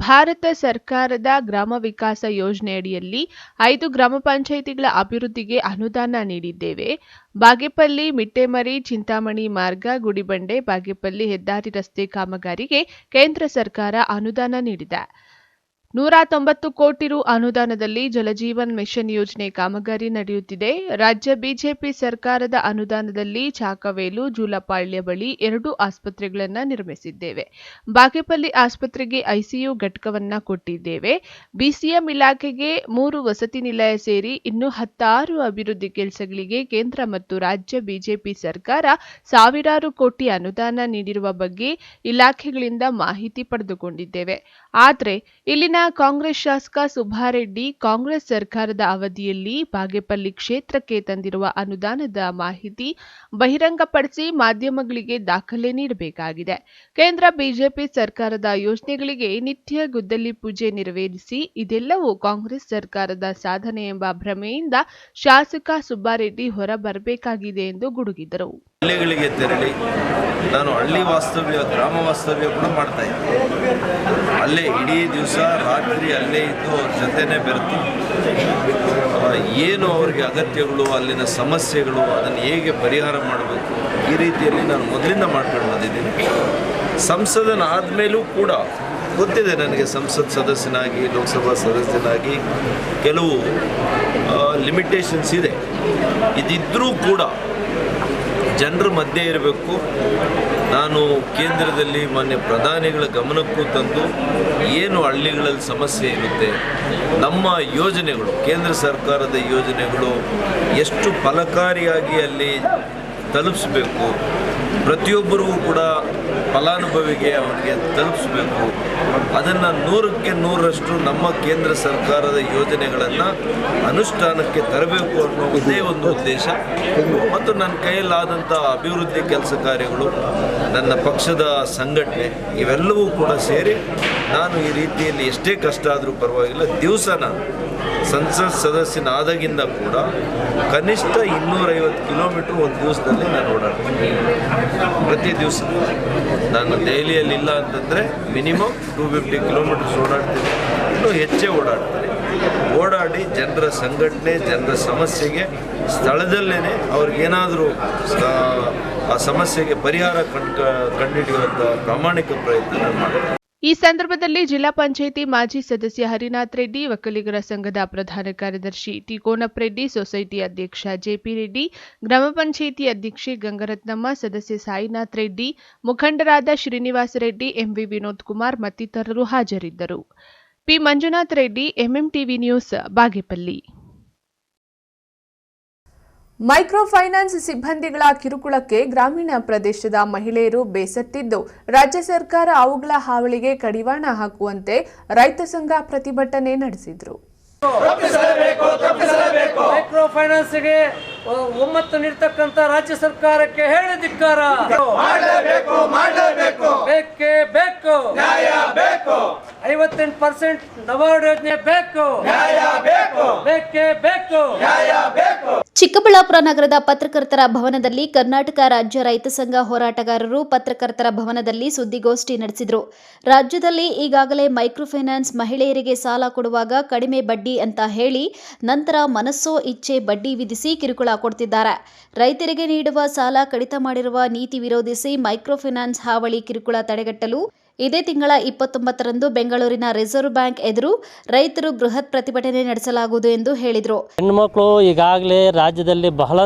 ಭಾರತ ಸರ್ಕಾರದ ಗ್ರಾಮ ವಿಕಾಸ ಯೋಜನೆ ಅಡಿಯಲ್ಲಿ 5 ಗ್ರಾಮ ಪಂಚಾಯಿತಿಗಳ ಅಭಿವೃದ್ಧಿಗೆ ಅನುದಾನ ನೀಡಿದ್ದೇವೆ. ಬಾಗೇಪಲ್ಲಿ, ಮಿಟ್ಟೆಮರಿ, ಚಿಂತಾಮಣಿ ಮಾರ್ಗ, ಗುಡಿಬಂಡೆ, ಬಾಗೇಪಲ್ಲಿ ಹೆದ್ದಾರಿ ರಸ್ತೆ ಕಾಮಗಾರಿಗೆ ಕೇಂದ್ರ ಸರ್ಕಾರ ಅನುದಾನ ನೀಡಿದೆ. 190 ಕೋಟಿ ರು ಅನುದಾನದಲ್ಲಿ ಜಲಜೀವನ್ ಮಿಷನ್ ಯೋಜನೆ ಕಾಮಗಾರಿ ನಡೆಯುತ್ತಿದೆ. ರಾಜ್ಯ ಬಿಜೆಪಿ ಸರ್ಕಾರದ ಅನುದಾನದಲ್ಲಿ ಚಾಕವೇಲು, ಜೂಲಪಾಳ್ಯ ಬಳಿ 2 ಆಸ್ಪತ್ರೆಗಳನ್ನು ನಿರ್ಮಿಸಿದ್ದೇವೆ. ಬಾಗೇಪಲ್ಲಿ ಆಸ್ಪತ್ರೆಗೆ ICU ಘಟಕವನ್ನ ಕೊಟ್ಟಿದ್ದೇವೆ. BCM ಇಲಾಖೆಗೆ 3 ವಸತಿ ನಿಲಯ ಸೇರಿ ಇನ್ನು 16 ಅಭಿವೃದ್ಧಿ ಕೆಲಸಗಳಿಗೆ ಕೇಂದ್ರ ಮತ್ತು ರಾಜ್ಯ ಬಿಜೆಪಿ ಸರ್ಕಾರ ಸಾವಿರಾರು ಕೋಟಿ ಅನುದಾನ ನೀಡಿರುವ ಬಗ್ಗೆ ಇಲಾಖೆಗಳಿಂದ ಮಾಹಿತಿ ಪಡೆದುಕೊಂಡಿದ್ದೇವೆ. ಆದರೆ ಇಲ್ಲಿನ ಕಾಂಗ್ರೆಸ್ ಶಾಸಕ ಸುಬ್ಬಾರೆಡ್ಡಿ ಕಾಂಗ್ರೆಸ್ ಸರ್ಕಾರದ ಅವಧಿಯಲ್ಲಿ ಬಾಗೇಪಲ್ಲಿ ಕ್ಷೇತ್ರಕ್ಕೆ ತಂದಿರುವ ಅನುದಾನದ ಮಾಹಿತಿ ಬಹಿರಂಗಪಡಿಸಿ ಮಾಧ್ಯಮಗಳಿಗೆ ದಾಖಲೆ ನೀಡಬೇಕಾಗಿದೆ. ಕೇಂದ್ರ ಬಿಜೆಪಿ ಸರ್ಕಾರದ ಯೋಜನೆಗಳಿಗೆ ನಿತ್ಯ ಗುದ್ದಲಿ ಪೂಜೆ ನೆರವೇರಿಸಿ ಇದೆಲ್ಲವೂ ಕಾಂಗ್ರೆಸ್ ಸರ್ಕಾರದ ಸಾಧನೆ ಎಂಬ ಭ್ರಮೆಯಿಂದ ಶಾಸಕ ಸುಬ್ಬಾರೆಡ್ಡಿ ಹೊರಬರಬೇಕಾಗಿದೆ ಎಂದು ಗುಡುಗಿದರು. ಹಳ್ಳಿಗಳಿಗೆ ತೆರಳಿ ನಾನು ಹಳ್ಳಿ ವಾಸ್ತವ್ಯ, ಗ್ರಾಮ ವಾಸ್ತವ್ಯ ಕೂಡ ಮಾಡ್ತಾ ಇದ್ದೆ. ಅಲ್ಲೇ ಇಡೀ ದಿವಸ ರಾತ್ರಿ ಅಲ್ಲೇ ಇದ್ದು ಅವ್ರ ಜೊತೆನೇ ಬೆರೆತು ಏನು ಅವ್ರಿಗೆ ಅಗತ್ಯಗಳು, ಅಲ್ಲಿನ ಸಮಸ್ಯೆಗಳು, ಅದನ್ನು ಹೇಗೆ ಪರಿಹಾರ ಮಾಡಬೇಕು, ಈ ರೀತಿಯಲ್ಲಿ ನಾನು ಮೊದಲಿಂದ ಮಾಡ್ಕೊಂಡು ಬಂದಿದ್ದೀನಿ. ಸಂಸದನಾದಮೇಲೂ ಕೂಡ ಗೊತ್ತಿದೆ ನನಗೆ, ಸಂಸತ್ ಸದಸ್ಯನಾಗಿ, ಲೋಕಸಭಾ ಸದಸ್ಯನಾಗಿ ಕೆಲವು ಲಿಮಿಟೇಷನ್ಸ್ ಇದೆ. ಇದಿದ್ದರೂ ಕೂಡ ಜನರ ಮಧ್ಯೆ ಇರಬೇಕು. ನಾನು ಕೇಂದ್ರದಲ್ಲಿ ಮಾನ್ಯ ಪ್ರಧಾನಿಗಳ ಗಮನಕ್ಕೂ ತಂದು ಏನು ಹಳ್ಳಿಗಳಲ್ಲಿ ಸಮಸ್ಯೆ ಇರುತ್ತೆ, ನಮ್ಮ ಯೋಜನೆಗಳು, ಕೇಂದ್ರ ಸರ್ಕಾರದ ಯೋಜನೆಗಳು ಎಷ್ಟು ಫಲಕಾರಿಯಾಗಿ ಅಲ್ಲಿ ತಲುಪಿಸಬೇಕು, ಪ್ರತಿಯೊಬ್ಬರಿಗೂ ಕೂಡ ಫಲಾನುಭವಿಗೆ ಅವನಿಗೆ ತಲುಪಿಸಬೇಕು. ಅದನ್ನು 100ಕ್ಕೆ 100ರಷ್ಟು ನಮ್ಮ ಕೇಂದ್ರ ಸರ್ಕಾರದ ಯೋಜನೆಗಳನ್ನು ಅನುಷ್ಠಾನಕ್ಕೆ ತರಬೇಕು ಅನ್ನೋ ಒಂದೇ ಒಂದು ಉದ್ದೇಶ ಮತ್ತು ನನ್ನ ಕೈಯಲ್ಲಾದಂಥ ಅಭಿವೃದ್ಧಿ ಕೆಲಸ ಕಾರ್ಯಗಳು, ನನ್ನ ಪಕ್ಷದ ಸಂಘಟನೆ ಇವೆಲ್ಲವೂ ಕೂಡ ಸೇರಿ ನಾನು ಈ ರೀತಿಯಲ್ಲಿ ಎಷ್ಟೇ ಕಷ್ಟ ಆದರೂ ಪರವಾಗಿಲ್ಲ, ದಿವಸ ನಾನು ಸಂಸತ್ ಸದಸ್ಯನಾದಾಗಿಂದ ಕೂಡ ಕನಿಷ್ಠ 250 ಕಿಲೋಮೀಟ್ರ್ ಒಂದು ದಿವಸದಲ್ಲಿ ನಾನು ಓಡಾಡ್ತೀನಿ. ಪ್ರತಿ ದಿವಸ ನಾನು ದೆಹಲಿಯಲ್ಲಿ ಇಲ್ಲ ಅಂತಂದರೆ ಮಿನಿಮಮ್ 250 ಕಿಲೋಮೀಟರ್ಸ್ ಓಡಾಡ್ತೀನಿ, ಇನ್ನೂ ಹೆಚ್ಚೇ ಓಡಾಡ್ತೀನಿ. ಓಡಾಡಿ ಜನರ ಸಂಘಟನೆ, ಜನರ ಸಮಸ್ಯೆಗೆ ಸ್ಥಳದಲ್ಲೇ ಅವ್ರಿಗೇನಾದರೂ ಆ ಸಮಸ್ಯೆಗೆ ಪರಿಹಾರ ಕಂಡುಹಿಡಿಯುವಂಥ ಪ್ರಾಮಾಣಿಕ ಪ್ರಯತ್ನ ನಾನು ಮಾಡ್ತೀನಿ. ಈ ಸಂದರ್ಭದಲ್ಲಿ ಜಿಲ್ಲಾ ಪಂಚಾಯಿತಿ ಮಾಜಿ ಸದಸ್ಯ ಹರಿನಾಥ್ ರೆಡ್ಡಿ, ಒಕ್ಕಲಿಗರ ಸಂಘದ ಪ್ರಧಾನ ಕಾರ್ಯದರ್ಶಿ ಟಿ ಕೋನಪ್ಪ ರೆಡ್ಡಿ, ಸೊಸೈಟಿ ಅಧ್ಯಕ್ಷ ಜೆಪಿ ರೆಡ್ಡಿ, ಗ್ರಾಮ ಪಂಚಾಯಿತಿ ಅಧ್ಯಕ್ಷೆ ಗಂಗರತ್ನಮ್ಮ, ಸದಸ್ಯ ಸಾಯಿನಾಥ್ ರೆಡ್ಡಿ, ಮುಖಂಡರಾದ ಶ್ರೀನಿವಾಸ ರೆಡ್ಡಿ, ಎಂವಿ ವಿನೋದ್ ಕುಮಾರ್ ಮತ್ತಿತರರು ಹಾಜರಿದ್ದರು. P Manjunath Reddy, MMTV news, Bagepalli. Micro finance ಸಿಬ್ಬಂದಿಗಳ ಕಿರುಕುಳಕ್ಕೆ ಗ್ರಾಮೀಣ ಪ್ರದೇಶದ ಮಹಿಳೆಯರು ಬೇಸತ್ತಿದ್ದು, ರಾಜ್ಯ ಸರ್ಕಾರ ಅವುಗಳ ಹಾವಳಿಗೆ ಕಡಿವಾಣ ಹಾಕುವಂತೆ ರೈತ ಸಂಘ ಪ್ರತಿಭಟನೆ ನಡೆಸಿದರು. ಮೈಕ್ರೋ ಫೈನಾನ್ಸ್ಗೆ ಒಮ್ಮತ್ತು ನೀಡತಕ್ಕಂತ ರಾಜ್ಯ ಸರ್ಕಾರಕ್ಕೆ ಹೇಳಿ ಧಿಕ್ಕಾರ. ಬೇಕೇ ಬೇಕು, 58% ನಬಾರ್ಡ್ ಯೋಜನೆ ಬೇಕು, ಬೇಕೇ ಬೇಕು. ಚಿಕ್ಕಬಳ್ಳಾಪುರ ನಗರದ ಪತ್ರಕರ್ತರ ಭವನದಲ್ಲಿ ಕರ್ನಾಟಕ ರಾಜ್ಯ ರೈತ ಸಂಘ ಹೋರಾಟಗಾರರು ಪತ್ರಕರ್ತರ ಭವನದಲ್ಲಿ ಸುದ್ದಿಗೋಷ್ಠಿ ನಡೆಸಿದರು. ರಾಜ್ಯದಲ್ಲಿ ಈಗಾಗಲೇ ಮೈಕ್ರೋ ಫೈನಾನ್ಸ್ ಮಹಿಳೆಯರಿಗೆ ಸಾಲ ಕೊಡುವಾಗ ಕಡಿಮೆ ಬಡ್ಡಿ ಅಂತ ಹೇಳಿ ನಂತರ ಮನಸ್ಸೋ ಇಚ್ಛೆ ಬಡ್ಡಿ ವಿಧಿಸಿ ಕಿರುಕುಳ ಕೊಡ್ತಿದ್ದಾರೆ. ರೈತರಿಗೆ ನೀಡುವ ಸಾಲ ಕಡಿತ ಮಾಡಿರುವ ನೀತಿ ವಿರೋಧಿಸಿ ಮೈಕ್ರೋ ಫೈನಾನ್ಸ್ ಹಾವಳಿ ಕಿರುಕುಳ ತಡೆಗಟ್ಟಲು ಇದೇ ತಿಂಗಳ 29ರಂದು ಬೆಂಗಳೂರಿನ ರಿಸರ್ವ್ ಬ್ಯಾಂಕ್ ಎದುರು ರೈತರು ಬೃಹತ್ ಪ್ರತಿಭಟನೆ ನಡೆಸಲಾಗುವುದು ಎಂದು ಹೇಳಿದರು. ಹೆಣ್ಮಕ್ಳು ಈಗಾಗಲೇ ರಾಜ್ಯದಲ್ಲಿ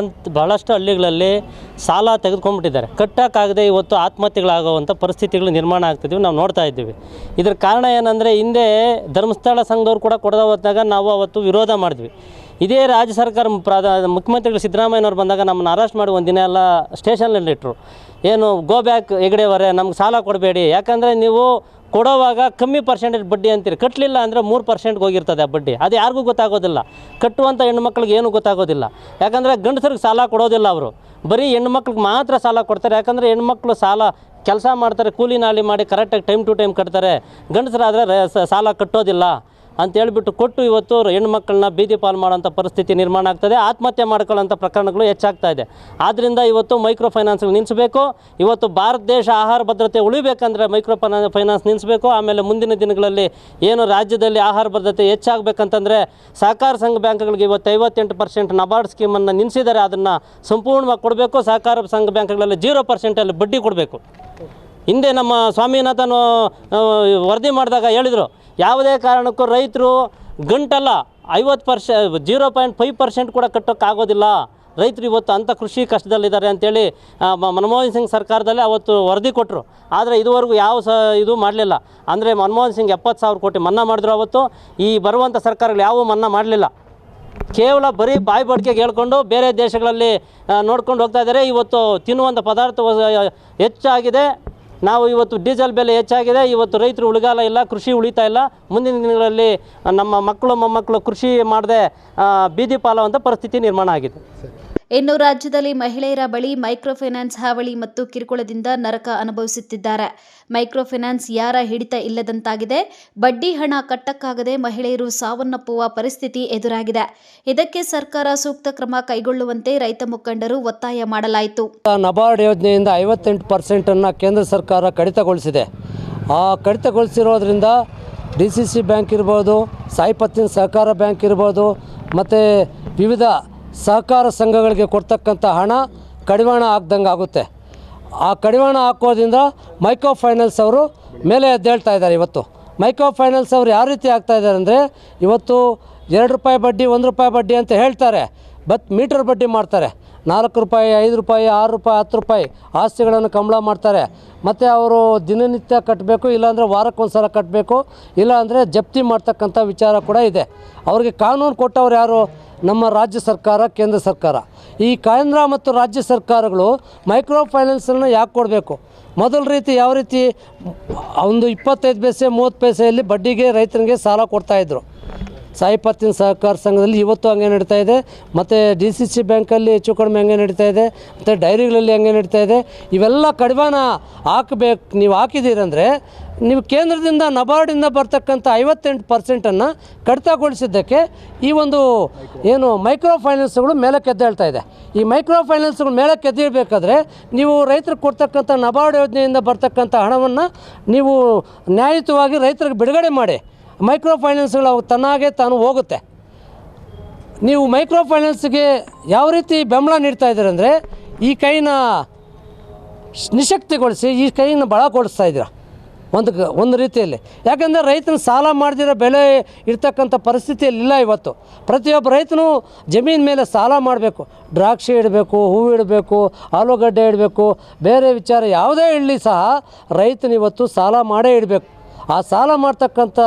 ಬಹಳಷ್ಟು ಹಳ್ಳಿಗಳಲ್ಲಿ ಸಾಲ ತೆಗೆದುಕೊಂಡ್ಬಿಟ್ಟಿದ್ದಾರೆ. ಕಟ್ಟಕ್ಕಾಗದೆ ಇವತ್ತು ಆತ್ಮಹತ್ಯೆಗಳಾಗುವಂಥ ಪರಿಸ್ಥಿತಿಗಳು ನಿರ್ಮಾಣ ಆಗ್ತಿದ್ದೀವಿ, ನಾವು ನೋಡ್ತಾ ಇದ್ದೀವಿ. ಇದರ ಕಾರಣ ಏನಂದರೆ, ಹಿಂದೆ ಧರ್ಮಸ್ಥಳ ಸಂಘದವ್ರು ಕೂಡ ಕೊಡದ ಹೊತ್ತಾಗ ನಾವು ಅವತ್ತು ವಿರೋಧ ಮಾಡಿದ್ವಿ. ಇದೇ ರಾಜ್ಯ ಸರ್ಕಾರ ಮುಖ್ಯಮಂತ್ರಿಗಳು ಸಿದ್ದರಾಮಯ್ಯನವ್ರು ಬಂದಾಗ ನಮ್ಮನ್ನು ಅರೆಸ್ಟ್ ಮಾಡಿ ಒಂದು ದಿನ ಎಲ್ಲ ಸ್ಟೇಷನ್ನಲ್ಲಿಟ್ಟರು. ಏನು ಗೋ ಬ್ಯಾಕ್ ಹೆಗಡೆಯವರೇ, ನಮ್ಗೆ ಸಾಲ ಕೊಡಬೇಡಿ, ಯಾಕಂದರೆ ನೀವು ಕೊಡೋವಾಗ ಕಮ್ಮಿ ಪರ್ಸೆಂಟೇಜ್ ಬಡ್ಡಿ ಅಂತೀರಿ, ಕಟ್ಟಲಿಲ್ಲ ಅಂದರೆ 3%ಗೆ ಹೋಗಿರ್ತದೆ ಆ ಬಡ್ಡಿ. ಅದು ಯಾರಿಗೂ ಗೊತ್ತಾಗೋದಿಲ್ಲ, ಕಟ್ಟುವಂಥ ಹೆಣ್ಮಕ್ಳಿಗೆ ಏನೂ ಗೊತ್ತಾಗೋದಿಲ್ಲ. ಯಾಕಂದರೆ ಗಂಡಸರಿಗೆ ಸಾಲ ಕೊಡೋದಿಲ್ಲ, ಅವರು ಬರೀ ಹೆಣ್ಮಕ್ಳಿಗೆ ಮಾತ್ರ ಸಾಲ ಕೊಡ್ತಾರೆ. ಯಾಕಂದರೆ ಹೆಣ್ಮಕ್ಳು ಸಾಲ ಕೆಲಸ ಮಾಡ್ತಾರೆ, ಕೂಲಿ ನಾಲಿ ಮಾಡಿ ಕರೆಕ್ಟಾಗಿ ಟೈಮ್ ಟು ಟೈಮ್ ಕಟ್ತಾರೆ. ಗಂಡಸರಾದರೆ ಸಾಲ ಕಟ್ಟೋದಿಲ್ಲ ಅಂತೇಳ್ಬಿಟ್ಟು ಕೊಟ್ಟು ಇವತ್ತು ಹೆಣ್ಮಕ್ಳನ್ನ ಬೀದಿ ಪಾಲು ಮಾಡೋಂಥ ಪರಿಸ್ಥಿತಿ ನಿರ್ಮಾಣ ಆಗ್ತದೆ. ಆತ್ಮಹತ್ಯೆ ಮಾಡ್ಕೊಳ್ಳೋಂಥ ಪ್ರಕರಣಗಳು ಹೆಚ್ಚಾಗ್ತಾ ಇದೆ. ಆದ್ದರಿಂದ ಇವತ್ತು ಮೈಕ್ರೋ ಫೈನಾನ್ಸ್ಗಳು ನಿಲ್ಲಿಸಬೇಕು. ಇವತ್ತು ಭಾರತ ದೇಶ ಆಹಾರ ಭದ್ರತೆ ಉಳಿಬೇಕಂದ್ರೆ ಮೈಕ್ರೋ ಫೈನಾನ್ಸ್ ನಿಲ್ಲಿಸಬೇಕು. ಆಮೇಲೆ ಮುಂದಿನ ದಿನಗಳಲ್ಲಿ ಏನು ರಾಜ್ಯದಲ್ಲಿ ಆಹಾರ ಭದ್ರತೆ ಹೆಚ್ಚಾಗಬೇಕಂತಂದರೆ ಸಹಕಾರ ಸಂಘ ಬ್ಯಾಂಕ್ಗಳಿಗೆ ಇವತ್ತು 58% ನಬಾರ್ಡ್ ಸ್ಕೀಮನ್ನು ನಿಲ್ಲಿಸಿದ್ದಾರೆ, ಅದನ್ನು ಸಂಪೂರ್ಣವಾಗಿ ಕೊಡಬೇಕು. ಸಹಕಾರ ಸಂಘ ಬ್ಯಾಂಕ್ಗಳಲ್ಲಿ 0% ಬಡ್ಡಿ ಕೊಡಬೇಕು. ಹಿಂದೆ ನಮ್ಮ ಸ್ವಾಮಿನಾಥನ್ ವರದಿ ಮಾಡಿದಾಗ ಹೇಳಿದರು, ಯಾವುದೇ ಕಾರಣಕ್ಕೂ ರೈತರು ಗಂಟಲ್ಲ 50% 0.5% ಕೂಡ ಕಟ್ಟೋಕ್ಕಾಗೋದಿಲ್ಲ. ರೈತರು ಇವತ್ತು ಅಂಥ ಕೃಷಿ ಕಷ್ಟದಲ್ಲಿದ್ದಾರೆ ಅಂತೇಳಿ ಮನಮೋಹನ್ ಸಿಂಗ್ ಸರ್ಕಾರದಲ್ಲೇ ಅವತ್ತು ವರದಿ ಕೊಟ್ಟರು. ಆದರೆ ಇದುವರೆಗೂ ಯಾವ ಇದು ಮಾಡಲಿಲ್ಲ. ಅಂದರೆ ಮನಮೋಹನ್ ಸಿಂಗ್ 70,000 ಕೋಟಿ ಮನ್ನಾ ಮಾಡಿದ್ರು ಅವತ್ತು. ಈ ಬರುವಂಥ ಸರ್ಕಾರಗಳು ಯಾವುವು ಮನ್ನಾ ಮಾಡಲಿಲ್ಲ. ಕೇವಲ ಬರೀ ಬಾಯಿ ಬಡಿಕೆಗೆ ಹೇಳ್ಕೊಂಡು ಬೇರೆ ದೇಶಗಳಲ್ಲಿ ನೋಡ್ಕೊಂಡು ಹೋಗ್ತಾ ಇದ್ದಾರೆ. ಇವತ್ತು ತಿನ್ನುವಂಥ ಪದಾರ್ಥ ಹೆಚ್ಚಾಗಿದೆ. ನಾವು ಇವತ್ತು ಡೀಸೆಲ್ ಬೆಲೆ ಹೆಚ್ಚಾಗಿದೆ. ಇವತ್ತು ರೈತರು ಉಳಿಗಾಲ ಇಲ್ಲ, ಕೃಷಿ ಉಳಿತಾ ಇಲ್ಲ. ಮುಂದಿನ ದಿನಗಳಲ್ಲಿ ನಮ್ಮ ಮಕ್ಕಳು ಮೊಮ್ಮಕ್ಕಳು ಕೃಷಿ ಮಾಡದೆ ಬೀದಿ ಪಾಲುವಂಥ ಪರಿಸ್ಥಿತಿ ನಿರ್ಮಾಣ ಆಗಿದೆ. ಇನ್ನು ರಾಜ್ಯದಲ್ಲಿ ಮಹಿಳೆಯರ ಬಳಿ ಮೈಕ್ರೋ ಫೈನಾನ್ಸ್ ಹಾವಳಿ ಮತ್ತು ಕಿರುಕುಳದಿಂದ ನರಕ ಅನುಭವಿಸುತ್ತಿದ್ದಾರೆ. ಮೈಕ್ರೋ ಫೈನಾನ್ಸ್ ಯಾರ ಹಿಡಿತ ಇಲ್ಲದಂತಾಗಿದೆ. ಬಡ್ಡಿ ಹಣ ಕಟ್ಟಕ್ಕಾಗದೆ ಮಹಿಳೆಯರು ಸಾವನ್ನಪ್ಪುವ ಪರಿಸ್ಥಿತಿ ಎದುರಾಗಿದೆ. ಇದಕ್ಕೆ ಸರ್ಕಾರ ಸೂಕ್ತ ಕ್ರಮ ಕೈಗೊಳ್ಳುವಂತೆ ರೈತ ಮುಖಂಡರು ಒತ್ತಾಯ ಮಾಡಲಾಯಿತು. ನಬಾರ್ಡ್ ಯೋಜನೆಯಿಂದ 58% ಕೇಂದ್ರ ಸರ್ಕಾರ ಕಡಿತಗೊಳಿಸಿದೆ. ಆ ಕಡಿತಗೊಳಿಸಿರೋದ್ರಿಂದ DCC ಬ್ಯಾಂಕ್ ಇರ್ಬೋದು, ಸಾಯಿಪತ್ತಿನ ಸಹಕಾರ ಬ್ಯಾಂಕ್ ಇರ್ಬೋದು, ಮತ್ತು ವಿವಿಧ ಸಹಕಾರ ಸಂಘಗಳಿಗೆ ಕೊಡ್ತಕ್ಕಂಥ ಹಣ ಕಡಿವಾಣ ಹಾಕ್ದಂಗೆ ಆಗುತ್ತೆ. ಆ ಕಡಿವಾಣ ಹಾಕೋದ್ರಿಂದ ಮೈಕ್ರೋ ಫೈನಾನ್ಸ್ ಅವರು ಮೇಲೆ ಎದ್ದೇಳ್ತಾ ಇದ್ದಾರೆ. ಇವತ್ತು ಮೈಕ್ರೋ ಫೈನಾನ್ಸ್ ಅವರು ಯಾವ ರೀತಿ ಆಗ್ತಾ ಇದ್ದಾರೆ ಅಂದರೆ, ಇವತ್ತು 2 ರೂಪಾಯಿ ಬಡ್ಡಿ, 1 ರೂಪಾಯಿ ಬಡ್ಡಿ ಅಂತ ಹೇಳ್ತಾರೆ, ಬಟ್ ಮೀಟರ್ ಬಡ್ಡಿ ಮಾಡ್ತಾರೆ. 4 ರೂಪಾಯಿ, 5 ರೂಪಾಯಿ, 6 ರೂಪಾಯಿ, 10 ರೂಪಾಯಿ ಆಸ್ತಿಗಳನ್ನು ಕಂಬಳ ಮಾಡ್ತಾರೆ. ಮತ್ತು ಅವರು ದಿನನಿತ್ಯ ಕಟ್ಟಬೇಕು, ಇಲ್ಲಾಂದರೆ ವಾರಕ್ಕೊಂದು ಸಲ ಕಟ್ಟಬೇಕು, ಇಲ್ಲಾಂದರೆ ಜಪ್ತಿ ಮಾಡ್ತಕ್ಕಂಥ ವಿಚಾರ ಕೂಡ ಇದೆ. ಅವ್ರಿಗೆ ಕಾನೂನು ಕೊಟ್ಟವ್ರು ಯಾರು? ನಮ್ಮ ರಾಜ್ಯ ಸರ್ಕಾರ, ಕೇಂದ್ರ ಸರ್ಕಾರ. ಈ ಕೇಂದ್ರ ಮತ್ತು ರಾಜ್ಯ ಸರ್ಕಾರಗಳು ಮೈಕ್ರೋ ಫೈನಾನ್ಸನ್ನು ಯಾಕೆ ಕೊಡಬೇಕು? ಮೊದಲ ರೀತಿ ಯಾವ ರೀತಿ ಒಂದು 25 ಪೈಸೆ 30 ಪೈಸೆಯಲ್ಲಿ ಬಡ್ಡಿಗೆ ರೈತರಿಗೆ ಸಾಲ ಕೊಡ್ತಾಯಿದ್ರು. ಸಾಯಿ ಪತ್ತಿನ ಸಹಕಾರ ಸಂಘದಲ್ಲಿ ಇವತ್ತು ಹಂಗೆ ನಡೀತಾ ಇದೆ. ಮತ್ತು DCC ಬ್ಯಾಂಕಲ್ಲಿ ಹೆಚ್ಚು ಕಡಿಮೆ ಹಂಗೆ ನಡೀತಾ ಇದೆ. ಮತ್ತು ಡೈರಿಗಳಲ್ಲಿ ಹಂಗೆ ನಡೀತಾ ಇದೆ. ಇವೆಲ್ಲ ಕಡಿವಾಣ ಹಾಕಬೇಕು. ನೀವು ಹಾಕಿದ್ದೀರಂದರೆ ನೀವು ಕೇಂದ್ರದಿಂದ ನಬಾರ್ಡಿಂದ ಬರ್ತಕ್ಕಂಥ 58% ಕಡಿತಗೊಳಿಸಿದ್ದಕ್ಕೆ ಈ ಒಂದು ಏನು ಮೈಕ್ರೋ ಫೈನಾನ್ಸ್ಗಳು ಮೇಲಕ್ಕೆ ಎದ್ದೇಳ್ತಾ ಇದೆ. ಈ ಮೈಕ್ರೋ ಫೈನಾನ್ಸ್ಗಳು ಮೇಲಕ್ಕೆ ಎದ್ದೇಳಬೇಕಾದ್ರೆ ನೀವು ರೈತರಿಗೆ ಕೊಡ್ತಕ್ಕಂಥ ನಬಾರ್ಡ್ ಯೋಜನೆಯಿಂದ ಬರ್ತಕ್ಕಂಥ ಹಣವನ್ನು ನೀವು ನ್ಯಾಯಯುತವಾಗಿ ರೈತರಿಗೆ ಬಿಡುಗಡೆ ಮಾಡಿ. ಮೈಕ್ರೋ ಫೈನಾನ್ಸ್ಗಳು ಅವು ತನ್ನಾಗೆ ತಾನು ಹೋಗುತ್ತೆ. ನೀವು ಮೈಕ್ರೋ ಫೈನಾನ್ಸ್ಗೆ ಯಾವ ರೀತಿ ಬೆಂಬಲ ನೀಡ್ತಾ ಇದ್ದೀರ ಅಂದರೆ ಈ ಕೈನ ನಿಶಕ್ತಿಗೊಳಿಸಿ ಈ ಕೈನ ಬಳಗೊಳಿಸ್ತಾ ಇದ್ದೀರ ಒಂದು ರೀತಿಯಲ್ಲಿ. ಯಾಕಂದರೆ ರೈತನ ಸಾಲ ಮಾಡದಿರೋ ಬೆಳೆ ಇರ್ತಕ್ಕಂಥ ಪರಿಸ್ಥಿತಿಯಲ್ಲಿಲ್ಲ ಇವತ್ತು. ಪ್ರತಿಯೊಬ್ಬ ರೈತನು ಜಮೀನು ಮೇಲೆ ಸಾಲ ಮಾಡಬೇಕು. ದ್ರಾಕ್ಷಿ ಇಡಬೇಕು, ಹೂವು ಇಡಬೇಕು, ಆಲೂಗಡ್ಡೆ ಇಡಬೇಕು, ಬೇರೆ ವಿಚಾರ ಯಾವುದೇ ಇಡಲಿ ಸಹ ರೈತನು ಇವತ್ತು ಸಾಲ ಮಾಡೇ ಇಡಬೇಕು. ಆ ಸಾಲ ಮಾಡ್ತಕ್ಕಂಥ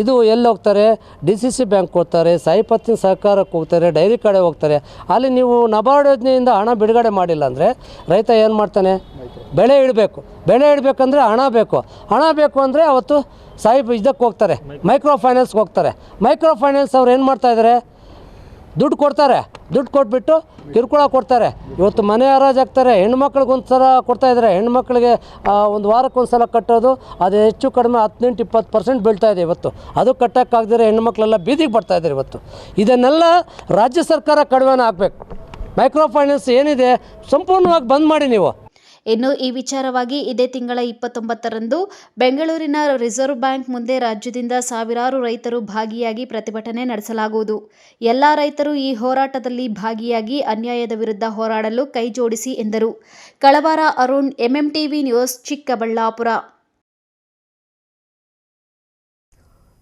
ಇದು ಎಲ್ಲಿ ಹೋಗ್ತಾರೆ? DCC ಬ್ಯಾಂಕ್ ಹೋಗ್ತಾರೆ, ಸಾಯಿ ಪತ್ತಿನ ಸಹಕಾರಕ್ಕೆ ಹೋಗ್ತಾರೆ, ಡೈರಿ ಕಡೆ ಹೋಗ್ತಾರೆ. ಅಲ್ಲಿ ನೀವು ನಬಾರ್ಡ್ ಯೋಜನೆಯಿಂದ ಹಣ ಬಿಡುಗಡೆ ಮಾಡಿಲ್ಲ ಅಂದರೆ ರೈತ ಏನು ಮಾಡ್ತಾನೆ? ಬೆಳೆ ಇಡಬೇಕು. ಬೆಳೆ ಇಡಬೇಕಂದ್ರೆ ಹಣ ಬೇಕು. ಹಣ ಬೇಕು ಅಂದರೆ ಅವತ್ತು ಇದಕ್ಕೆ ಹೋಗ್ತಾರೆ, ಮೈಕ್ರೋ ಫೈನಾನ್ಸ್ಗೆ ಹೋಗ್ತಾರೆ. ಮೈಕ್ರೋ ಫೈನಾನ್ಸ್ ಅವ್ರು ಏನು ಮಾಡ್ತಾಯಿದ್ದಾರೆ? ದುಡ್ಡು ಕೊಡ್ತಾರೆ. ದುಡ್ಡು ಕೊಟ್ಬಿಟ್ಟು ಕಿರುಕುಳ ಕೊಡ್ತಾರೆ. ಇವತ್ತು ಮನೆ ಹರಾಜು ಹಾಕ್ತಾರೆ. ಹೆಣ್ಮಕ್ಳಿಗೆ ಒಂದು ಸಲ ಕೊಡ್ತಾಯಿದ್ದಾರೆ. ಹೆಣ್ಮಕ್ಳಿಗೆ ಒಂದು ವಾರಕ್ಕೆ ಒಂದು ಸಲ ಕಟ್ಟೋದು ಅದು ಹೆಚ್ಚು ಕಡಿಮೆ 18-20% ಬೀಳ್ತಾ ಇದೆ ಇವತ್ತು. ಅದು ಕಟ್ಟೋಕ್ಕಾಗದಿರೋ ಹೆಣ್ಮಕ್ಳೆಲ್ಲ ಬೀದಿಗೆ ಬರ್ತಾಯಿದ್ದಾರೆ ಇವತ್ತು. ಇದನ್ನೆಲ್ಲ ರಾಜ್ಯ ಸರ್ಕಾರ ಕಡಿವಾಣ ಹಾಕಬೇಕು. ಮೈಕ್ರೋ ಫೈನಾನ್ಸ್ ಏನಿದೆ ಸಂಪೂರ್ಣವಾಗಿ ಬಂದ್ ಮಾಡಿ ನೀವು. ಇನ್ನು ಈ ವಿಚಾರವಾಗಿ ಇದೇ ತಿಂಗಳ 29ರಂದು ಬೆಂಗಳೂರಿನ ರಿಸರ್ವ್ ಬ್ಯಾಂಕ್ ಮುಂದೆ ರಾಜ್ಯದಿಂದ ಸಾವಿರಾರು ರೈತರು ಭಾಗಿಯಾಗಿ ಪ್ರತಿಭಟನೆ ನಡೆಸಲಾಗುವುದು. ಎಲ್ಲ ರೈತರು ಈ ಹೋರಾಟದಲ್ಲಿ ಭಾಗಿಯಾಗಿ ಅನ್ಯಾಯದ ವಿರುದ್ಧ ಹೋರಾಡಲು ಕೈಜೋಡಿಸಿ ಎಂದರು. ಕಳವಾರ ಅರುಣ್, MMTV ನ್ಯೂಸ್, ಚಿಕ್ಕಬಳ್ಳಾಪುರ.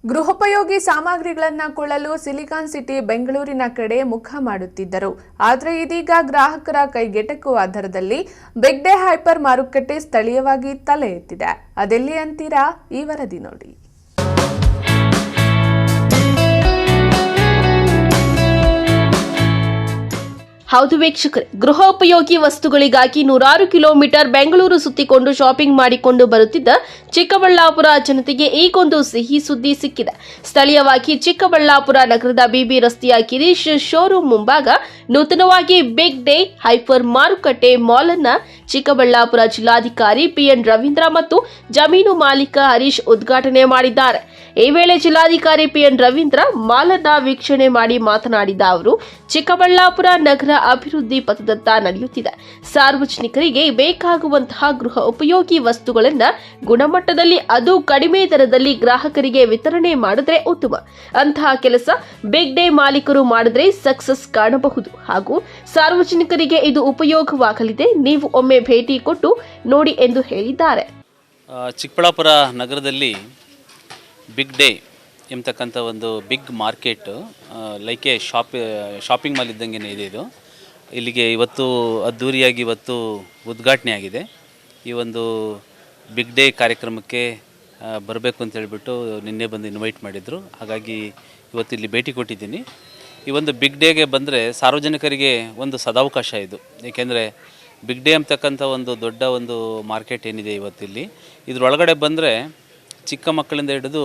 ಗೃಹೋಪಯೋಗಿ ಸಾಮಗ್ರಿಗಳನ್ನು ಕೊಳ್ಳಲು ಸಿಲಿಕಾನ್ ಸಿಟಿ ಬೆಂಗಳೂರಿನ ಕಡೆ ಮುಖ ಮಾಡುತ್ತಿದ್ದರು. ಆದರೆ ಇದೀಗ ಗ್ರಾಹಕರ ಕೈಗೆಟಕುವ ದರದಲ್ಲಿ ಬಿಗ್ ಡೇ ಹೈಪರ್ ಮಾರುಕಟ್ಟೆ ಸ್ಥಳೀಯವಾಗಿ ತಲೆ ಎತ್ತಿದೆ. ಅದೆಲ್ಲಿ ಅಂತೀರಾ? ಈ ವರದಿ ನೋಡಿ. ಹೌದು ವೀಕ್ಷಕರೇ, ಗೃಹೋಪಯೋಗಿ ವಸ್ತುಗಳಿಗಾಗಿ 100 ಕಿಲೋಮೀಟರ್ ಬೆಂಗಳೂರು ಸುತ್ತಿಕೊಂಡು ಶಾಪಿಂಗ್ ಮಾಡಿಕೊಂಡು ಬರುತ್ತಿದ್ದ ಚಿಕ್ಕಬಳ್ಳಾಪುರ ಜನತೆಗೆ ಈಗೊಂದು ಸಿಹಿ ಸುದ್ದಿ ಸಿಕ್ಕಿದೆ. ಸ್ಥಳೀಯವಾಗಿ ಚಿಕ್ಕಬಳ್ಳಾಪುರ ನಗರದ BB ರಸ್ತೆಯ ಗಿರೀಶ್ ಶೋರೂಮ್ ಮುಂಭಾಗ ನೂತನವಾಗಿ ಬಿಗ್ ಡೇ ಹೈಪರ್ ಮಾರುಕಟ್ಟೆ ಮಾಲ್ ಅನ್ನ ಚಿಕ್ಕಬಳ್ಳಾಪುರ ಜಿಲ್ಲಾಧಿಕಾರಿ PN ರವೀಂದ್ರ ಮತ್ತು ಜಮೀನು ಮಾಲೀಕ ಹರೀಶ್ ಉದ್ಘಾಟನೆ ಮಾಡಿದ್ದಾರೆ. ಈ ವೇಳೆ ಜಿಲ್ಲಾಧಿಕಾರಿ PN ರವೀಂದ್ರ ಮಾಲ್ ಅನ್ನ ವೀಕ್ಷಣೆ ಮಾಡಿ ಮಾತನಾಡಿದ ಅವರು, ಚಿಕ್ಕಬಳ್ಳಾಪುರ ನಗರ ಅಭಿವೃದ್ಧಿ ಪಥದತ್ತ ನಡೆಯುತ್ತಿದೆ. ಸಾರ್ವಜನಿಕರಿಗೆ ಬೇಕಾಗುವಂತಹ ಗೃಹ ಉಪಯೋಗಿ ವಸ್ತುಗಳನ್ನ ಗುಣಮಟ್ಟದಲ್ಲಿ ಅದು ಕಡಿಮೆ ದರದಲ್ಲಿ ಗ್ರಾಹಕರಿಗೆ ವಿತರಣೆ ಮಾಡಿದ್ರೆ ಉತ್ತಮ. ಅಂತಹ ಕೆಲಸ ಬಿಗ್ ಡೇ ಮಾಲೀಕರು ಮಾಡಿದ್ರೆ ಸಕ್ಸಸ್ ಕಾಣಬಹುದು ಹಾಗೂ ಸಾರ್ವಜನಿಕರಿಗೆ ಇದು ಉಪಯೋಗವಾಗಲಿದೆ. ನೀವು ಒಮ್ಮೆ ಭೇಟಿ ಕೊಟ್ಟು ನೋಡಿ ಎಂದು ಹೇಳಿದ್ದಾರೆ. ಚಿಕ್ಕಬಳ್ಳಾಪುರ ನಗರದಲ್ಲಿ ಬಿಗ್ ಡೇ ಎಂಬತಕ್ಕಂಥ ಒಂದು big market like a shopping mall ಇದ್ದಂಗೆ ಇದೆ. ಇದು ಇಲ್ಲಿಗೆ ಇವತ್ತು ಅದ್ದೂರಿಯಾಗಿ ಇವತ್ತು ಉದ್ಘಾಟನೆ ಆಗಿದೆ. ಈ ಒಂದು ಬಿಗ್ ಡೇ ಕಾರ್ಯಕ್ರಮಕ್ಕೆ ಬರಬೇಕು ಅಂತ ಹೇಳಿಬಿಟ್ಟು ನಿನ್ನೆ ಬಂದು ಇನ್ವೈಟ್ ಮಾಡಿದರು. ಹಾಗಾಗಿ ಇವತ್ತು ಇಲ್ಲಿ ಭೇಟಿ ಕೊಟ್ಟಿದ್ದೀನಿ. ಈ ಒಂದು ಬಿಗ್ ಡೇಗೆ ಬಂದರೆ ಸಾರ್ವಜನಿಕರಿಗೆ ಒಂದು ಸದಾವಕಾಶ ಇದು. ಏಕೆಂದರೆ ಬಿಗ್ ಡೇ ಅಂತಕ್ಕಂಥ ಒಂದು ದೊಡ್ಡ ಒಂದು ಮಾರ್ಕೆಟ್ ಏನಿದೆ ಇವತ್ತಿಲ್ಲಿ, ಇದರೊಳಗಡೆ ಬಂದರೆ ಚಿಕ್ಕ ಮಕ್ಕಳಿಂದ ಹಿಡಿದು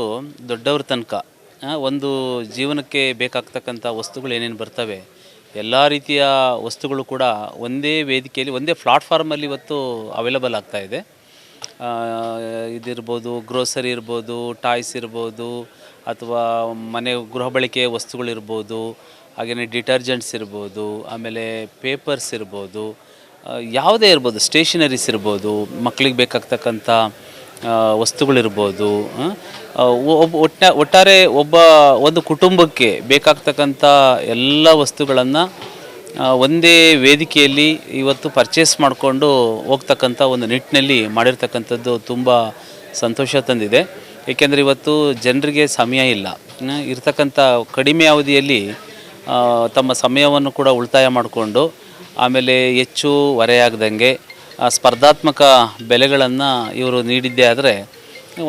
ದೊಡ್ಡವ್ರ ತನಕ ಒಂದು ಜೀವನಕ್ಕೆ ಬೇಕಾಗ್ತಕ್ಕಂಥ ವಸ್ತುಗಳು ಏನೇನು ಬರ್ತವೆ ಎಲ್ಲ ರೀತಿಯ ವಸ್ತುಗಳು ಕೂಡ ಒಂದೇ ವೇದಿಕೆಯಲ್ಲಿ ಒಂದೇ ಪ್ಲಾಟ್ಫಾರ್ಮಲ್ಲಿ ಇವತ್ತು ಅವೈಲಬಲ್ ಆಗ್ತಾಯಿದೆ. ಇದಿರ್ಬೋದು, ಗ್ರೋಸರಿ ಇರ್ಬೋದು, ಟಾಯ್ಸ್ ಇರ್ಬೋದು, ಅಥವಾ ಮನೆ ಗೃಹ ಬಳಕೆಯ ವಸ್ತುಗಳಿರ್ಬೋದು, ಹಾಗೆಯೇ ಡಿಟರ್ಜೆಂಟ್ಸ್ ಇರ್ಬೋದು, ಆಮೇಲೆ ಪೇಪರ್ಸ್ ಇರ್ಬೋದು, ಯಾವುದೇ ಇರ್ಬೋದು, ಸ್ಟೇಷನರೀಸ್ ಇರ್ಬೋದು, ಮಕ್ಕಳಿಗೆ ಬೇಕಾಗ್ತಕ್ಕಂಥ ವಸ್ತುಗಳಿರ್ಬೋದು. ಒಟ್ಟಾರೆ ಒಂದು ಕುಟುಂಬಕ್ಕೆ ಬೇಕಾಗ್ತಕ್ಕಂಥ ಎಲ್ಲ ವಸ್ತುಗಳನ್ನು ಒಂದೇ ವೇದಿಕೆಯಲ್ಲಿ ಇವತ್ತು ಪರ್ಚೇಸ್ ಮಾಡಿಕೊಂಡು ಹೋಗ್ತಕ್ಕಂಥ ಒಂದು ನಿಟ್ಟಿನಲ್ಲಿ ಮಾಡಿರ್ತಕ್ಕಂಥದ್ದು ತುಂಬ ಸಂತೋಷ ತಂದಿದೆ. ಏಕೆಂದರೆ ಇವತ್ತು ಜನರಿಗೆ ಸಮಯ ಇಲ್ಲ. ಇರ್ತಕ್ಕಂಥ ಕಡಿಮೆ ಅವಧಿಯಲ್ಲಿ ತಮ್ಮ ಸಮಯವನ್ನು ಕೂಡ ಉಳಿತಾಯ ಮಾಡಿಕೊಂಡು ಆಮೇಲೆ ಹೆಚ್ಚು ಹೊರೆಯಾಗದಂಗೆ ಸ್ಪರ್ಧಾತ್ಮಕ ಬೆಲೆಗಳನ್ನು ಇವರು ನೀಡಿದ್ದೇ ಆದರೆ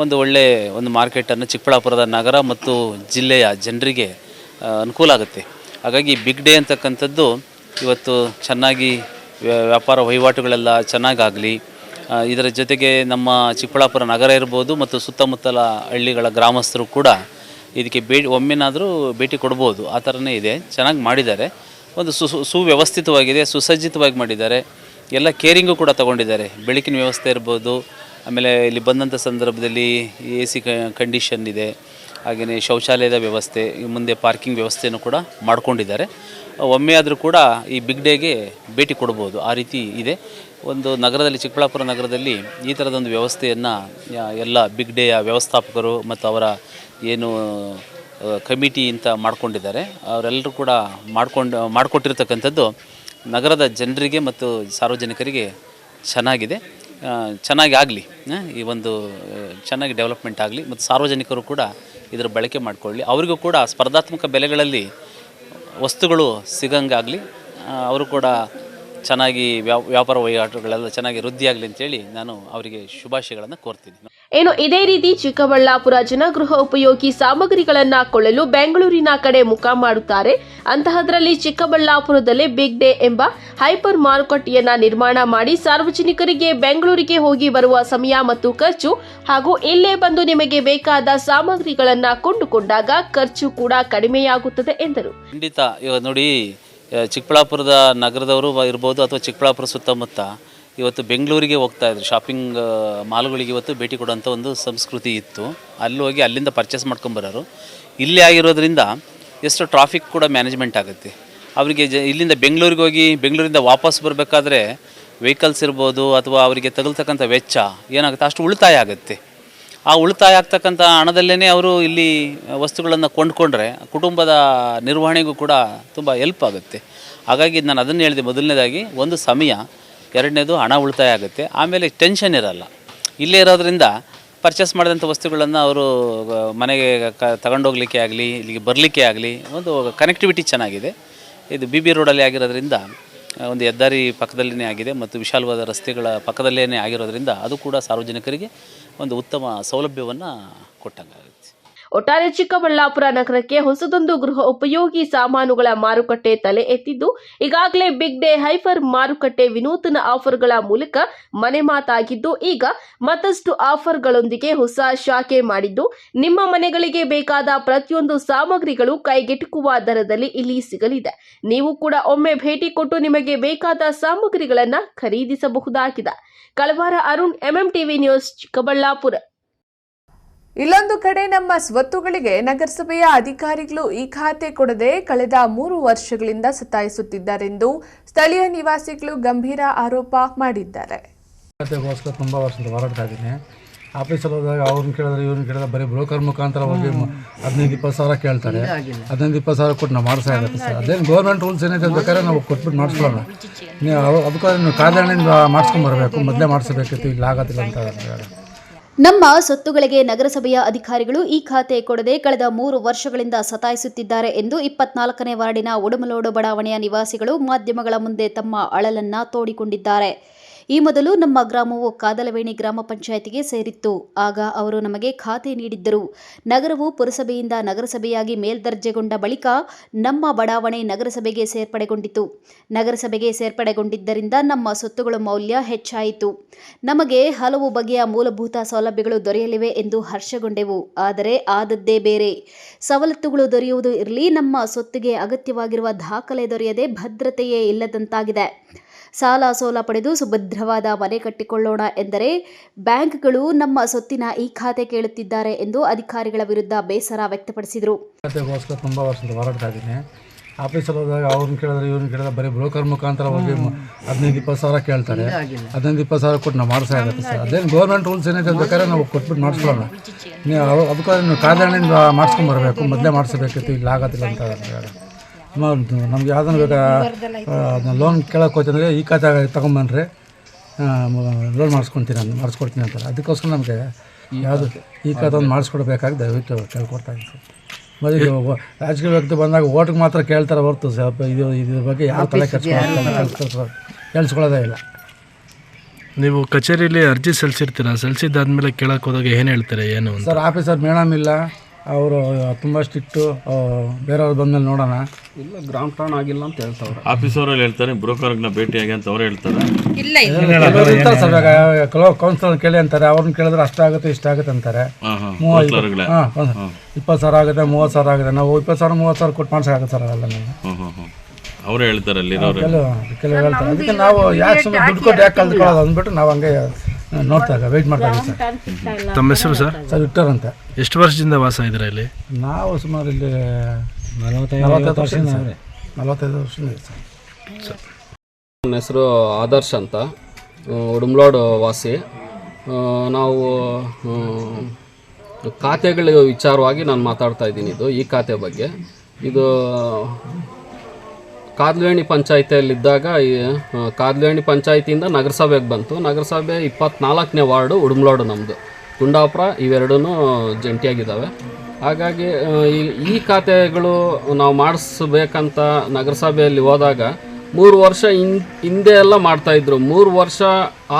ಒಂದು ಒಳ್ಳೆಯ ಒಂದು ಮಾರ್ಕೆಟನ್ನು ಚಿಕ್ಕಬಳ್ಳಾಪುರದ ನಗರ ಮತ್ತು ಜಿಲ್ಲೆಯ ಜನರಿಗೆ ಅನುಕೂಲ ಆಗುತ್ತೆ. ಹಾಗಾಗಿ ಬಿಗ್ ಡೇ ಅಂತಕ್ಕಂಥದ್ದು ಇವತ್ತು ಚೆನ್ನಾಗಿ ವ್ಯಾಪಾರ ವಹಿವಾಟುಗಳೆಲ್ಲ ಚೆನ್ನಾಗಾಗಲಿ, ಇದರ ಜೊತೆಗೆ ನಮ್ಮ ಚಿಕ್ಕಬಳ್ಳಾಪುರ ನಗರ ಇರ್ಬೋದು ಮತ್ತು ಸುತ್ತಮುತ್ತಲ ಹಳ್ಳಿಗಳ ಗ್ರಾಮಸ್ಥರು ಕೂಡ ಇದಕ್ಕೆ ಒಮ್ಮೆನಾದರೂ ಭೇಟಿ ಕೊಡ್ಬೋದು. ಆ ಥರನೇ ಇದೆ, ಚೆನ್ನಾಗಿ ಮಾಡಿದ್ದಾರೆ. ಒಂದು ಸುವ್ಯವಸ್ಥಿತವಾಗಿದೆ, ಸುಸಜ್ಜಿತವಾಗಿ ಮಾಡಿದ್ದಾರೆ. ಎಲ್ಲ ಕೇರಿಂಗು ಕೂಡ ತಗೊಂಡಿದ್ದಾರೆ. ಬೆಳಕಿನ ವ್ಯವಸ್ಥೆ ಇರ್ಬೋದು, ಆಮೇಲೆ ಇಲ್ಲಿ ಬಂದಂಥ ಸಂದರ್ಭದಲ್ಲಿ AC ಕಂಡೀಷನ್ ಇದೆ, ಹಾಗೆಯೇ ಶೌಚಾಲಯದ ವ್ಯವಸ್ಥೆ, ಮುಂದೆ ಪಾರ್ಕಿಂಗ್ ವ್ಯವಸ್ಥೆಯನ್ನು ಕೂಡ ಮಾಡ್ಕೊಂಡಿದ್ದಾರೆ. ಒಮ್ಮೆ ಆದರೂ ಕೂಡ ಈ ಬಿಗ್ ಡೇಗೆ ಭೇಟಿ ಕೊಡ್ಬೋದು, ಆ ರೀತಿ ಇದೆ. ಒಂದು ನಗರದಲ್ಲಿ, ಚಿಕ್ಕಬಳ್ಳಾಪುರ ನಗರದಲ್ಲಿ ಈ ಥರದೊಂದು ವ್ಯವಸ್ಥೆಯನ್ನು ಎಲ್ಲ ಬಿಗ್ ಡೇಯ ವ್ಯವಸ್ಥಾಪಕರು ಮತ್ತು ಅವರ ಏನು ಕಮಿಟಿ ಅಂತ ಮಾಡ್ಕೊಂಡಿದ್ದಾರೆ, ಅವರೆಲ್ಲರೂ ಕೂಡ ಮಾಡಿಕೊಟ್ಟಿರ್ತಕ್ಕಂಥದ್ದು ನಗರದ ಜನರಿಗೆ ಮತ್ತು ಸಾರ್ವಜನಿಕರಿಗೆ ಚೆನ್ನಾಗಿದೆ. ಚೆನ್ನಾಗಿ ಆಗಲಿ, ಈ ಒಂದು ಚೆನ್ನಾಗಿ ಡೆವಲಪ್ಮೆಂಟ್ ಆಗಲಿ ಮತ್ತು ಸಾರ್ವಜನಿಕರು ಕೂಡ ಇದರ ಬಳಕೆ ಮಾಡಿಕೊಳ್ಳಿ. ಅವರಿಗೂ ಕೂಡ ಸ್ಪರ್ಧಾತ್ಮಕ ಬೆಲೆಗಳಲ್ಲಿ ವಸ್ತುಗಳು ಸಿಗಂಗಾಗಲಿ, ಅವರು ಕೂಡ ಚೆನ್ನಾಗಿ ವ್ಯಾಪಾರ ವಹಿವಾಟುಗಳೆಲ್ಲ ಚೆನ್ನಾಗಿ ವೃದ್ಧಿಯಾಗಲಿ ಅಂತೇಳಿ ನಾನು ಅವರಿಗೆ ಶುಭಾಶಯಗಳನ್ನು ಕೋರ್ತೀನಿ. ಏನು ಇದೇ ರೀತಿ ಚಿಕ್ಕಬಳ್ಳಾಪುರ ಜನ ಗೃಹ ಉಪಯೋಗಿ ಸಾಮಗ್ರಿಗಳನ್ನ ಕೊಳ್ಳಲು ಬೆಂಗಳೂರಿನ ಕಡೆ ಮುಖ ಮಾಡುತ್ತಾರೆ. ಅಂತಹದರಲ್ಲಿ ಚಿಕ್ಕಬಳ್ಳಾಪುರದಲ್ಲೇ ಬಿಗ್ ಡೇ ಎಂಬ ಹೈಪರ್ ಮಾರುಕಟ್ಟೆಯನ್ನ ನಿರ್ಮಾಣ ಮಾಡಿ ಸಾರ್ವಜನಿಕರಿಗೆ ಬೆಂಗಳೂರಿಗೆ ಹೋಗಿ ಬರುವ ಸಮಯ ಮತ್ತು ಖರ್ಚು ಹಾಗೂ ಇಲ್ಲೇ ಬಂದು ನಿಮಗೆ ಬೇಕಾದ ಸಾಮಗ್ರಿಗಳನ್ನ ಕೊಂಡುಕೊಂಡಾಗ ಖರ್ಚು ಕೂಡ ಕಡಿಮೆಯಾಗುತ್ತದೆ ಎಂದರು. ಖಂಡಿತ. ಇವಾಗ ನೋಡಿ, ಚಿಕ್ಕಬಳ್ಳಾಪುರದ ನಗರದವರು ಇರ್ಬೋದು ಅಥವಾ ಚಿಕ್ಕಬಳ್ಳಾಪುರ ಸುತ್ತಮುತ್ತ ಇವತ್ತು ಬೆಂಗಳೂರಿಗೆ ಹೋಗ್ತಾ ಇದ್ರು, ಶಾಪಿಂಗ್ ಮಾಲ್ಗಳಿಗೆ ಇವತ್ತು ಭೇಟಿ ಕೊಡುವಂಥ ಒಂದು ಸಂಸ್ಕೃತಿ ಇತ್ತು. ಅಲ್ಲಿ ಹೋಗಿ ಅಲ್ಲಿಂದ ಪರ್ಚೇಸ್ ಮಾಡ್ಕೊಂಬರೋರು. ಇಲ್ಲೇ ಆಗಿರೋದ್ರಿಂದ ಎಷ್ಟು ಟ್ರಾಫಿಕ್ ಕೂಡ ಮ್ಯಾನೇಜ್ಮೆಂಟ್ ಆಗುತ್ತೆ ಅವರಿಗೆ. ಇಲ್ಲಿಂದ ಬೆಂಗಳೂರಿಗೆ ಹೋಗಿ ಬೆಂಗಳೂರಿಂದ ವಾಪಸ್ ಬರಬೇಕಾದ್ರೆ ವೆಹಿಕಲ್ಸ್ ಇರ್ಬೋದು ಅಥವಾ ಅವರಿಗೆ ತಗಲ್ತಕ್ಕಂಥ ವೆಚ್ಚ ಏನಾಗುತ್ತೆ, ಅಷ್ಟು ಉಳಿತಾಯ ಆಗುತ್ತೆ. ಆ ಉಳಿತಾಯ ಆಗ್ತಕ್ಕಂಥ ಹಣದಲ್ಲೇ ಅವರು ಇಲ್ಲಿ ವಸ್ತುಗಳನ್ನು ಕೊಂಡ್ಕೊಂಡ್ರೆ ಕುಟುಂಬದ ನಿರ್ವಹಣೆಗೂ ಕೂಡ ತುಂಬ ಹೆಲ್ಪ್ ಆಗುತ್ತೆ. ಹಾಗಾಗಿ ನಾನು ಅದನ್ನು ಹೇಳಿದೆ, ಮೊದಲನೇದಾಗಿ ಒಂದು ಸಮಯ, ಎರಡನೇದು ಹಣ ಉಳಿತಾಯ ಆಗುತ್ತೆ, ಆಮೇಲೆ ಟೆನ್ಷನ್ ಇರಲ್ಲ. ಇಲ್ಲೇ ಇರೋದ್ರಿಂದ ಪರ್ಚೇಸ್ ಮಾಡಿದಂಥ ವಸ್ತುಗಳನ್ನು ಅವರು ಮನೆಗೆ ತಗೊಂಡೋಗ್ಲಿಕ್ಕೆ ಆಗಲಿ, ಇಲ್ಲಿಗೆ ಬರಲಿಕ್ಕೆ ಆಗಲಿ ಒಂದು ಕನೆಕ್ಟಿವಿಟಿ ಚೆನ್ನಾಗಿದೆ. ಇದು BB ರೋಡಲ್ಲಿ ಆಗಿರೋದ್ರಿಂದ ಒಂದು ಹೆದ್ದಾರಿ ಪಕ್ಕದಲ್ಲೇ ಆಗಿದೆ ಮತ್ತು ವಿಶಾಲವಾದ ರಸ್ತೆಗಳ ಪಕ್ಕದಲ್ಲೇ ಆಗಿರೋದ್ರಿಂದ ಅದು ಕೂಡ ಸಾರ್ವಜನಿಕರಿಗೆ ಒಂದು ಉತ್ತಮ ಸೌಲಭ್ಯವನ್ನು ಕೊಟ್ಟಂಗಾಗುತ್ತೆ. ಒಟ್ಟಾರೆ ಚಿಕ್ಕಬಳ್ಳಾಪುರ ನಗರಕ್ಕೆ ಹೊಸದೊಂದು ಗೃಹ ಉಪಯೋಗಿ ಸಾಮಾನುಗಳ ಮಾರುಕಟ್ಟೆ ತಲೆ ಎತ್ತಿದ್ದು, ಈಗಾಗಲೇ ಬಿಗ್ ಡೇ ಹೈಪರ್ ಮಾರುಕಟ್ಟೆ ವಿನೂತನ ಆಫರ್ಗಳ ಮೂಲಕ ಮನೆ ಮಾತಾಗಿದ್ದು, ಈಗ ಮತ್ತಷ್ಟು ಆಫರ್ಗಳೊಂದಿಗೆ ಹೊಸ ಶಾಖೆ ಮಾಡಿದ್ದು, ನಿಮ್ಮ ಮನೆಗಳಿಗೆ ಬೇಕಾದ ಪ್ರತಿಯೊಂದು ಸಾಮಗ್ರಿಗಳು ಕೈಗೆಟುಕುವ ದರದಲ್ಲಿ ಇಲ್ಲಿ ಸಿಗಲಿದೆ. ನೀವು ಕೂಡ ಒಮ್ಮೆ ಭೇಟಿ ಕೊಟ್ಟು ನಿಮಗೆ ಬೇಕಾದ ಸಾಮಗ್ರಿಗಳನ್ನು ಖರೀದಿಸಬಹುದಾಗಿದೆ. ಕಳವಾರ ಅರುಣ್, MMTV ನ್ಯೂಸ್, ಚಿಕ್ಕಬಳ್ಳಾಪುರ. ಇಲ್ಲೊಂದು ಕಡೆ ನಮ್ಮ ಸ್ವತ್ತುಗಳಿಗೆ ನಗರಸಭೆಯ ಅಧಿಕಾರಿಗಳು ಈ ಖಾತೆ ಕೊಡದೆ ಕಳೆದ 3 ವರ್ಷಗಳಿಂದ ಸತಾಯಿಸುತ್ತಿದ್ದಾರೆಂದು ಸ್ಥಳೀಯ ನಿವಾಸಿಗಳು ಗಂಭೀರ ಆರೋಪ ಮಾಡಿದ್ದಾರೆ. ಖಾತೆಗೋಸ್ಕರ ತುಂಬ ವರ್ಷದಿಂದ ಹೋರಾಡ್ತಾ ಇದ್ದೀನಿ. ಆಫೀಸಲ್ಲಿ ಹೋದಾಗ ಅವ್ರನ್ನ ಕೇಳಿದ್ರೆ ಇವ್ರನ್ನ ಕೇಳಿದ್ರೆ ಬರೀ ಬ್ರೋಕರ್ ಮುಖಾಂತರ ಹೋಗಿ 15-20 ಸಾವಿರ ಕೇಳ್ತಾರೆ. 15-20 ಸಾವಿರ ಕೊಟ್ಟು ನಾವು ಮಾಡಿಸಾಗುತ್ತೆ ಸರ್. ಅದೇನು ಗೌರ್ಮೆಂಟ್ ರೂಲ್ಸ್ ಏನೈತೆ ಬೇಕಾದ್ರೆ ನಾವು ಕೊಟ್ಬಿಟ್ಟು ಮಾಡಿಸ್ಕೊಳ್ಳೋಣ. ನೀವು ಅದಕ್ಕೋಸ್ಕರ ನೀವು ಕಾರಣದಿಂದ ಮಾಡಿಸ್ಕೊಂಬರ್ಬೇಕು, ಮೊದಲೇ ಮಾಡಿಸ್ಬೇಕಿತ್ತು, ಇಲ್ಲ ಆಗೋದಿಲ್ಲ ಅಂತ. ನಮ್ಮ ಸೊತ್ತುಗಳಿಗೆ ನಗರಸಭೆಯ ಅಧಿಕಾರಿಗಳು ಈ ಖಾತೆ ಕೊಡದೆ ಕಳೆದ 3 ವರ್ಷಗಳಿಂದ ಸತಾಯಿಸುತ್ತಿದ್ದಾರೆ ಎಂದು 24ನೇ ವಾರ್ಡಿನ ಉಡುಮಲೋಡು ಬಡಾವಣೆಯ ನಿವಾಸಿಗಳು ಮಾಧ್ಯಮಗಳ ಮುಂದೆ ತಮ್ಮ ಅಳಲನ್ನ ತೋಡಿಕೊಂಡಿದ್ದಾರೆ. ಈ ಮೊದಲು ನಮ್ಮ ಗ್ರಾಮವು ಕಾದಲವೇಣಿ ಗ್ರಾಮ ಪಂಚಾಯಿತಿಗೆ ಸೇರಿತ್ತು. ಆಗ ಅವರು ನಮಗೆ ಖಾತೆ ನೀಡಿದ್ದರು. ನಗರವು ಪುರಸಭೆಯಿಂದ ನಗರಸಭೆಯಾಗಿ ಮೇಲ್ದರ್ಜೆಗೊಂಡ ಬಳಿಕ ನಮ್ಮ ಬಡಾವಣೆ ನಗರಸಭೆಗೆ ಸೇರ್ಪಡೆಗೊಂಡಿತು. ನಗರಸಭೆಗೆ ಸೇರ್ಪಡೆಗೊಂಡಿದ್ದರಿಂದ ನಮ್ಮ ಸೊತ್ತುಗಳ ಮೌಲ್ಯ ಹೆಚ್ಚಾಯಿತು. ನಮಗೆ ಹಲವು ಬಗೆಯ ಮೂಲಭೂತ ಸೌಲಭ್ಯಗಳು ದೊರೆಯಲಿವೆ ಎಂದು ಹರ್ಷಗೊಂಡೆವು. ಆದರೆ ಆದದ್ದೇ ಬೇರೆ. ಸವಲತ್ತುಗಳು ದೊರೆಯುವುದು ಇರಲಿ, ನಮ್ಮ ಸೊತ್ತಿಗೆ ಅಗತ್ಯವಾಗಿರುವ ದಾಖಲೆ ದೊರೆಯದೆ ಭದ್ರತೆಯೇ ಇಲ್ಲದಂತಾಗಿದೆ. ಸಾಲ ಸೋಲ ಪಡೆದು ಸುಭದ್ರವಾದ ಮನೆ ಕಟ್ಟಿಕೊಳ್ಳೋಣ ಎಂದರೆ ಬ್ಯಾಂಕ್ಗಳು ನಮ್ಮ ಸೊತ್ತಿನ ಈ ಖಾತೆ ಕೇಳುತ್ತಿದ್ದಾರೆ ಎಂದು ಅಧಿಕಾರಿಗಳ ವಿರುದ್ಧ ಬೇಸರ ವ್ಯಕ್ತಪಡಿಸಿದರು. ಖಾತೆಗೋಸ್ಕರ ತುಂಬ ವರ್ಷದಿಂದ ಹೋರಾಡ್ತಾ ಇದ್ದೀನಿ. ಆಫೀಸಲ್ಲಿ ಹೋದಾಗ ಅವ್ರನ್ನ ಕೇಳಿದ್ರೆ ಇವ್ರನ್ನ ಕೇಳಿದ್ರೆ ಬರೀ ಬ್ರೋಕರ್ ಮುಖಾಂತರ ಹೋಗಿ 15-20 ಸಾವಿರ ಕೇಳ್ತಾರೆ. 15-20 ಸಾವಿರ ಕೊಟ್ಟು ನಾವು ಮಾಡಿಸಾಗುತ್ತೆ ಸರ್. ಅದೇನು ಗೌರ್ಮೆಂಟ್ ರೂಲ್ಸ್ ಏನೈತೆ ಬೇಕಾದ್ರೆ ನಾವು ಕೊಟ್ಬಿಟ್ಟು ಮಾಡಿಸ್ಕೊಳ್ಳೋಣ. ನೀವು ಅದಕ್ಕೋಸ್ಕರ ನೀವು ಕಾರಣದಿಂದ ಮಾಡಿಸ್ಕೊಂಬರ್ಬೇಕು, ಮೊದಲೇ ಮಾಡಿಸ್ಬೇಕಿತ್ತು, ಇಲ್ಲ ಆಗೋದಿಲ್ಲ ಅಂತ. ನಮ್ಗೆ ಯಾವ್ದನ್ನು ಬೇಕಾ ಲೋನ್ ಕೇಳೋಕೆ ಹೋಯ್ತಂದರೆ ಈ ಖಾತೆ ತಗೊಂಬನ್ರಿ, ಲೋನ್ ಮಾಡಿಸ್ಕೊಡ್ತೀನಿ ಅಂತಾರೆ. ಅದಕ್ಕೋಸ್ಕರ ನಮಗೆ ಯಾವುದು ಈ ಖಾತೆ ಒಂದು ಮಾಡಿಸ್ಕೊಡ್ಬೇಕಾಗಿ ದಯವಿಟ್ಟು ಕೇಳ್ಕೊಡ್ತಾ ಇದ್ದೀನಿ. ಮೊದಲು ರಾಜಕೀಯ ವ್ಯಕ್ತಿ ಬಂದಾಗ ಓಟಿಗೆ ಮಾತ್ರ ಕೇಳ್ತಾರೆ ಹೊರತು ಸ್ವಲ್ಪ ಇದ್ರ ಬಗ್ಗೆ ಯಾವ ತಲೆ ಕೇಳಿಸ್ಕೊಳ್ಳೋದೇ ಇಲ್ಲ. ನೀವು ಕಚೇರಿಯಲ್ಲಿ ಅರ್ಜಿ ಸಲ್ಲಿಸಿರ್ತೀರ, ಸಲ್ಲಿಸಿದ್ದಾದ್ಮೇಲೆ ಕೇಳಕ್ಕೆ ಹೋದಾಗ ಏನು ಹೇಳ್ತಾರೆ? ಏನು ಸರ್, ಆಫೀಸರ್ ಮೇಡಮ್ ಇಲ್ಲ, ಅವರು ತುಂಬ ಸ್ಟ್ರಿಕ್ಟು, ಬೇರೆಯವ್ರು ಬಂದಮೇಲೆ ನೋಡೋಣ. ಇಲ್ಲ ಗ್ರಾಮ ಠಾಣ ಆಗಿಲ್ಲ ಅಂತ ಹೇಳ್ತಾವ್ರೆ. ಆಫೀಸರ್ಗಳು ಹೇಳ್ತಾರೆ, ಬ್ರೋಕರ್ನ ಭೇಟಿಯಾಗಿ ಅಂತ ಅವ್ರು ಹೇಳ್ತಾರೆ. ಇರ್ತಾರೆ ಸರ್, ಕೆಲವು ಕೌನ್ಸಿಲರ್ ಕೇಳಿ ಅಂತಾರೆ, ಅವ್ರನ್ನ ಕೇಳಿದ್ರೆ ಅಷ್ಟಾಗುತ್ತೆ ಇಷ್ಟಾಗುತ್ತೆ ಅಂತಾರೆ. 20,000 ಆಗುತ್ತೆ, 30,000 ಆಗುತ್ತೆ. ನಾವು 20,000-30,000 ಕೊಟ್ಟು ಮಾಡ್ಸೋಕ್ಕಾಗುತ್ತೆ ಸರ್ ಅವೆಲ್ಲ. ಅವರೇ ಹೇಳ್ತಾರೆ ಅಲ್ಲಿರೋರು, ಕೆಲವು ಹೇಳ್ತಾರೆ. ಅದಕ್ಕೆ ನಾವು ಯಾಕೆ ಸುಮ್ಮನೆ ದುಡ್ಡು ಕೊಟ್ಟು ಯಾಕೆ ಕಲ್ತ್ಕೊಳ್ಳೋದು ಅಂದ್ಬಿಟ್ಟು ನಾವು ಹಂಗೆ ನೋಡ್ತಾ ವೆಯ್ಟ್ ಮಾಡ್ತಾ ಇದ್ದೀವಿ ಸರ್. ತಮ್ಮ ಹೆಸರು ಸರ್? ಸರ್ ವಿಕ್ಟರ್ ಅಂತ. ಎಷ್ಟು ವರ್ಷದಿಂದ ವಾಸ ಇದ್ದೀರಾ ಇಲ್ಲಿ? ನಾವು ಸುಮಾರು ಇಲ್ಲಿ 45 ವರ್ಷದಿಂದ ಸರ್. ನನ್ನ ಹೆಸರು ಆದರ್ಶ್ ಅಂತ, ಉಡುಮ್ಲೋಡ್ ವಾಸಿ. ನಾವು ಖಾತೆಗಳ ವಿಚಾರವಾಗಿ ನಾನು ಮಾತಾಡ್ತಾ ಇದ್ದೀನಿ. ಈ ಖಾತೆ ಬಗ್ಗೆ. ಇದು ಕಾದ್ಲೇಣಿ ಪಂಚಾಯಿತಿಯಲ್ಲಿದ್ದಾಗ ಕಾದ್ಲೇಣಿ ಪಂಚಾಯಿತಿಯಿಂದ ನಗರಸಭೆಗೆ ಬಂತು. ನಗರಸಭೆ 24ನೇ ವಾರ್ಡು ಉಡುಮ್ಲೋಡು ನಮ್ಮದು. ಕುಂಡಾಪುರ ಇವೆರಡೂ ಜಂಟಿಯಾಗಿದ್ದಾವೆ. ಹಾಗಾಗಿ ಈ ಖಾತೆಗಳು ನಾವು ಮಾಡಿಸ್ಬೇಕಂತ ನಗರಸಭೆಯಲ್ಲಿ ಹೋದಾಗ 3 ವರ್ಷ ಹಿಂದೆ ಎಲ್ಲ ಮಾಡ್ತಾಯಿದ್ರು. 3 ವರ್ಷ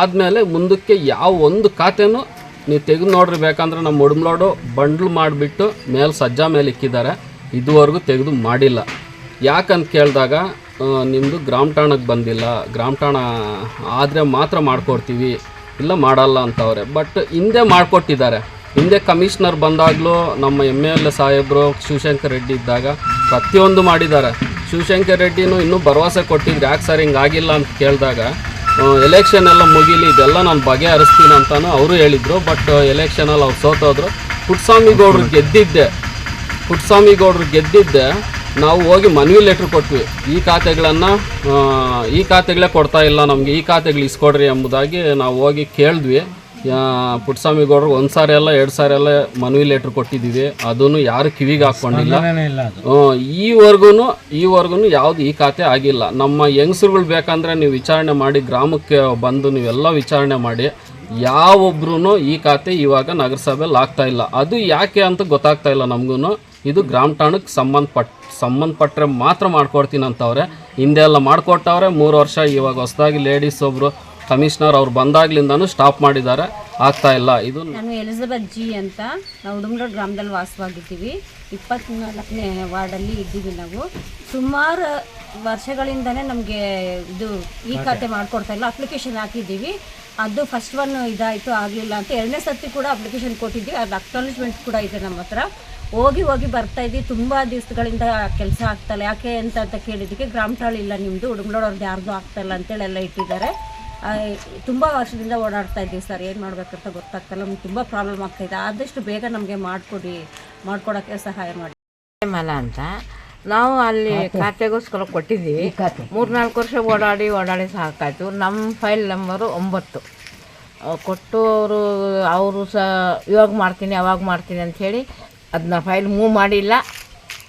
ಆದಮೇಲೆ ಮುಂದಕ್ಕೆ ಯಾವ ಒಂದು ಖಾತೆನೂ ನೀವು ತೆಗೆದು ನೋಡ್ರಿ, ಬೇಕಂದ್ರೆ ನಮ್ಮ ಉಡುಮ್ಲೋಡು ಬಂಡ್ಲು ಮಾಡಿಬಿಟ್ಟು ಮೇಲೆ ಸಜ್ಜಾ ಮೇಲೆ ಇಕ್ಕಿದ್ದಾರೆ. ಇದುವರೆಗೂ ತೆಗೆದು ಮಾಡಿಲ್ಲ. ಯಾಕಂತ ಕೇಳಿದಾಗ ನಿಮ್ಮದು ಗ್ರಾಮ ಠಾಣಕ್ಕೆ ಬಂದಿಲ್ಲ, ಗ್ರಾಮ ಠಾಣ ಆದರೆ ಮಾತ್ರ ಮಾಡಿಕೊಡ್ತೀವಿ, ಇಲ್ಲ ಮಾಡಲ್ಲ ಅಂತವ್ರೆ. ಬಟ್ ಹಿಂದೆ ಮಾಡಿಕೊಟ್ಟಿದ್ದಾರೆ. ಹಿಂದೆ ಕಮಿಷ್ನರ್ ಬಂದಾಗಲೂ ನಮ್ಮ MLA ಸಾಹೇಬರು ಶಿವಶಂಕರ್ ರೆಡ್ಡಿ ಇದ್ದಾಗ ಪ್ರತಿಯೊಂದು ಮಾಡಿದ್ದಾರೆ. ಶಿವಶಂಕರ್ ರೆಡ್ಡಿನೂ ಇನ್ನೂ ಭರವಸೆ ಕೊಟ್ಟಿದ್ರು, ಯಾಕೆ ಸರ್ ಹಿಂಗಾಗಿಲ್ಲ ಅಂತ ಕೇಳಿದಾಗ ಎಲೆಕ್ಷನ್ ಎಲ್ಲ ಮುಗೀಲಿ, ಇದೆಲ್ಲ ನಾನು ಬಗೆಹರಿಸ್ತೀನಿ ಅಂತಲೂ ಅವರು ಹೇಳಿದರು. ಬಟ್ ಎಲೆಕ್ಷನಲ್ಲಿ ಅವ್ರು ಸೋತೋದ್ರು. ಪುಟ್ಟಸ್ವಾಮಿಗೌಡರು ಗೆದ್ದಿದ್ದೆ ನಾವು ಹೋಗಿ ಮನವಿ ಲೆಟ್ರ್ ಕೊಟ್ವಿ, ಈ ಖಾತೆಗಳೇ ಕೊಡ್ತಾ ಇಲ್ಲ ನಮಗೆ, ಈ ಖಾತೆಗಳು ಇಸ್ಕೊಡ್ರಿ ಎಂಬುದಾಗಿ ನಾವು ಹೋಗಿ ಕೇಳಿದ್ವಿ. ಪುಟ್ಟಸ್ವಾಮಿಗೌಡ್ರಿಗೆ 1 ಸಾರಿ ಎಲ್ಲ 2 ಸಾರಿ ಎಲ್ಲ ಮನವಿ ಲೆಟ್ರ್ ಕೊಟ್ಟಿದ್ದೀವಿ. ಅದನ್ನು ಯಾರು ಕಿವಿಗೆ ಹಾಕ್ಕೊಂಡಿಲ್ಲ. ಈವರೆಗೂ ಯಾವುದು ಈ ಖಾತೆ ಆಗಿಲ್ಲ. ನಮ್ಮ ಹೆಂಗಸ್ರುಗಳು ಬೇಕಂದರೆ ನೀವು ವಿಚಾರಣೆ ಮಾಡಿ, ಗ್ರಾಮಕ್ಕೆ ಬಂದು ನೀವೆಲ್ಲ ವಿಚಾರಣೆ ಮಾಡಿ, ಯಾವೊಬ್ರು ಈ ಖಾತೆ ಇವಾಗ ನಗರಸಭೆಯಲ್ಲಿ ಆಗ್ತಾ ಇಲ್ಲ. ಅದು ಯಾಕೆ ಅಂತ ಗೊತ್ತಾಗ್ತಾ ಇಲ್ಲ ನಮಗೂ. ಇದು ಗ್ರಾಮ ಠಾಣಕ್ಕೆ ಸಂಬಂಧಪಟ್ಟರೆ ಮಾತ್ರ ಮಾಡ್ಕೊಡ್ತೀನಿ ಅಂತವ್ರೆ. ಹಿಂದೆ ಎಲ್ಲ ಮಾಡಿಕೊಟ್ಟವ್ರೆ 3 ವರ್ಷ. ಇವಾಗ ಹೊಸದಾಗಿ ಲೇಡೀಸ್ ಒಬ್ಬರು ಕಮಿಷನರ್ ಅವ್ರು ಬಂದಾಗ್ಲಿಂದನೂ ಸ್ಟಾಪ್ ಮಾಡಿದ್ದಾರೆ, ಆಗ್ತಾ ಇಲ್ಲ. ಇದು ನಾನು ಎಲಿಜಬೆತ್ ಜಿ ಅಂತ, ನಾವು ಉಡುಮ್ಲೋಡ್ ಗ್ರಾಮದಲ್ಲಿ ವಾಸವಾಗಿದ್ದೀವಿ. 24ನೇ ವಾರ್ಡಲ್ಲಿ ಇದ್ದೀವಿ ನಾವು. ಸುಮಾರು ವರ್ಷಗಳಿಂದನೇ ನಮಗೆ ಇದು ಈ ಖಾತೆ ಮಾಡಿಕೊಡ್ತಾ ಇಲ್ಲ. ಅಪ್ಲಿಕೇಶನ್ ಹಾಕಿದ್ದೀವಿ, ಅದು ಫಸ್ಟ್ ಒನ್ ಇದಾಯಿತು, ಆಗಲಿಲ್ಲ ಅಂತ 2ನೇ ಸರ್ತಿ ಕೂಡ ಅಪ್ಲಿಕೇಶನ್ ಕೊಟ್ಟಿದ್ದೀವಿ. ಅದು ಅಕ್ನಾಲೇಜ್ಮೆಂಟ್ ಕೂಡ ಇದೆ ನಮ್ಮ ಹತ್ರ. ಹೋಗಿ ಬರ್ತಾಯಿದ್ವಿ. ತುಂಬ ದಿವಸಗಳಿಂದ ಕೆಲಸ ಆಗ್ತಾಯಿಲ್ಲ. ಯಾಕೆ ಅಂತ ಕೇಳಿದ್ದಕ್ಕೆ ಗ್ರಾಮ ಠಾಣ ಇಲ್ಲ ನಿಮ್ಮದು, ಉಡುಮ್ಲೋಡ್ ಅವ್ರದ್ದು ಯಾರ್ದು ಆಗ್ತಾಯಿಲ್ಲ ಅಂತೇಳಿ ಎಲ್ಲ ಇಟ್ಟಿದ್ದಾರೆ. ತುಂಬ ವರ್ಷದಿಂದ ಓಡಾಡ್ತಾ ಇದ್ದೀವಿ ಸರ್, ಏನು ಮಾಡಬೇಕಂತ ಗೊತ್ತಾಗ್ತಾಯಿಲ್ಲ. ನಮ್ಗೆ ತುಂಬ ಪ್ರಾಬ್ಲಮ್ ಆಗ್ತಾಯಿದೆ. ಆದಷ್ಟು ಬೇಗ ನಮಗೆ ಮಾಡ್ಕೊಡೋಕ್ಕೆ ಸಹಾಯ ಮಾಡಿ. ಮಲ ಅಂತ ನಾವು ಅಲ್ಲಿ ಖಾತೆಗೋಸ್ಕರ ಕೊಟ್ಟಿದ್ದೀವಿ. 3-4 ವರ್ಷ ಓಡಾಡಿ ಸಾಕಾಯಿತು. ನಮ್ಮ ಫೈಲ್ ನಂಬರು 9 ಕೊಟ್ಟು ಅವರು ಸಹ ಇವಾಗ ಮಾಡ್ತೀನಿ ಅವಾಗ ಮಾಡ್ತೀನಿ ಅಂಥೇಳಿ ಅದನ್ನ ಫೈಲ್ ಮೂವ್ ಮಾಡಿಲ್ಲ.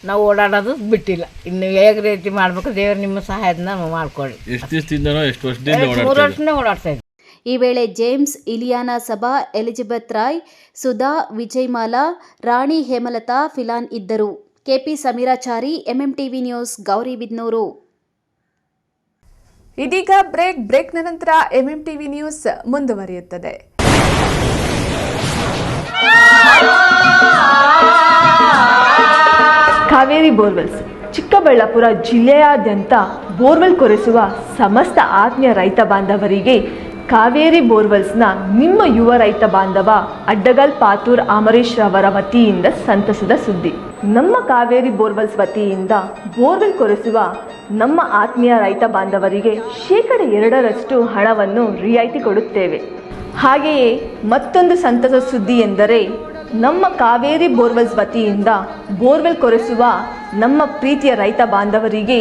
ನಾವು ಓಡಾಡೋದು ಬಿಟ್ಟಿಲ್ಲ. ಇನ್ನು ಹೇಗೆ ರೀತಿ ಮಾಡಬೇಕು, ದೇವರು ನಿಮ್ಮ ಸಹಾಯದಿಂದ ಮಾಡಿಕೊಳ್ಳಿ. ಎಷ್ಟು ದಿವಸದಿಂದನೋ, ಎಷ್ಟು ವರ್ಷದಿಂದ 3 ವರ್ಷನೇ ಓಡಾಡ್ತಾ ಇದ್ದೀವಿ. ಈ ವೇಳೆ James, Ileana Sabha, Elizabeth Roy, Sudha, Vijayamala, Rani Hemalatha ಫಿಲಾನ್ ಇದ್ದರು. K P Sameerachari, MMTV news, Gauribidanur. ಇದೀಗ ಬ್ರೇಕ್ನ ನಂತರ MMTV ನ್ಯೂಸ್ ಮುಂದುವರಿಯುತ್ತದೆ. ಕಾವೇರಿ ಬೋರ್ವೆಲ್ಸ್ ಚಿಕ್ಕಬಳ್ಳಾಪುರ ಜಿಲ್ಲೆಯಾದ್ಯಂತ ಬೋರ್ವೆಲ್ ಕೊರೆಸುವ ಸಮಸ್ತ ಆತ್ಮೀಯ ರೈತ ಬಾಂಧವರಿಗೆ ಕಾವೇರಿ ಬೋರ್ವೆಲ್ಸ್ನ ನಿಮ್ಮ ಯುವ ರೈತ ಬಾಂಧವ ಅಡ್ಡಗಲ್ ಪಾತೂರ್ ಅಮರೀಶ್ ರವರ ವತಿಯಿಂದ ಸಂತಸದ ಸುದ್ದಿ. ನಮ್ಮ ಕಾವೇರಿ ಬೋರ್ವೆಲ್ಸ್ ವತಿಯಿಂದ ಬೋರ್ವೆಲ್ ಕೊರೆಸುವ ನಮ್ಮ ಆತ್ಮೀಯ ರೈತ ಬಾಂಧವರಿಗೆ 2% ಹಣವನ್ನು ರಿಯಾಯಿತಿ ಕೊಡುತ್ತೇವೆ. ಹಾಗೆಯೇ ಮತ್ತೊಂದು ಸಂತಸ ಸುದ್ದಿ ಎಂದರೆ ನಮ್ಮ ಕಾವೇರಿ ಬೋರ್ವೆಲ್ಸ್ ವತಿಯಿಂದ ಬೋರ್ವೆಲ್ ಕೊರೆಸುವ ನಮ್ಮ ಪ್ರೀತಿಯ ರೈತ ಬಾಂಧವರಿಗೆ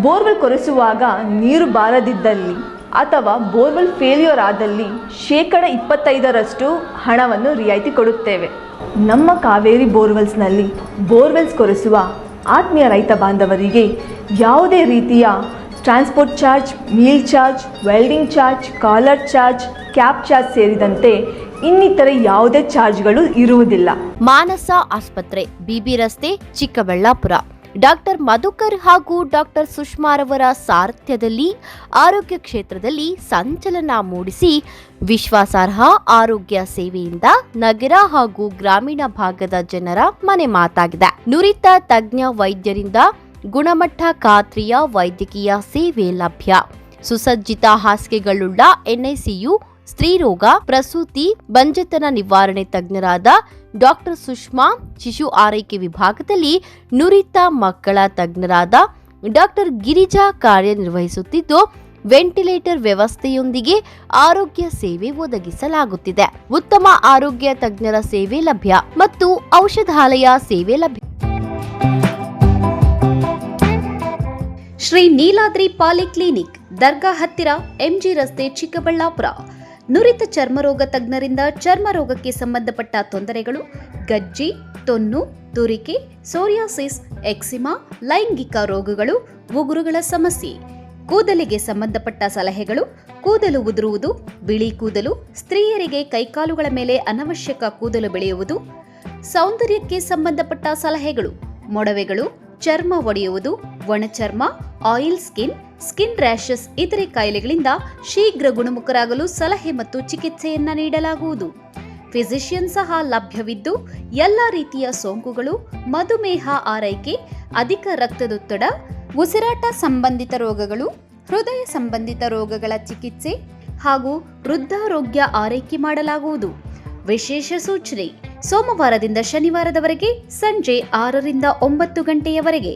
ಬೋರ್ವೆಲ್ ಕೊರೆಸುವಾಗ ನೀರು ಬಾರದಿದ್ದಲ್ಲಿ ಅಥವಾ ಬೋರ್ವೆಲ್ ಫೇಲ್ಯೂರ್ ಆದಲ್ಲಿ 25% ಹಣವನ್ನು ರಿಯಾಯಿತಿ ಕೊಡುತ್ತೇವೆ. ನಮ್ಮ ಕಾವೇರಿ ಬೋರ್ವೆಲ್ಸ್ನಲ್ಲಿ ಬೋರ್ವೆಲ್ಸ್ ಕೊರೆಸುವ ಆತ್ಮೀಯ ರೈತ ಬಾಂಧವರಿಗೆ ಯಾವುದೇ ರೀತಿಯ transport charge, meal charge, welding charge, collar charge, cab charge ಸೇರಿದಂತೆ ಇನ್ನಿತರೆ ಯಾವುದೇ ಚಾರ್ಜ್ಗಳು ಇರುವುದಿಲ್ಲ. ಮಾನಸ ಆಸ್ಪತ್ರೆ, BB ರಸ್ತೆ, ಚಿಕ್ಕಬಳ್ಳಾಪುರ. ಡಾಕ್ಟರ್ ಮಧುಕರ್ ಹಾಗೂ ಡಾಕ್ಟರ್ ಸುಷ್ಮಾರವರ ಸಾರಥ್ಯದಲ್ಲಿ ಆರೋಗ್ಯ ಕ್ಷೇತ್ರದಲ್ಲಿ ಸಂಚಲನ ಮೂಡಿಸಿ ವಿಶ್ವಾಸಾರ್ಹ ಆರೋಗ್ಯ ಸೇವೆಯಿಂದ ನಗರ ಹಾಗೂ ಗ್ರಾಮೀಣ ಭಾಗದ ಜನರ ಮನೆ ಮಾತಾಗಿದೆ. ನುರಿತ ತಜ್ಞ ವೈದ್ಯರಿಂದ ಗುಣಮಟ್ಟ ಖಾತ್ರಿಯ ವೈದ್ಯಕೀಯ ಸೇವೆ ಲಭ್ಯ. ಸುಸಜ್ಜಿತ ಹಾಸಿಗೆಗಳುಳ್ಳ ಎನ್ಐಸಿಯು, ಸ್ತ್ರೀರೋಗ, ಪ್ರಸೂತಿ, ಬಂಜೆತನ ನಿವಾರಣೆ ತಜ್ಞರಾದ ಡಾಕ್ಟರ್ ಸುಷ್ಮಾ, ಶಿಶು ಆರೈಕೆ ವಿಭಾಗದಲ್ಲಿ ನುರಿತ ಮಕ್ಕಳ ತಜ್ಞರಾದ ಡಾಕ್ಟರ್ ಗಿರಿಜಾ ಕಾರ್ಯನಿರ್ವಹಿಸುತ್ತಿದ್ದು, ವೆಂಟಿಲೇಟರ್ ವ್ಯವಸ್ಥೆಯೊಂದಿಗೆ ಆರೋಗ್ಯ ಸೇವೆ ಒದಗಿಸಲಾಗುತ್ತಿದೆ. ಉತ್ತಮ ಆರೋಗ್ಯ ತಜ್ಞರ ಸೇವೆ ಲಭ್ಯ ಮತ್ತು ಔಷಧಾಲಯ ಸೇವೆ ಲಭ್ಯ. ಶ್ರೀ ನೀಲಾದ್ರಿ ಪಾಲಿಕ್ಲಿನಿಕ್, ದರ್ಗಾ ಹತ್ತಿರ, ಎಂಜಿ ರಸ್ತೆ, ಚಿಕ್ಕಬಳ್ಳಾಪುರ. ನುರಿತ ಚರ್ಮರೋಗ ತಜ್ಞರಿಂದ ಚರ್ಮರೋಗಕ್ಕೆ ಸಂಬಂಧಪಟ್ಟ ತೊಂದರೆಗಳು, ಗಜ್ಜಿ, ತೊನ್ನು, ತುರಿಕೆ, ಸೋರಿಯಾಸಿಸ್, ಎಕ್ಸಿಮಾ, ಲೈಂಗಿಕ ರೋಗಗಳು, ಉಗುರುಗಳ ಸಮಸ್ಯೆ, ಕೂದಲಿಗೆ ಸಂಬಂಧಪಟ್ಟ ಸಲಹೆಗಳು, ಕೂದಲು ಉದುರುವುದು, ಬಿಳಿ ಕೂದಲು, ಸ್ತ್ರೀಯರಿಗೆ ಕೈಕಾಲುಗಳ ಮೇಲೆ ಅನವಶ್ಯಕ ಕೂದಲು ಬೆಳೆಯುವುದು, ಸೌಂದರ್ಯಕ್ಕೆ ಸಂಬಂಧಪಟ್ಟ ಸಲಹೆಗಳು, ಮೊಡವೆಗಳು, ಚರ್ಮ ಒಡೆಯುವುದು, ಒಣಚರ್ಮ, ಆಯಿಲ್ ಸ್ಕಿನ್, ಸ್ಕಿನ್ ರ್ಯಾಷಸ್ ಇತರೆ ಕಾಯಿಲೆಗಳಿಂದ ಶೀಘ್ರ ಗುಣಮುಖರಾಗಲು ಸಲಹೆ ಮತ್ತು ಚಿಕಿತ್ಸೆಯನ್ನ ನೀಡಲಾಗುವುದು. ಫಿಸಿಷಿಯನ್ ಸಹ ಲಭ್ಯವಿದ್ದು ಎಲ್ಲ ರೀತಿಯ ಸೋಂಕುಗಳು, ಮಧುಮೇಹ ಆರೈಕೆ, ಅಧಿಕ ರಕ್ತದೊತ್ತಡ, ಉಸಿರಾಟ ಸಂಬಂಧಿತ ರೋಗಗಳು, ಹೃದಯ ಸಂಬಂಧಿತ ರೋಗಗಳ ಚಿಕಿತ್ಸೆ ಹಾಗೂ ವೃದ್ಧಾರೋಗ್ಯ ಆರೈಕೆ ಮಾಡಲಾಗುವುದು. ವಿಶೇಷ ಸೂಚನೆ: ಸೋಮವಾರದಿಂದ ಶನಿವಾರದವರೆಗೆ ಸಂಜೆ 6ರಿಂದ 9 ಗಂಟೆಯವರೆಗೆ.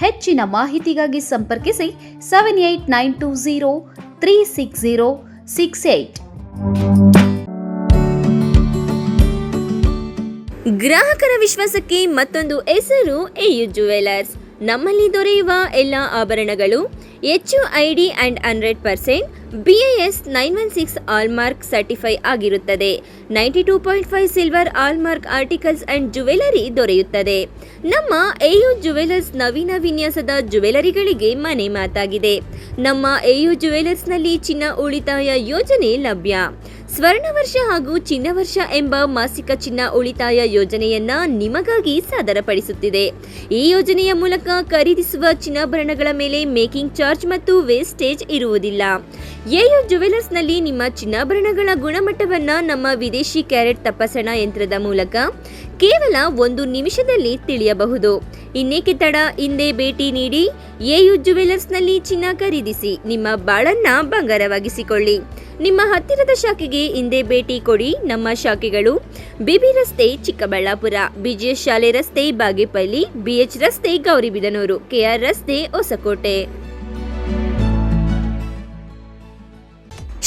ಹೆಚ್ಚಿನ ಮಾಹಿತಿಗಾಗಿ ಸಂಪರ್ಕಿಸಿ 7892036068. ಗ್ರಾಹಕರ ವಿಶ್ವಾಸಕ್ಕೆ ಮತ್ತೊಂದು ಹೆಸರು ಎಯು ಜುವೆಲರ್ಸ್. ನಮ್ಮಲ್ಲಿ ದೊರೆಯುವ ಎಲ್ಲ ಆಭರಣಗಳು HUID and 100% BIS 916 hallmark certify ಆಗಿರುತ್ತದೆ. 92.5 silver hallmark articles and jewellery ದೊರೆಯುತ್ತದೆ. ನಮ್ಮ ಎಯು ಜುವೆಲರ್ಸ್ ನವೀನ ವಿನ್ಯಾಸದ ಜುವೆಲರಿಗಳಿಗೆ ಮನೆ ಮಾತಾಗಿದೆ. ನಮ್ಮ ಎಯು ಜುವೆಲರ್ಸ್ನಲ್ಲಿ ಚಿನ್ನ ಉಳಿತಾಯ ಯೋಜನೆ ಲಭ್ಯ. ಸ್ವರ್ಣ ವರ್ಷ ಹಾಗೂ ಚಿನ್ನ ವರ್ಷ ಎಂಬ ಮಾಸಿಕ ಚಿನ್ನ ಉಳಿತಾಯ ಯೋಜನೆಯನ್ನ ನಿಮಗಾಗಿ ಸಾದರಪಡಿಸುತ್ತಿದೆ. ಈ ಯೋಜನೆಯ ಮೂಲಕ ಖರೀದಿಸುವ ಚಿನ್ನಾಭರಣಗಳ ಮೇಲೆ ಮೇಕಿಂಗ್ ಚಾರ್ಜ್ ಮತ್ತು ವೇಸ್ಟೇಜ್ ಇರುವುದಿಲ್ಲ. ಎಯು ಜುವೆಲರ್ಸ್ನಲ್ಲಿ ನಿಮ್ಮ ಚಿನ್ನಾಭರಣಗಳ ಗುಣಮಟ್ಟವನ್ನ ನಮ್ಮ ವಿದೇಶಿ ಕ್ಯಾರೆಟ್ ತಪಾಸಣಾ ಯಂತ್ರದ ಮೂಲಕ ಕೇವಲ 1 ನಿಮಿಷದಲ್ಲಿ ತಿಳಿಯಬಹುದು. ಇನ್ನೇಕೆ ತಡ, ಹಿಂದೆ ಭೇಟಿ ನೀಡಿ ಎಯು ಜುವೆಲರ್ಸ್ನಲ್ಲಿ ಚಿನ್ನ ಖರೀದಿಸಿ ನಿಮ್ಮ ಬಾಳನ್ನ ಬಂಗಾರವಾಗಿಸಿಕೊಳ್ಳಿ. ನಿಮ್ಮ ಹತ್ತಿರದ ಶಾಖೆಗೆ ಹಿಂದೆ ಭೇಟಿ ಕೊಡಿ. ನಮ್ಮ ಶಾಖೆಗಳು ಬಿಬಿ ರಸ್ತೆ ಚಿಕ್ಕಬಳ್ಳಾಪುರ, ಬಿಜಿಎಸ್ ಶಾಲೆ ರಸ್ತೆ ಬಾಗೇಪಲ್ಲಿ, ಬಿಎಚ್ ರಸ್ತೆ ಗೌರಿಬಿದನೂರು, ಕೆಆರ್ ರಸ್ತೆ ಹೊಸಕೋಟೆ.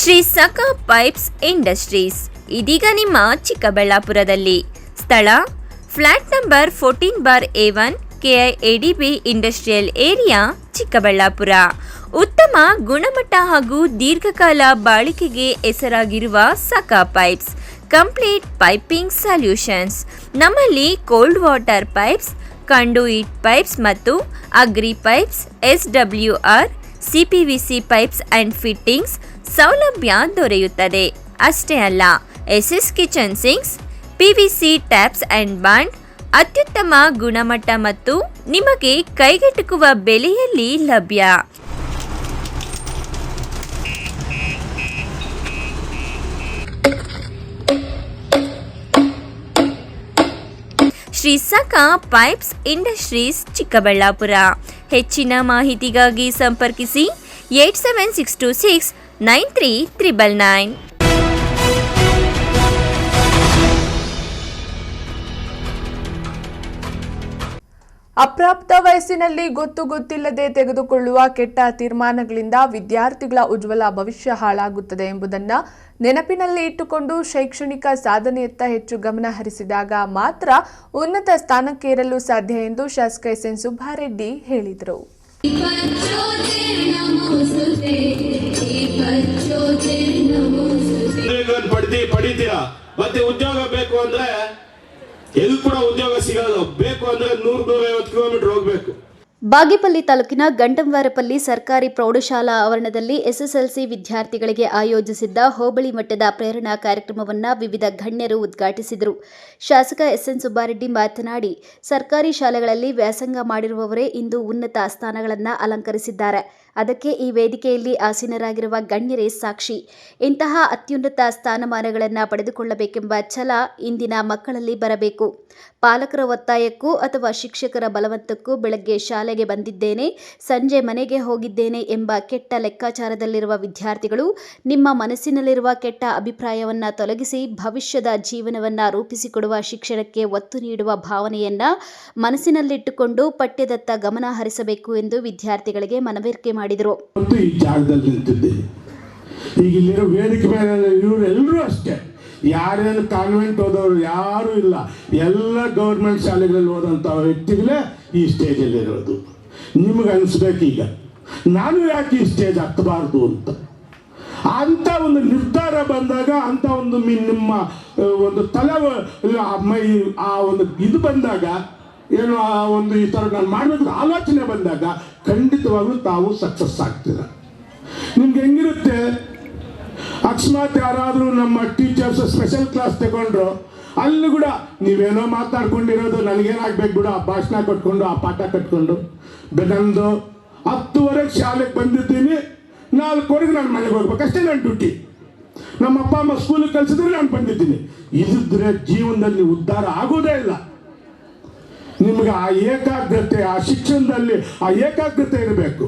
ಶ್ರೀ ಸಖಾ ಪೈಪ್ಸ್ ಇಂಡಸ್ಟ್ರೀಸ್ ಇದೀಗ ನಿಮ್ಮ ಚಿಕ್ಕಬಳ್ಳಾಪುರದಲ್ಲಿ. ಸ್ಥಳ flat number 14/A1 KIADB industrial area, Chikkaballapura. ಉತ್ತಮ ಗುಣಮಟ್ಟ ಹಾಗೂ ದೀರ್ಘಕಾಲ ಬಾಳಿಕೆಗೆ ಹೆಸರಾಗಿರುವ Sakha pipes complete piping solutions. ನಮ್ಮಲ್ಲಿ cold water pipes, conduit pipes ಮತ್ತು agri pipes, SWR, CPVC pipes and fittings ಸೌಲಭ್ಯ ದೊರೆಯುತ್ತದೆ. ಅಷ್ಟೇ ಅಲ್ಲ, SS kitchen sinks, PVC taps and bond ಅತ್ಯುತ್ತಮ ಗುಣಮಟ್ಟ ಮತ್ತು ನಿಮಗೆ ಕೈಗೆಟುಕುವ ಬೆಲೆಯಲ್ಲಿ ಲಭ್ಯ. Shri Sakha pipes industries, Chikkaballapura. ಹೆಚ್ಚಿನ ಮಾಹಿತಿಗಾಗಿ ಸಂಪರ್ಕಿಸಿ 8762693999. ಅಪ್ರಾಪ್ತ ವಯಸ್ಸಿನಲ್ಲಿ ಗೊತ್ತಿಲ್ಲದೆ ತೆಗೆದುಕೊಳ್ಳುವ ಕೆಟ್ಟ ತೀರ್ಮಾನಗಳಿಂದ ವಿದ್ಯಾರ್ಥಿಗಳ ಉಜ್ವಲ ಭವಿಷ್ಯ ಹಾಳಾಗುತ್ತದೆ ಎಂಬುದನ್ನು ನೆನಪಿನಲ್ಲಿ ಇಟ್ಟುಕೊಂಡು ಶೈಕ್ಷಣಿಕ ಸಾಧನೆಯತ್ತ ಹೆಚ್ಚು ಗಮನ ಹರಿಸಿದಾಗ ಮಾತ್ರ ಉನ್ನತ ಸ್ಥಾನಕ್ಕೇರಲು ಸಾಧ್ಯ ಎಂದು ಶಾಸಕ SN ಸುಬ್ಬಾರೆಡ್ಡಿ ಹೇಳಿದರು. ಪಡಿತೀರಾ ಮತ್ತೆ ಉದ್ಯೋಗ ಬೇಕು ಅಂದ್ರೆ ಎಲ್ಲಿ ಕೂಡ ಉದ್ಯೋಗ ಸಿಗಲ್ಲ. ಬೇಕು ಅಂದ್ರೆ 100-150 ಕಿಲೋಮೀಟರ್ ಹೋಗ್ಬೇಕು. ಬಾಗೇಪಲ್ಲಿ ತಾಲೂಕಿನ ಗಂಟಂವಾರಪಲ್ಲಿ ಸರ್ಕಾರಿ ಪ್ರೌಢಶಾಲಾ ಆವರಣದಲ್ಲಿ ಎಸ್ಎಸ್ಎಲ್ಸಿ ವಿದ್ಯಾರ್ಥಿಗಳಿಗೆ ಆಯೋಜಿಸಿದ್ದ ಹೋಬಳಿ ಮಟ್ಟದ ಪ್ರೇರಣಾ ಕಾರ್ಯಕ್ರಮವನ್ನು ವಿವಿಧ ಗಣ್ಯರು ಉದ್ಘಾಟಿಸಿದರು. ಶಾಸಕ ಎಸ್ಎನ್ ಸುಬ್ಬಾರೆಡ್ಡಿ ಮಾತನಾಡಿ, ಸರ್ಕಾರಿ ಶಾಲೆಗಳಲ್ಲಿ ವ್ಯಾಸಂಗ ಮಾಡಿರುವವರೇ ಇಂದು ಉನ್ನತ ಸ್ಥಾನಗಳನ್ನು ಅಲಂಕರಿಸಿದ್ದಾರೆ. ಅದಕ್ಕೆ ಈ ವೇದಿಕೆಯಲ್ಲಿ ಆಸೀನರಾಗಿರುವ ಗಣ್ಯರೇ ಸಾಕ್ಷಿ. ಇಂತಹ ಅತ್ಯುನ್ನತ ಸ್ಥಾನಮಾನಗಳನ್ನು ಪಡೆದುಕೊಳ್ಳಬೇಕೆಂಬ ಛಲ ಇಂದಿನ ಮಕ್ಕಳಲ್ಲಿ ಬರಬೇಕು. ಪಾಲಕರ ಒತ್ತಾಯಕ್ಕೂ ಅಥವಾ ಶಿಕ್ಷಕರ ಬಲವಂತಕ್ಕೂ ಬೆಳಗ್ಗೆ ಶಾಲೆಗೆ ಬಂದಿದ್ದೇನೆ, ಸಂಜೆ ಮನೆಗೆ ಹೋಗಿದ್ದೇನೆ ಎಂಬ ಕೆಟ್ಟ ಲೆಕ್ಕಾಚಾರದಲ್ಲಿರುವ ವಿದ್ಯಾರ್ಥಿಗಳು ನಿಮ್ಮ ಮನಸ್ಸಿನಲ್ಲಿರುವ ಕೆಟ್ಟ ಅಭಿಪ್ರಾಯವನ್ನು ತೊಲಗಿಸಿ ಭವಿಷ್ಯದ ಜೀವನವನ್ನು ರೂಪಿಸಿಕೊಡುವ ಶಿಕ್ಷಣಕ್ಕೆ ಒತ್ತು ನೀಡುವ ಭಾವನೆಯನ್ನು ಮನಸ್ಸಿನಲ್ಲಿಟ್ಟುಕೊಂಡು ಪಠ್ಯದತ್ತ ಗಮನ ಹರಿಸಬೇಕು ಎಂದು ವಿದ್ಯಾರ್ಥಿಗಳಿಗೆ ಮನವರಿಕೆ ಮಾಡಿದರು. ಈ ಜಾಗದಲ್ಲಿ ನಿಂತಿದ್ದೇನೆ. ಈಗ ಇಲ್ಲಿರೋ ವೇದಿಕೆ ಮೇಲೆ ಇವರೆಲ್ಲರೂ ಅಷ್ಟೇ, ಯಾರೇನು ಕಾನ್ವೆಂಟ್ ಓದೋರು ಯಾರೂ ಇಲ್ಲ, ಎಲ್ಲ ಗೌರ್ಮೆಂಟ್ ಶಾಲೆಗಳಲ್ಲಿ ಓದೋಂಥ ವ್ಯಕ್ತಿಗಳೇ ಈ ಸ್ಟೇಜಲ್ಲಿರೋದು. ನಿಮಗೆ ಅನಿಸ್ಬೇಕು ಈಗ ನಾನು ಯಾಕೆ ಈ ಸ್ಟೇಜ್ ಹತ್ತಬಾರ್ದು ಅಂತ ಒಂದು ನಿರ್ಧಾರ ಬಂದಾಗ, ಅಂತ ಒಂದು ನಿಮ್ಮ ಒಂದು ತಲೆ ಆ ಒಂದು ಇದು ಬಂದಾಗ, ಏನು ಆ ಒಂದು ಈ ಥರ ನಾನು ಮಾಡಬೇಕು ಆಲೋಚನೆ ಬಂದಾಗ ಖಂಡಿತವಾಗ್ಲೂ ತಾವು ಸಕ್ಸಸ್ ಆಗ್ತೀರ. ನಿಮ್ಗೆ ಹೆಂಗಿರುತ್ತೆ, ಅಕಸ್ಮಾತ್ ಯಾರಾದರೂ ನಮ್ಮ ಟೀಚರ್ಸ್ ಸ್ಪೆಷಲ್ ಕ್ಲಾಸ್ ತಗೊಂಡ್ರು, ಅಲ್ಲಿ ಕೂಡ ನೀವೇನೋ ಮಾತಾಡ್ಕೊಂಡಿರೋದು, ನನಗೇನಾಗಬೇಕು ಬಿಡು ಆ ಭಾಷಣ ಕೊಟ್ಕೊಂಡು ಆ ಪಾಠ ಕಟ್ಕೊಂಡು. ನಂದು 10:00 ಶಾಲೆಗೆ ಬಂದಿದ್ದೀನಿ, 4:00 ನಾನು ಮನೆಗೆ ಹೋಗ್ಬೇಕು ಅಷ್ಟೇ ನನ್ನ ಡ್ಯೂಟಿ. ನಮ್ಮ ಅಪ್ಪ ಅಮ್ಮ ಸ್ಕೂಲಿಗೆ ಕಲಿಸಿದ್ರೆ ನಾನು ಬಂದಿದ್ದೀನಿ. ಇದಿದ್ರೆ ಜೀವನದಲ್ಲಿ ಉದ್ಧಾರ ಆಗೋದೇ ಇಲ್ಲ. ನಿಮಗೆ ಆ ಏಕಾಗ್ರತೆ, ಆ ಶಿಕ್ಷಣದಲ್ಲಿ ಆ ಏಕಾಗ್ರತೆ ಇರಬೇಕು.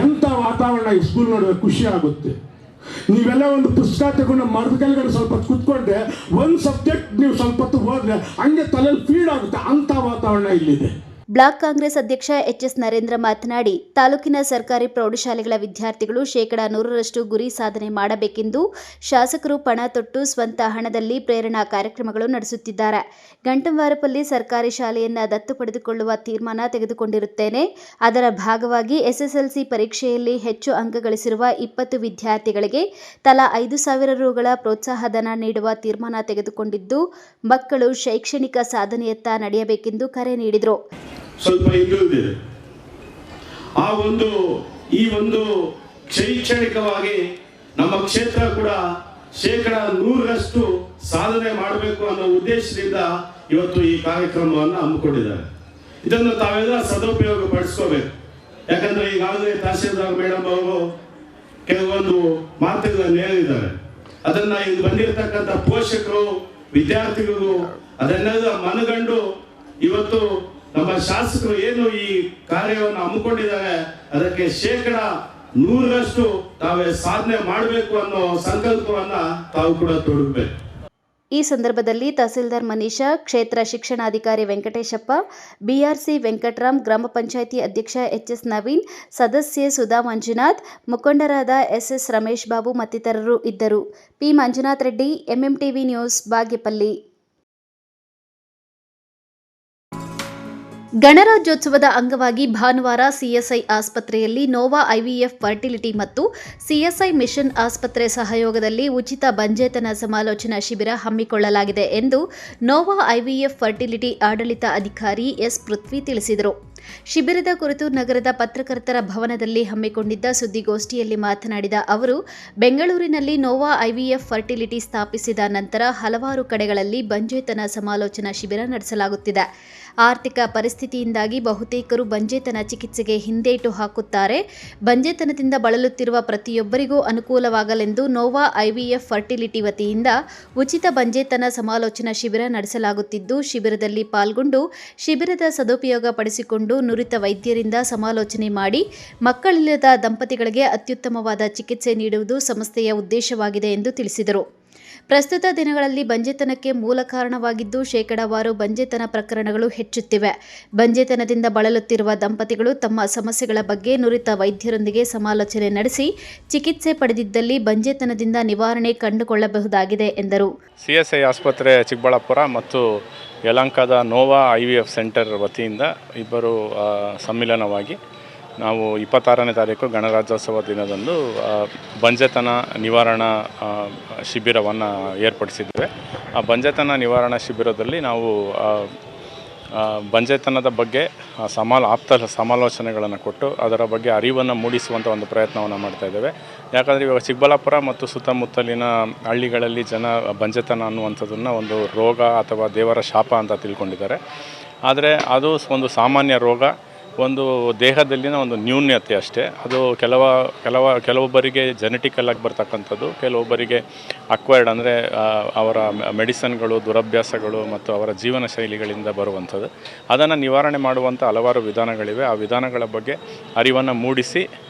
ಎಂಥ ವಾತಾವರಣ ಈ ಸ್ಕೂಲ್ ನೋಡಿದ್ರೆ ಖುಷಿ ಆಗುತ್ತೆ. ನೀವೆಲ್ಲ ಒಂದು ಪುಸ್ತಕ ತಗೊಂಡು ಮರದ ಕೆಳಗಡೆ ಸ್ವಲ್ಪ ಹೊತ್ತು ಕೂತ್ಕೊಂಡ್ರೆ, ಒಂದು ಸಬ್ಜೆಕ್ಟ್ ನೀವು ಸ್ವಲ್ಪ ಹೊತ್ತು ಹೋದ್ರೆ ಹಂಗೆ ತಲೆಯಲ್ಲಿ ಫೀಡ್ ಆಗುತ್ತೆ. ಅಂಥ ವಾತಾವರಣ ಇಲ್ಲಿದೆ. ಬ್ಲಾಕ್ ಕಾಂಗ್ರೆಸ್ ಅಧ್ಯಕ್ಷ ಎಚ್ಎಸ್ ನರೇಂದ್ರ ಮಾತನಾಡಿ, ತಾಲೂಕಿನ ಸರ್ಕಾರಿ ಪ್ರೌಢಶಾಲೆಗಳ ವಿದ್ಯಾರ್ಥಿಗಳು 100% ಗುರಿ ಸಾಧನೆ ಮಾಡಬೇಕೆಂದು ಶಾಸಕರು ಪಣ ತೊಟ್ಟು ಸ್ವಂತ ಹಣದಲ್ಲಿ ಪ್ರೇರಣಾ ಕಾರ್ಯಕ್ರಮಗಳು ನಡೆಸುತ್ತಿದ್ದಾರೆ. ಗಂಟಂವಾರಪಲ್ಲಿ ಸರ್ಕಾರಿ ಶಾಲೆಯನ್ನು ದತ್ತು ಪಡೆದುಕೊಳ್ಳುವ ತೀರ್ಮಾನ ತೆಗೆದುಕೊಂಡಿರುತ್ತೇನೆ. ಅದರ ಭಾಗವಾಗಿ ಎಸ್ಎಸ್ಎಲ್ಸಿ ಪರೀಕ್ಷೆಯಲ್ಲಿ ಹೆಚ್ಚು ಅಂಕ ಗಳಿಸಿರುವ 20 ವಿದ್ಯಾರ್ಥಿಗಳಿಗೆ ತಲಾ 5,000 ರೂಗಳ ಪ್ರೋತ್ಸಾಹಧನ ನೀಡುವ ತೀರ್ಮಾನ ತೆಗೆದುಕೊಂಡಿದ್ದು, ಮಕ್ಕಳು ಶೈಕ್ಷಣಿಕ ಸಾಧನೆಯತ್ತ ನಡೆಯಬೇಕೆಂದು ಕರೆ ನೀಡಿದರು. ಸ್ವಲ್ಪ ಹಿಂದುಳಿದಿದೆ. ಈ ಒಂದು ಶೈಕ್ಷಣಿಕವಾಗಿ ನಮ್ಮ ಕ್ಷೇತ್ರ ಕೂಡ 100% ಸಾಧನೆ ಮಾಡಬೇಕು ಅನ್ನೋ ಉದ್ದೇಶದಿಂದ ಇವತ್ತು ಈ ಕಾರ್ಯಕ್ರಮವನ್ನು ಹಮ್ಮಿಕೊಂಡಿದ್ದಾರೆ. ಇದನ್ನು ತಾವೆಲ್ಲ ಸದುಪಯೋಗ ಪಡಿಸ್ಕೋಬೇಕು. ಯಾಕಂದ್ರೆ ಈಗಾಗಲೇ ತಹಸೀಲ್ದಾರ್ ಮೇಡಮ್ ಅವರು ಕೆಲವೊಂದು ಮಾತುಗಳನ್ನು ಹೇಳಿದ್ದಾರೆ. ಅದನ್ನ ಇಲ್ಲಿ ಬಂದಿರತಕ್ಕಂಥ ಪೋಷಕರು, ವಿದ್ಯಾರ್ಥಿಗಳು ಅದನ್ನೆಲ್ಲ ಮನಗಂಡು ಇವತ್ತು ನಮ್ಮ ಶಾಸಕರು ಏನು ಈ ಕಾರ್ಯವನ್ನು ಹಮ್ಮಿಕೊಂಡಿದ್ದಾರೆ, ಅದಕ್ಕೆ 100% ತಾವೇ ಸಾಧನೆ ಮಾಡಬೇಕು ಅನ್ನೋ ಸಂಕಲ್ಪವನ್ನ ತಾವು ಕೂಡ ತೊಡಗಬೇಕು. ಈ ಸಂದರ್ಭದಲ್ಲಿ ತಹಸೀಲ್ದಾರ್ ಮನೀಷಾ, ಕ್ಷೇತ್ರ ಶಿಕ್ಷಣಾಧಿಕಾರಿ ವೆಂಕಟೇಶಪ್ಪ, ಬಿಆರ್ಸಿ ವೆಂಕಟರಾಮ್, ಗ್ರಾಮ ಪಂಚಾಯಿತಿ ಅಧ್ಯಕ್ಷ ಎಚ್ಎಸ್ ನವೀನ್, ಸದಸ್ಯೆ ಸುಧಾ ಮಂಜುನಾಥ್, ಮುಖಂಡರಾದ ಎಸ್ಎಸ್ ರಮೇಶ್ ಬಾಬು ಮತ್ತಿತರರು ಇದ್ದರು. P Manjunath Reddy, MMTV news, Bagepalli. ಗಣರಾಜ್ಯೋತ್ಸವದ ಅಂಗವಾಗಿ ಭಾನುವಾರ ಸಿಎಸ್ಐ ಆಸ್ಪತ್ರೆಯಲ್ಲಿ ನೋವಾ ಐವಿಎಫ್ ಫರ್ಟಿಲಿಟಿ ಮತ್ತು ಸಿಎಸ್ಐ ಮಿಷನ್ ಆಸ್ಪತ್ರೆ ಸಹಯೋಗದಲ್ಲಿ ಉಚಿತ ಬಂಜೇತನ ಸಮಾಲೋಚನಾ ಶಿಬಿರ ಹಮ್ಮಿಕೊಳ್ಳಲಾಗಿದೆ ಎಂದು ನೋವಾ ಐವಿಎಫ್ ಫರ್ಟಿಲಿಟಿ ಆಡಳಿತ ಅಧಿಕಾರಿ ಎಸ್ ಪೃಥ್ವಿ ತಿಳಿಸಿದರು. ಶಿಬಿರದ ಕುರಿತು ನಗರದ ಪತ್ರಕರ್ತರ ಭವನದಲ್ಲಿ ಹಮ್ಮಿಕೊಂಡಿದ್ದ ಸುದ್ದಿಗೋಷ್ಠಿಯಲ್ಲಿ ಮಾತನಾಡಿದ ಅವರು, ಬೆಂಗಳೂರಿನಲ್ಲಿ ನೋವಾ ಐವಿಎಫ್ ಫರ್ಟಿಲಿಟಿ ಸ್ಥಾಪಿಸಿದ ನಂತರ ಹಲವಾರು ಕಡೆಗಳಲ್ಲಿ ಬಂಜೇತನ ಸಮಾಲೋಚನಾ ಶಿಬಿರ ನಡೆಸಲಾಗುತ್ತಿದೆ. ಆರ್ಥಿಕ ಪರಿಸ್ಥಿತಿಯಿಂದಾಗಿ ಬಹುತೇಕರು ಬಂಜೇತನ ಚಿಕಿತ್ಸೆಗೆ ಹಿಂದೇಟು ಹಾಕುತ್ತಾರೆ. ಬಂಜೇತನದಿಂದ ಬಳಲುತ್ತಿರುವ ಪ್ರತಿಯೊಬ್ಬರಿಗೂ ಅನುಕೂಲವಾಗಲೆಂದು ನೋವಾ ಐವಿಎಫ್ ಫರ್ಟಿಲಿಟಿ ವತಿಯಿಂದ ಉಚಿತ ಬಂಜೇತನ ಸಮಾಲೋಚನಾ ಶಿಬಿರ ನಡೆಸಲಾಗುತ್ತಿದ್ದು, ಶಿಬಿರದಲ್ಲಿ ಪಾಲ್ಗೊಂಡು ಶಿಬಿರದ ಸದುಪಯೋಗ ಪಡಿಸಿಕೊಂಡು ನುರಿತ ವೈದ್ಯರಿಂದ ಸಮಾಲೋಚನೆ ಮಾಡಿ ಮಕ್ಕಳಿಲ್ಲದ ದಂಪತಿಗಳಿಗೆ ಅತ್ಯುತ್ತಮವಾದ ಚಿಕಿತ್ಸೆ ನೀಡುವುದು ಸಂಸ್ಥೆಯ ಉದ್ದೇಶವಾಗಿದೆ ಎಂದು ತಿಳಿಸಿದರು. ಪ್ರಸ್ತುತ ದಿನಗಳಲ್ಲಿ ಬಂಜೇತನಕ್ಕೆ ಮೂಲ ಕಾರಣವಾಗಿದ್ದು, ಶೇಕಡಾವಾರು ಬಂಜೇತನ ಪ್ರಕರಣಗಳು ಹೆಚ್ಚುತ್ತಿವೆ. ಬಂಜೇತನದಿಂದ ಬಳಲುತ್ತಿರುವ ದಂಪತಿಗಳು ತಮ್ಮ ಸಮಸ್ಯೆಗಳ ಬಗ್ಗೆ ನುರಿತ ವೈದ್ಯರೊಂದಿಗೆ ಸಮಾಲೋಚನೆ ನಡೆಸಿ ಚಿಕಿತ್ಸೆ ಪಡೆದಿದ್ದಲ್ಲಿ ಬಂಜೇತನದಿಂದ ನಿವಾರಣೆ ಕಂಡುಕೊಳ್ಳಬಹುದಾಗಿದೆ ಎಂದರು. ಸಿಎಸ್ಐ ಆಸ್ಪತ್ರೆ ಚಿಕ್ಕಬಳ್ಳಾಪುರ ಮತ್ತು ಯಲಹಂಕದ ನೋವಾ IVF ಸೆಂಟರ್ ವತಿಯಿಂದ ಇಬ್ಬರು ಸಮ್ಮಿಲನವಾಗಿ ನಾವು 26ನೇ ತಾರೀಕು ಗಣರಾಜ್ಯೋತ್ಸವ ದಿನದಂದು ಬಂಜೇತನ ನಿವಾರಣಾ ಶಿಬಿರವನ್ನು ಏರ್ಪಡಿಸಿದ್ದೇವೆ. ಆ ಬಂಜೇತನ ನಿವಾರಣಾ ಶಿಬಿರದಲ್ಲಿ ನಾವು ಬಂಜೆತನದ ಬಗ್ಗೆ ಆಪ್ತ ಸಮಾಲೋಚನೆಗಳನ್ನು ಕೊಟ್ಟು ಅದರ ಬಗ್ಗೆ ಅರಿವನ್ನು ಮೂಡಿಸುವಂಥ ಒಂದು ಪ್ರಯತ್ನವನ್ನು ಮಾಡ್ತಾ ಇದ್ದೇವೆ. ಯಾಕಂದರೆ ಇವಾಗ ಚಿಕ್ಕಬಳ್ಳಾಪುರ ಮತ್ತು ಸುತ್ತಮುತ್ತಲಿನ ಹಳ್ಳಿಗಳಲ್ಲಿ ಬಂಜೆತನ ಅನ್ನುವಂಥದ್ದನ್ನು ಒಂದು ರೋಗ ಅಥವಾ ದೇವರ ಶಾಪ ಅಂತ ತಿಳ್ಕೊಂಡಿದ್ದಾರೆ. ಆದರೆ ಅದು ಒಂದು ಸಾಮಾನ್ಯ ರೋಗ, ಒಂದು ದೇಹದಲ್ಲಿನ ಒಂದು ನ್ಯೂನ್ಯತೆ ಅಷ್ಟೇ. ಅದು ಕೆಲವೊಬ್ಬರಿಗೆ ಜೆನೆಟಿಕಲ್ಲಾಗಿ ಬರ್ತಕ್ಕಂಥದ್ದು, ಕೆಲವೊಬ್ಬರಿಗೆ ಅಕ್ವೈರ್ಡ್ ಅಂದರೆ ಅವರ ಮೆಡಿಸನ್ಗಳು, ದುರಭ್ಯಾಸಗಳು ಮತ್ತು ಅವರ ಜೀವನ ಶೈಲಿಗಳಿಂದ ಬರುವಂಥದ್ದು. ಅದನ್ನು ನಿವಾರಣೆ ಮಾಡುವಂಥ ಹಲವಾರು ವಿಧಾನಗಳಿವೆ. ಆ ವಿಧಾನಗಳ ಬಗ್ಗೆ ಅರಿವನ್ನು ಮೂಡಿಸಿ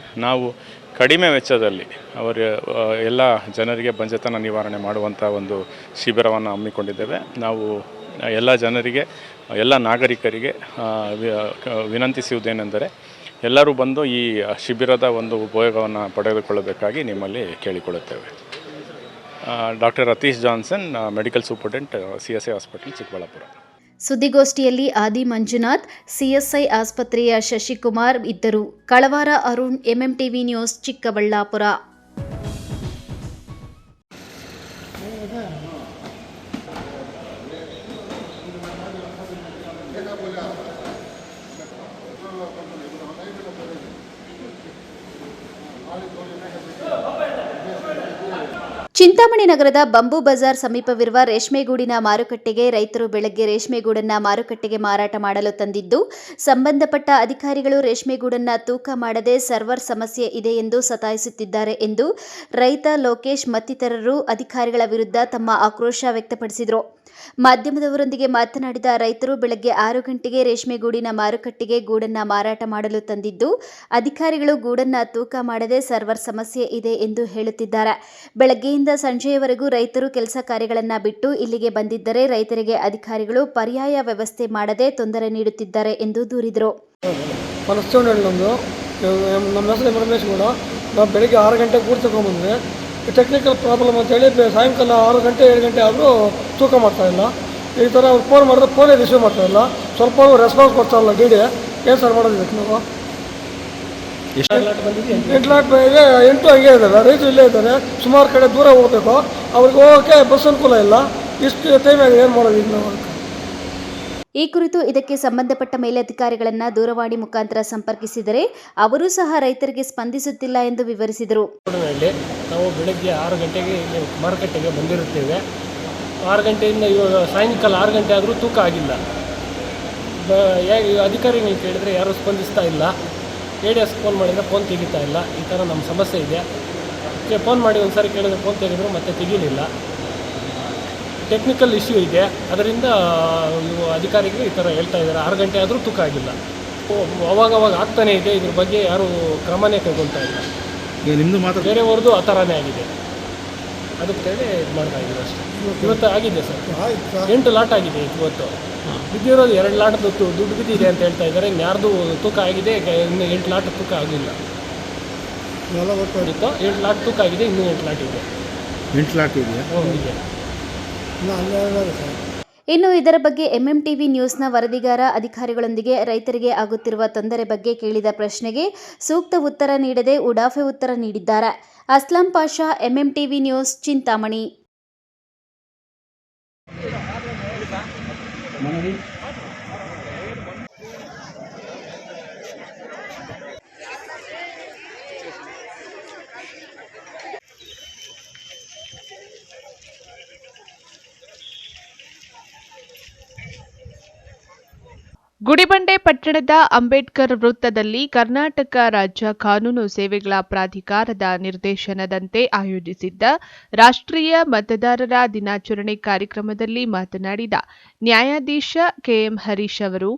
ನಾವು ಕಡಿಮೆ ವೆಚ್ಚದಲ್ಲಿ ಎಲ್ಲ ಜನರಿಗೆ ಬಂಜೆತನ ನಿವಾರಣೆ ಮಾಡುವಂಥ ಒಂದು ಶಿಬಿರವನ್ನು ಹಮ್ಮಿಕೊಂಡಿದ್ದೇವೆ. ನಾವು ಎಲ್ಲ ಜನರಿಗೆ, ಎಲ್ಲ ನಾಗರಿಕರಿಗೆ ವಿನಂತಿಸುವುದೇನೆಂದರೆ ಎಲ್ಲರೂ ಬಂದು ಈ ಶಿಬಿರದ ಒಂದು ಉಪಯೋಗವನ್ನು ಪಡೆದುಕೊಳ್ಳಬೇಕಾಗಿ ನಿಮ್ಮಲ್ಲಿ ಕೇಳಿಕೊಳ್ಳುತ್ತೇವೆ. Doctor Ratheesh Johnson, medical superintendent, CSI hospital, Chikkaballapura. ಸುದ್ದಿಗೋಷ್ಠಿಯಲ್ಲಿ ಆದಿ ಮಂಜುನಾಥ್, CSI ಆಸ್ಪತ್ರೆಯ ಶಶಿಕುಮಾರ್ ಇದ್ದರು. Kalavara Arun, MMTV news, Chikkaballapura. ಚಿಂತಾಮಣಿ ನಗರದ ಬಂಬೂ ಬಜಾರ್ ಸಮೀಪವಿರುವ ರೇಷ್ಮೆಗೂಡಿನ ಮಾರುಕಟ್ಟೆಗೆ ರೈತರು ಬೆಳಗ್ಗೆ ರೇಷ್ಮೆಗೂಡನ್ನ ಮಾರುಕಟ್ಟೆಗೆ ಮಾರಾಟ ಮಾಡಲು ತಂದಿದ್ದು, ಸಂಬಂಧಪಟ್ಟ ಅಧಿಕಾರಿಗಳು ರೇಷ್ಮೆಗೂಡನ್ನ ತೂಕ ಮಾಡದೆ ಸರ್ವರ್ ಸಮಸ್ಯೆ ಇದೆ ಎಂದು ಸತಾಯಿಸುತ್ತಿದ್ದಾರೆ ಎಂದು ರೈತ ಲೋಕೇಶ್ ಮತ್ತಿತರರು ಅಧಿಕಾರಿಗಳ ವಿರುದ್ಧ ತಮ್ಮ ಆಕ್ರೋಶ ವ್ಯಕ್ತಪಡಿಸಿದರು. ಮಾಧ್ಯಮದವರೊಂದಿಗೆ ಮಾತನಾಡಿದ ರೈತರು, ಬೆಳಗ್ಗೆ 6 ಗಂಟೆಗೆ ರೇಷ್ಮೆಗೂಡಿನ ಮಾರುಕಟ್ಟೆಗೆ ಗೂಡನ್ನ ಮಾರಾಟ ಮಾಡಲು ತಂದಿದ್ದು, ಅಧಿಕಾರಿಗಳು ಗೂಡನ್ನ ತೂಕ ಮಾಡದೆ ಸರ್ವರ್ ಸಮಸ್ಯೆ ಇದೆ ಎಂದು ಹೇಳುತ್ತಿದ್ದಾರೆ. ಬೆಳಗ್ಗೆಯಿಂದ ಸಂಜೆಯವರೆಗೂ ರೈತರು ಕೆಲಸ ಕಾರ್ಯಗಳನ್ನು ಬಿಟ್ಟು ಇಲ್ಲಿಗೆ ಬಂದಿದ್ದರೆ ರೈತರಿಗೆ ಅಧಿಕಾರಿಗಳು ಪರ್ಯಾಯ ವ್ಯವಸ್ಥೆ ಮಾಡದೆ ತೊಂದರೆ ನೀಡುತ್ತಿದ್ದಾರೆ ಎಂದು ದೂರಿದರು. ನಮ್ಮ ಹೆಸರು ರಮೇಶ್ ಗೌಡ. ನಾವು ಬೆಳಗ್ಗೆ 6 ಗಂಟೆಗೆ ಗೂಡು ತಗೊಂಡ್ಬಂದ್ರೆ ಟೆಕ್ನಿಕಲ್ ಪ್ರಾಬ್ಲಮ್ ಅಂತೇಳಿ ಸಾಯಂಕಾಲ 6 ಗಂಟೆ 7 ಗಂಟೆ ಆದರೂ ತೂಕ ಮಾಡ್ತಾಯಿಲ್ಲ. ಈ ಥರ ಅವ್ರು ಫೋನ್ ಮಾಡಿದ್ರೆ ಫೋನೇ ರಿಸೀವ್ ಮಾಡ್ತಾಯಿಲ್ಲ, ಸ್ವಲ್ಪ ರೆಸ್ಪಾನ್ಸ್ ಕೊಡ್ತಾರಲ್ಲ ಡಿ.ಡಿ. ಏನು ಸರ್ ಮಾಡೋದು ಇದಕ್ಕೆ ನಾವು? 8 ಲಾಟ್ ಇದೆ, 8 ಹಂಗೆ ಇದ್ದಾರೆ. ರೈತರು ಇಲ್ಲೇ ಇದ್ದಾರೆ, ಸುಮಾರು ಕಡೆ ದೂರ ಹೋಗಬೇಕು, ಅವ್ರಿಗೆ ಹೋಗೋಕ್ಕೆ ಬಸ್ ಅನುಕೂಲ ಇಲ್ಲ. ಇಷ್ಟು ಟೈಮ್ ಆಗಿದೆ, ಏನು ಮಾಡೋದು ಈಗ ನಾವು? ಈ ಕುರಿತು ಇದಕ್ಕೆ ಸಂಬಂಧಪಟ್ಟ ಮೇಲಧಿಕಾರಿಗಳನ್ನು ದೂರವಾಣಿ ಮುಖಾಂತರ ಸಂಪರ್ಕಿಸಿದರೆ ಅವರೂ ಸಹ ರೈತರಿಗೆ ಸ್ಪಂದಿಸುತ್ತಿಲ್ಲ ಎಂದು ವಿವರಿಸಿದರು. ನಾವು ಬೆಳಗ್ಗೆ 6 ಗಂಟೆಗೆ ಇಲ್ಲಿ ಮಾರುಕಟ್ಟೆಗೆ ಬಂದಿರುತ್ತೇವೆ. 6 ಗಂಟೆಯಿಂದ ಇವಾಗ ಸಾಯಂಕಾಲ 6 ಗಂಟೆ ಆದರೂ ತೂಕ ಆಗಿಲ್ಲ. ಅಧಿಕಾರಿಗಳು ಕೇಳಿದರೆ ಯಾರೂ ಸ್ಪಂದಿಸ್ತಾ ಇಲ್ಲ. ADS ಫೋನ್ ಮಾಡಿದರೆ ಫೋನ್ ತೆಗಿತಾ ಇಲ್ಲ. ಈ ಥರ ನಮ್ಮ ಸಮಸ್ಯೆ ಇದೆ. ಫೋನ್ ಮಾಡಿ ಒಂದು ಸಾರಿ ಕೇಳಿದ್ರೆ ಫೋನ್ ತೆಗೆದ್ರು ಮತ್ತೆ ತೆಗೀಲಿಲ್ಲ. ಟೆಕ್ನಿಕಲ್ ಇಶ್ಯೂ ಇದೆ, ಅದರಿಂದ ಅಧಿಕಾರಿಗಳು ಈ ಥರ ಹೇಳ್ತಾ ಇದ್ದಾರೆ. 6 ಗಂಟೆ ಆದರೂ ತೂಕ ಆಗಿಲ್ಲ. ಅವಾಗವಾಗ ಆಗ್ತಾನೇ ಇದೆ, ಇದ್ರ ಬಗ್ಗೆ ಯಾರೂ ಕ್ರಮನೇ ಕೈಗೊಳ್ತಾ ಇಲ್ಲ. ನಿಮ್ಮದು ಮಾತ್ರ ಬೇರೆಯವ್ರದ್ದು ಆ ಥರನೇ ಆಗಿದೆ. ಅದಕ್ಕೆ ಇದು ಮಾಡ್ತಾ ಇದ್ದೀವಿ ಅಷ್ಟೇ. ಇವತ್ತು ಆಗಿದೆ ಸರ್, 8 ಲಾಟ್ ಆಗಿದೆ ಇವತ್ತು. ಬಿದ್ದಿರೋದು 2 ಲಾಟ್ ದುಡ್ಡು ಬಿದ್ದಿದೆ ಅಂತ ಹೇಳ್ತಾ ಇದ್ದಾರೆ. ಯಾರ್ದು ತೂಕ ಆಗಿದೆ, ಇನ್ನು 8 ಲಾಟ್ ತೂಕ ಆಗಿಲ್ಲ. 8 ಲಾಟ್ ತೂಕ ಆಗಿದೆ, ಇನ್ನೂ 8 ಲಾಟ್ ಇದೆ. 8 ಲಾಟ್ ಇದೆಯಾ? ಇದೆ. ಇನ್ನು ಇದರ ಬಗ್ಗೆ MMTV ನ್ಯೂಸ್ನ ವರದಿಗಾರ ಅಧಿಕಾರಿಗಳೊಂದಿಗೆ ರೈತರಿಗೆ ಆಗುತ್ತಿರುವ ತೊಂದರೆ ಬಗ್ಗೆ ಕೇಳಿದ ಪ್ರಶ್ನೆಗೆ ಸೂಕ್ತ ಉತ್ತರ ನೀಡದೆ ಉಡಾಫೆ ಉತ್ತರ ನೀಡಿದ್ದಾರೆ. Aslam Pasha, MMTV news, Chintamani. ಗುಡಿಬಂಡೆ ಪಟ್ಟಣದ ಅಂಬೇಡ್ಕರ್ ವೃತ್ತದಲ್ಲಿ ಕರ್ನಾಟಕ ರಾಜ್ಯ ಕಾನೂನು ಸೇವೆಗಳ ಪ್ರಾಧಿಕಾರದ ನಿರ್ದೇಶನದಂತೆ ಆಯೋಜಿಸಿದ್ದ ರಾಷ್ಟ್ರೀಯ ಮತದಾರರ ದಿನಾಚರಣೆ ಕಾರ್ಯಕ್ರಮದಲ್ಲಿ ಮಾತನಾಡಿದ ನ್ಯಾಯಾಧೀಶ KM ಹರೀಶ್ ಅವರು,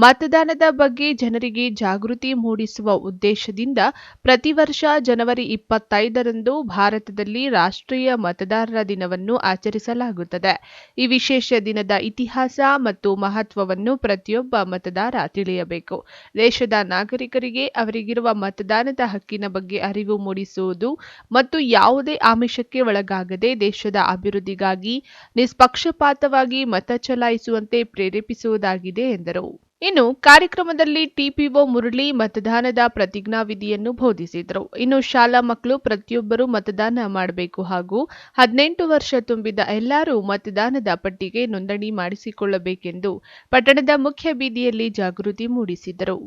ಮತದಾನದ ಬಗ್ಗೆ ಜನರಿಗೆ ಜಾಗೃತಿ ಮೂಡಿಸುವ ಉದ್ದೇಶದಿಂದ ಪ್ರತಿ ವರ್ಷ ಜನವರಿ 25ರಂದು ಭಾರತದಲ್ಲಿ ರಾಷ್ಟ್ರೀಯ ಮತದಾರರ ದಿನವನ್ನು ಆಚರಿಸಲಾಗುತ್ತದೆ. ಈ ವಿಶೇಷ ದಿನದ ಇತಿಹಾಸ ಮತ್ತು ಮಹತ್ವವನ್ನು ಪ್ರತಿಯೊಬ್ಬ ಮತದಾರ ತಿಳಿಯಬೇಕು. ದೇಶದ ನಾಗರಿಕರಿಗೆ ಅವರಿಗಿರುವ ಮತದಾನದ ಹಕ್ಕಿನ ಬಗ್ಗೆ ಅರಿವು ಮೂಡಿಸುವುದು ಮತ್ತು ಯಾವುದೇ ಆಮಿಷಕ್ಕೆ ಒಳಗಾಗದೆ ದೇಶದ ಅಭಿವೃದ್ಧಿಗಾಗಿ ನಿಷ್ಪಕ್ಷಪಾತವಾಗಿ ಮತ ಚಲಾಯಿಸುವಂತೆ ಪ್ರೇರೇಪಿಸುವುದಾಗಿದೆ ಎಂದರು. ಇನ್ನು ಕಾರ್ಯಕ್ರಮದಲ್ಲಿ ಟಿಪಿಒ ಮುರಳಿ ಮತದಾನದ ಪ್ರತಿಜ್ಞಾವಿಧಿಯನ್ನು ಬೋಧಿಸಿದರು. ಇನ್ನು ಶಾಲಾ ಮಕ್ಕಳು ಪ್ರತಿಯೊಬ್ಬರು ಮತದಾನ ಮಾಡಬೇಕು ಹಾಗೂ 18 ವರ್ಷ ತುಂಬಿದ ಎಲ್ಲರೂ ಮತದಾನದ ಪಟ್ಟಿಗೆ ನೋಂದಣಿ ಮಾಡಿಸಿಕೊಳ್ಳಬೇಕೆಂದು ಪಟ್ಟಣದ ಮುಖ್ಯ ಬೀದಿಯಲ್ಲಿ ಜಾಗೃತಿ ಮೂಡಿಸಿದರು.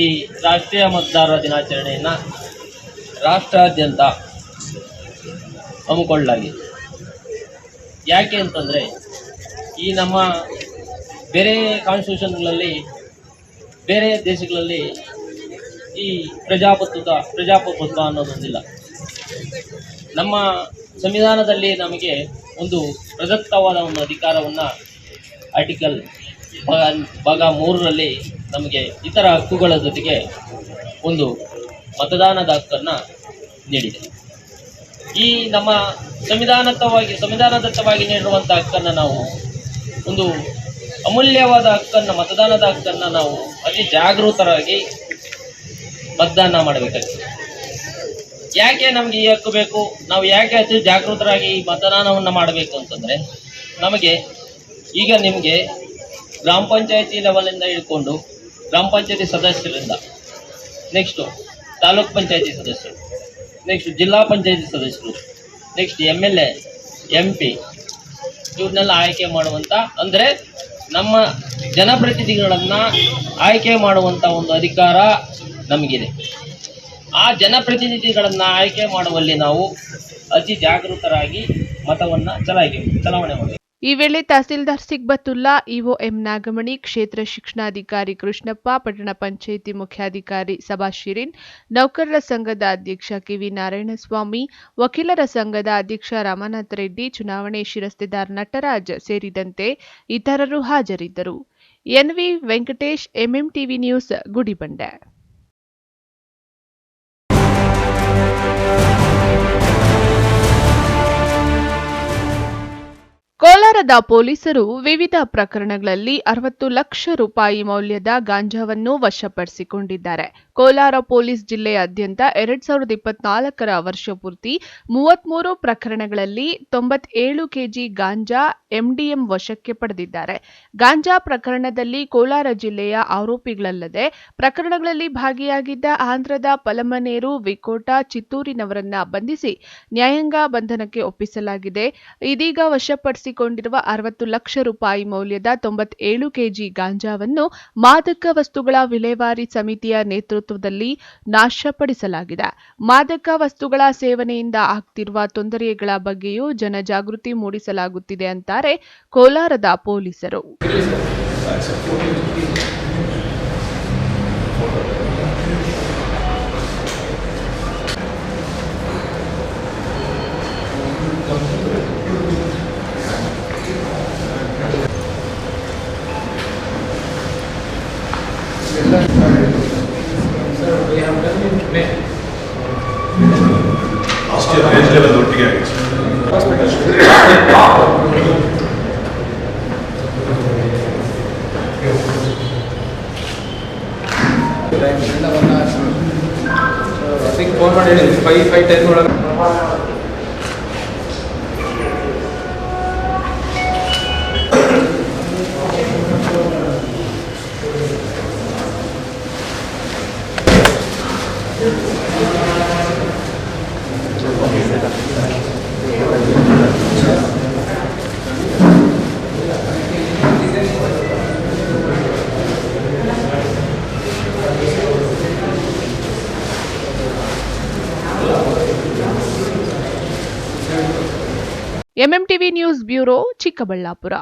ಈ ರಾಷ್ಟ್ರೀಯ ಮತದಾರರ ದಿನಾಚರಣೆಯನ್ನು ರಾಷ್ಟ್ರಾದ್ಯಂತ ಹಮ್ಮಿಕೊಳ್ಳಲಾಗಿದೆ. ಯಾಕೆ ಅಂತಂದರೆ ಈ ನಮ್ಮ ಬೇರೆ ಕಾನ್ಸ್ಟಿಟ್ಯೂಷನ್ಗಳಲ್ಲಿ ಬೇರೆ ದೇಶಗಳಲ್ಲಿ ಈ ಪ್ರಜಾಪ್ರಭುತ್ವ ಅನ್ನೋದೊಂದಿಲ್ಲ. ನಮ್ಮ ಸಂವಿಧಾನದಲ್ಲಿ ನಮಗೆ ಒಂದು ಪ್ರದತ್ತವಾದ ಒಂದು ಅಧಿಕಾರವನ್ನು ಆರ್ಟಿಕಲ್ ಭಾಗ 3ರಲ್ಲಿ ನಮಗೆ ಇತರ ಹಕ್ಕುಗಳ ಜೊತೆಗೆ ಒಂದು ಮತದಾನದ ಹಕ್ಕನ್ನು ನೀಡಿದೆ. ಈ ನಮ್ಮ ಸಂವಿಧಾನದತ್ತವಾಗಿ ನೀಡಿರುವಂಥ ಹಕ್ಕನ್ನು ನಾವು ಒಂದು ಅಮೂಲ್ಯವಾದ ಹಕ್ಕನ್ನು, ಮತದಾನದ ಹಕ್ಕನ್ನು ನಾವು ಅತಿ ಜಾಗೃತರಾಗಿ ಮತದಾನ ಮಾಡಬೇಕಾಗ್ತದೆ. ಯಾಕೆ ನಮಗೆ ಈ ಹಕ್ಕು ಬೇಕು, ನಾವು ಯಾಕೆ ಅತಿ ಜಾಗೃತರಾಗಿ ಮತದಾನವನ್ನು ಮಾಡಬೇಕು ಅಂತಂದರೆ, ನಮಗೆ ಈಗ ನಿಮಗೆ ಗ್ರಾಮ ಪಂಚಾಯತಿ ಲೆವೆಲಿಂದ ಹಿಡ್ಕೊಂಡು ಗ್ರಾಮ ಪಂಚಾಯತಿ ಸದಸ್ಯರಿಂದ, ನೆಕ್ಸ್ಟು ತಾಲೂಕ್ ಪಂಚಾಯತಿ ಸದಸ್ಯರು, ನೆಕ್ಸ್ಟ್ ಜಿಲ್ಲಾ ಪಂಚಾಯತಿ ಸದಸ್ಯರು, ನೆಕ್ಸ್ಟ್ MLA MP ಇವ್ರನ್ನೆಲ್ಲ ಆಯ್ಕೆ ಮಾಡುವಂಥ, ಅಂದರೆ ನಮ್ಮ ಜನಪ್ರತಿನಿಧಿಗಳನ್ನು ಆಯ್ಕೆ ಮಾಡುವಂಥ ಒಂದು ಅಧಿಕಾರ ನಮಗಿದೆ. ಆ ಜನಪ್ರತಿನಿಧಿಗಳನ್ನು ಆಯ್ಕೆ ಮಾಡುವಲ್ಲಿ ನಾವು ಅತಿ ಜಾಗೃತರಾಗಿ ಮತವನ್ನು ಚಲಾವಣೆ ಮಾಡಬೇಕು. ಈ ವೇಳೆ ತಹಸೀಲ್ದಾರ್ ಸಿಗ್ಬತುಲ್ಲಾ, ಇಒ ಎಂ ನಾಗಮಣಿ, ಕ್ಷೇತ್ರ ಶಿಕ್ಷಣಾಧಿಕಾರಿ ಕೃಷ್ಣಪ್ಪ, ಪಟ್ಟಣ ಪಂಚಾಯಿತಿ ಮುಖ್ಯಾಧಿಕಾರಿ ಸಭಾ ಶಿರೀನ್, ನೌಕರರ ಸಂಘದ ಅಧ್ಯಕ್ಷ KV ನಾರಾಯಣಸ್ವಾಮಿ, ವಕೀಲರ ಸಂಘದ ಅಧ್ಯಕ್ಷ ರಾಮನಾಥ ರೆಡ್ಡಿ, ಚುನಾವಣೆ ಶಿರಸ್ತೆದಾರ್ ನಟರಾಜ್ ಸೇರಿದಂತೆ ಇತರರು ಹಾಜರಿದ್ದರು. NV Venkatesh, MMTV news, Gudibande. ಕೋಲಾರದ ಪೊಲೀಸರು ವಿವಿಧ ಪ್ರಕರಣಗಳಲ್ಲಿ 60 ಲಕ್ಷ ರೂಪಾಯಿ ಮೌಲ್ಯದ ಗಾಂಜಾವನ್ನು ವಶಪಡಿಸಿಕೊಂಡಿದ್ದಾರೆ. ಕೋಲಾರ ಪೊಲೀಸ್ ಜಿಲ್ಲೆಯಾದ್ಯಂತ 2024ರ ವರ್ಷಪೂರ್ತಿ 33 ಪ್ರಕರಣಗಳಲ್ಲಿ 97 ಕೆಜಿ ಗಾಂಜಾ MDM ವಶಕ್ಕೆ ಪಡೆದಿದ್ದಾರೆ. ಗಾಂಜಾ ಪ್ರಕರಣದಲ್ಲಿ ಕೋಲಾರ ಜಿಲ್ಲೆಯ ಆರೋಪಿಗಳಲ್ಲದೆ ಪ್ರಕರಣಗಳಲ್ಲಿ ಭಾಗಿಯಾಗಿದ್ದ ಆಂಧ್ರದ ಪಲಮನೇರು, ವಿಕೋಟ, ಚಿತ್ತೂರಿನವರನ್ನ ಬಂಧಿಸಿ ನ್ಯಾಯಾಂಗ ಬಂಧನಕ್ಕೆ ಒಪ್ಪಿಸಲಾಗಿದೆ. ಇದೀಗ ವಶಪಡಿಸಿಕೊಂಡಿರುವ 60 ಲಕ್ಷ ರೂಪಾಯಿ ಮೌಲ್ಯದ 97 ಕೆಜಿ ಗಾಂಜಾವನ್ನು ಮಾದಕ ವಸ್ತುಗಳ ವಿಲೇವಾರಿ ಸಮಿತಿಯ ನೇತೃತ್ವದಲ್ಲಿ ನಾಶಪಡಿಸಲಾಗಿದೆ. ಮಾದಕ ವಸ್ತುಗಳ ಸೇವನೆಯಿಂದ ಆಗ್ತಿರುವ ತೊಂದರೆಗಳ ಬಗ್ಗೆಯೂ ಜನಜಾಗೃತಿ ಮೂಡಿಸಲಾಗುತ್ತಿದೆ ಅಂತಾರೆ ಕೋಲಾರದ ಪೊಲೀಸರು. ಫೋನ್ ಮಾಡಿ 5-10 ಒಳಗೆ MMTV news bureau, Chikkaballapur.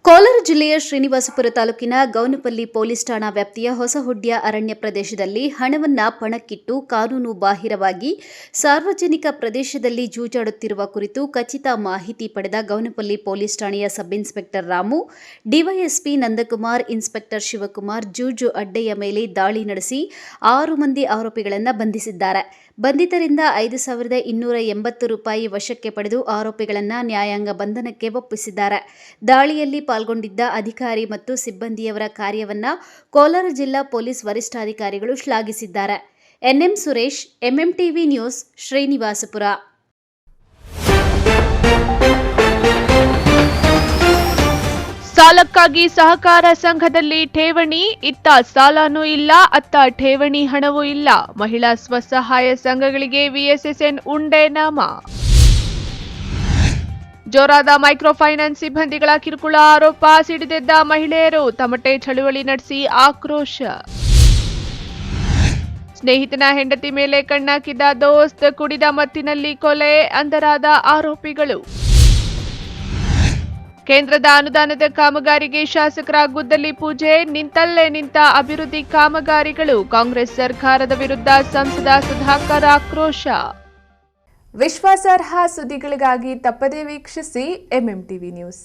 Kolar ಜಿಲ್ಲೆಯ ಶ್ರೀನಿವಾಸಪುರ ತಾಲೂಕಿನ ಗೌನಪಲ್ಲಿ ಪೊಲೀಸ್ ಠಾಣಾ ವ್ಯಾಪ್ತಿಯ ಹೊಸಹುಡ್ಯ ಅರಣ್ಯ ಪ್ರದೇಶದಲ್ಲಿ ಹಣವನ್ನ ಪಣಕ್ಕಿಟ್ಟು ಕಾನೂನು ಬಾಹಿರವಾಗಿ ಸಾರ್ವಜನಿಕ ಪ್ರದೇಶದಲ್ಲಿ ಜೂಜಾಡುತ್ತಿರುವ ಕುರಿತು ಖಚಿತ ಮಾಹಿತಿ ಪಡೆದ ಗೌನಪಲ್ಲಿ ಪೊಲೀಸ್ ಠಾಣೆಯ sub inspector Ramu, DYSP Nandakumar, inspector Shivakumar ಜೂಜು ಅಡ್ಡೆಯ ಮೇಲೆ ದಾಳಿ ನಡೆಸಿ 6 ಮಂದಿ ಆರೋಪಿಗಳನ್ನು ಬಂಧಿಸಿದ್ದಾರೆ. ಬಂಧಿತರಿಂದ 5,280 ರೂಪಾಯಿ ವಶಕ್ಕೆ ಪಡೆದು ಆರೋಪಿಗಳನ್ನು ನ್ಯಾಯಾಂಗ ಬಂಧನಕ್ಕೆ ಒಪ್ಪಿಸಿದ್ದಾರೆ. ದಾಳಿಯಲ್ಲಿ ಪಾಲ್ಗೊಂಡಿದ್ದ ಅಧಿಕಾರಿ ಮತ್ತು ಸಿಬ್ಬಂದಿಯವರ ಕಾರ್ಯವನ್ನು ಕೋಲಾರ ಜಿಲ್ಲಾ ಪೊಲೀಸ್ ವರಿಷ್ಠಾಧಿಕಾರಿಗಳು ಶ್ಲಾಘಿಸಿದ್ದಾರೆ. NM Suresh, MMTV news, Srinivaspur. ಸಾಲಕ್ಕಾಗಿ ಸಹಕಾರ ಸಂಘದಲ್ಲಿ ಠೇವಣಿ, ಇತ್ತ ಸಾಲನೂ ಇಲ್ಲ, ಅತ್ತ ಠೇವಣಿ ಹಣವೂ ಇಲ್ಲ. ಮಹಿಳಾ ಸ್ವಸಹಾಯ ಸಂಘಗಳಿಗೆ ವಿಎಸ್ಎಸ್ಎನ್ ಉಂಡೆ ನಾಮ. ಜೋರಾದ ಮೈಕ್ರೋ ಫೈನಾನ್ಸ್ ಸಿಬ್ಬಂದಿಗಳ ಕಿರುಕುಳ ಆರೋಪ, ಸಿಡಿದೆದ್ದ ಮಹಿಳೆಯರು, ತಮಟೆ ಚಳುವಳಿ ನಡೆಸಿ ಆಕ್ರೋಶ. ಸ್ನೇಹಿತನ ಹೆಂಡತಿ ಮೇಲೆ ಕಣ್ಣಾಕಿದ್ದ ದೋಸ್ತ್, ಕುಡಿದ ಮತ್ತಿನಲ್ಲಿ ಕೊಲೆ, ಅಂಧರಾದ ಆರೋಪಿಗಳು. ಕೇಂದ್ರದ ಅನುದಾನದ ಕಾಮಗಾರಿಗೆ ಶಾಸಕರ ಗುದ್ದಲಿ ಪೂಜೆ, ನಿಂತಲ್ಲೇ ನಿಂತ ಅಭಿವೃದ್ಧಿ ಕಾಮಗಾರಿಗಳು. ಕಾಂಗ್ರೆಸ್ ಸರ್ಕಾರದ ವಿರುದ್ಧ ಸಂಸದ ಸುಧಾಕರ್ ಆಕ್ರೋಶ. ವಿಶ್ವಾಸಾರ್ಹ ಸುದ್ದಿಗಳಿಗಾಗಿ ತಪ್ಪದೇ ವೀಕ್ಷಿಸಿ ಎಂಎಂ ಟಿವಿ ನ್ಯೂಸ್.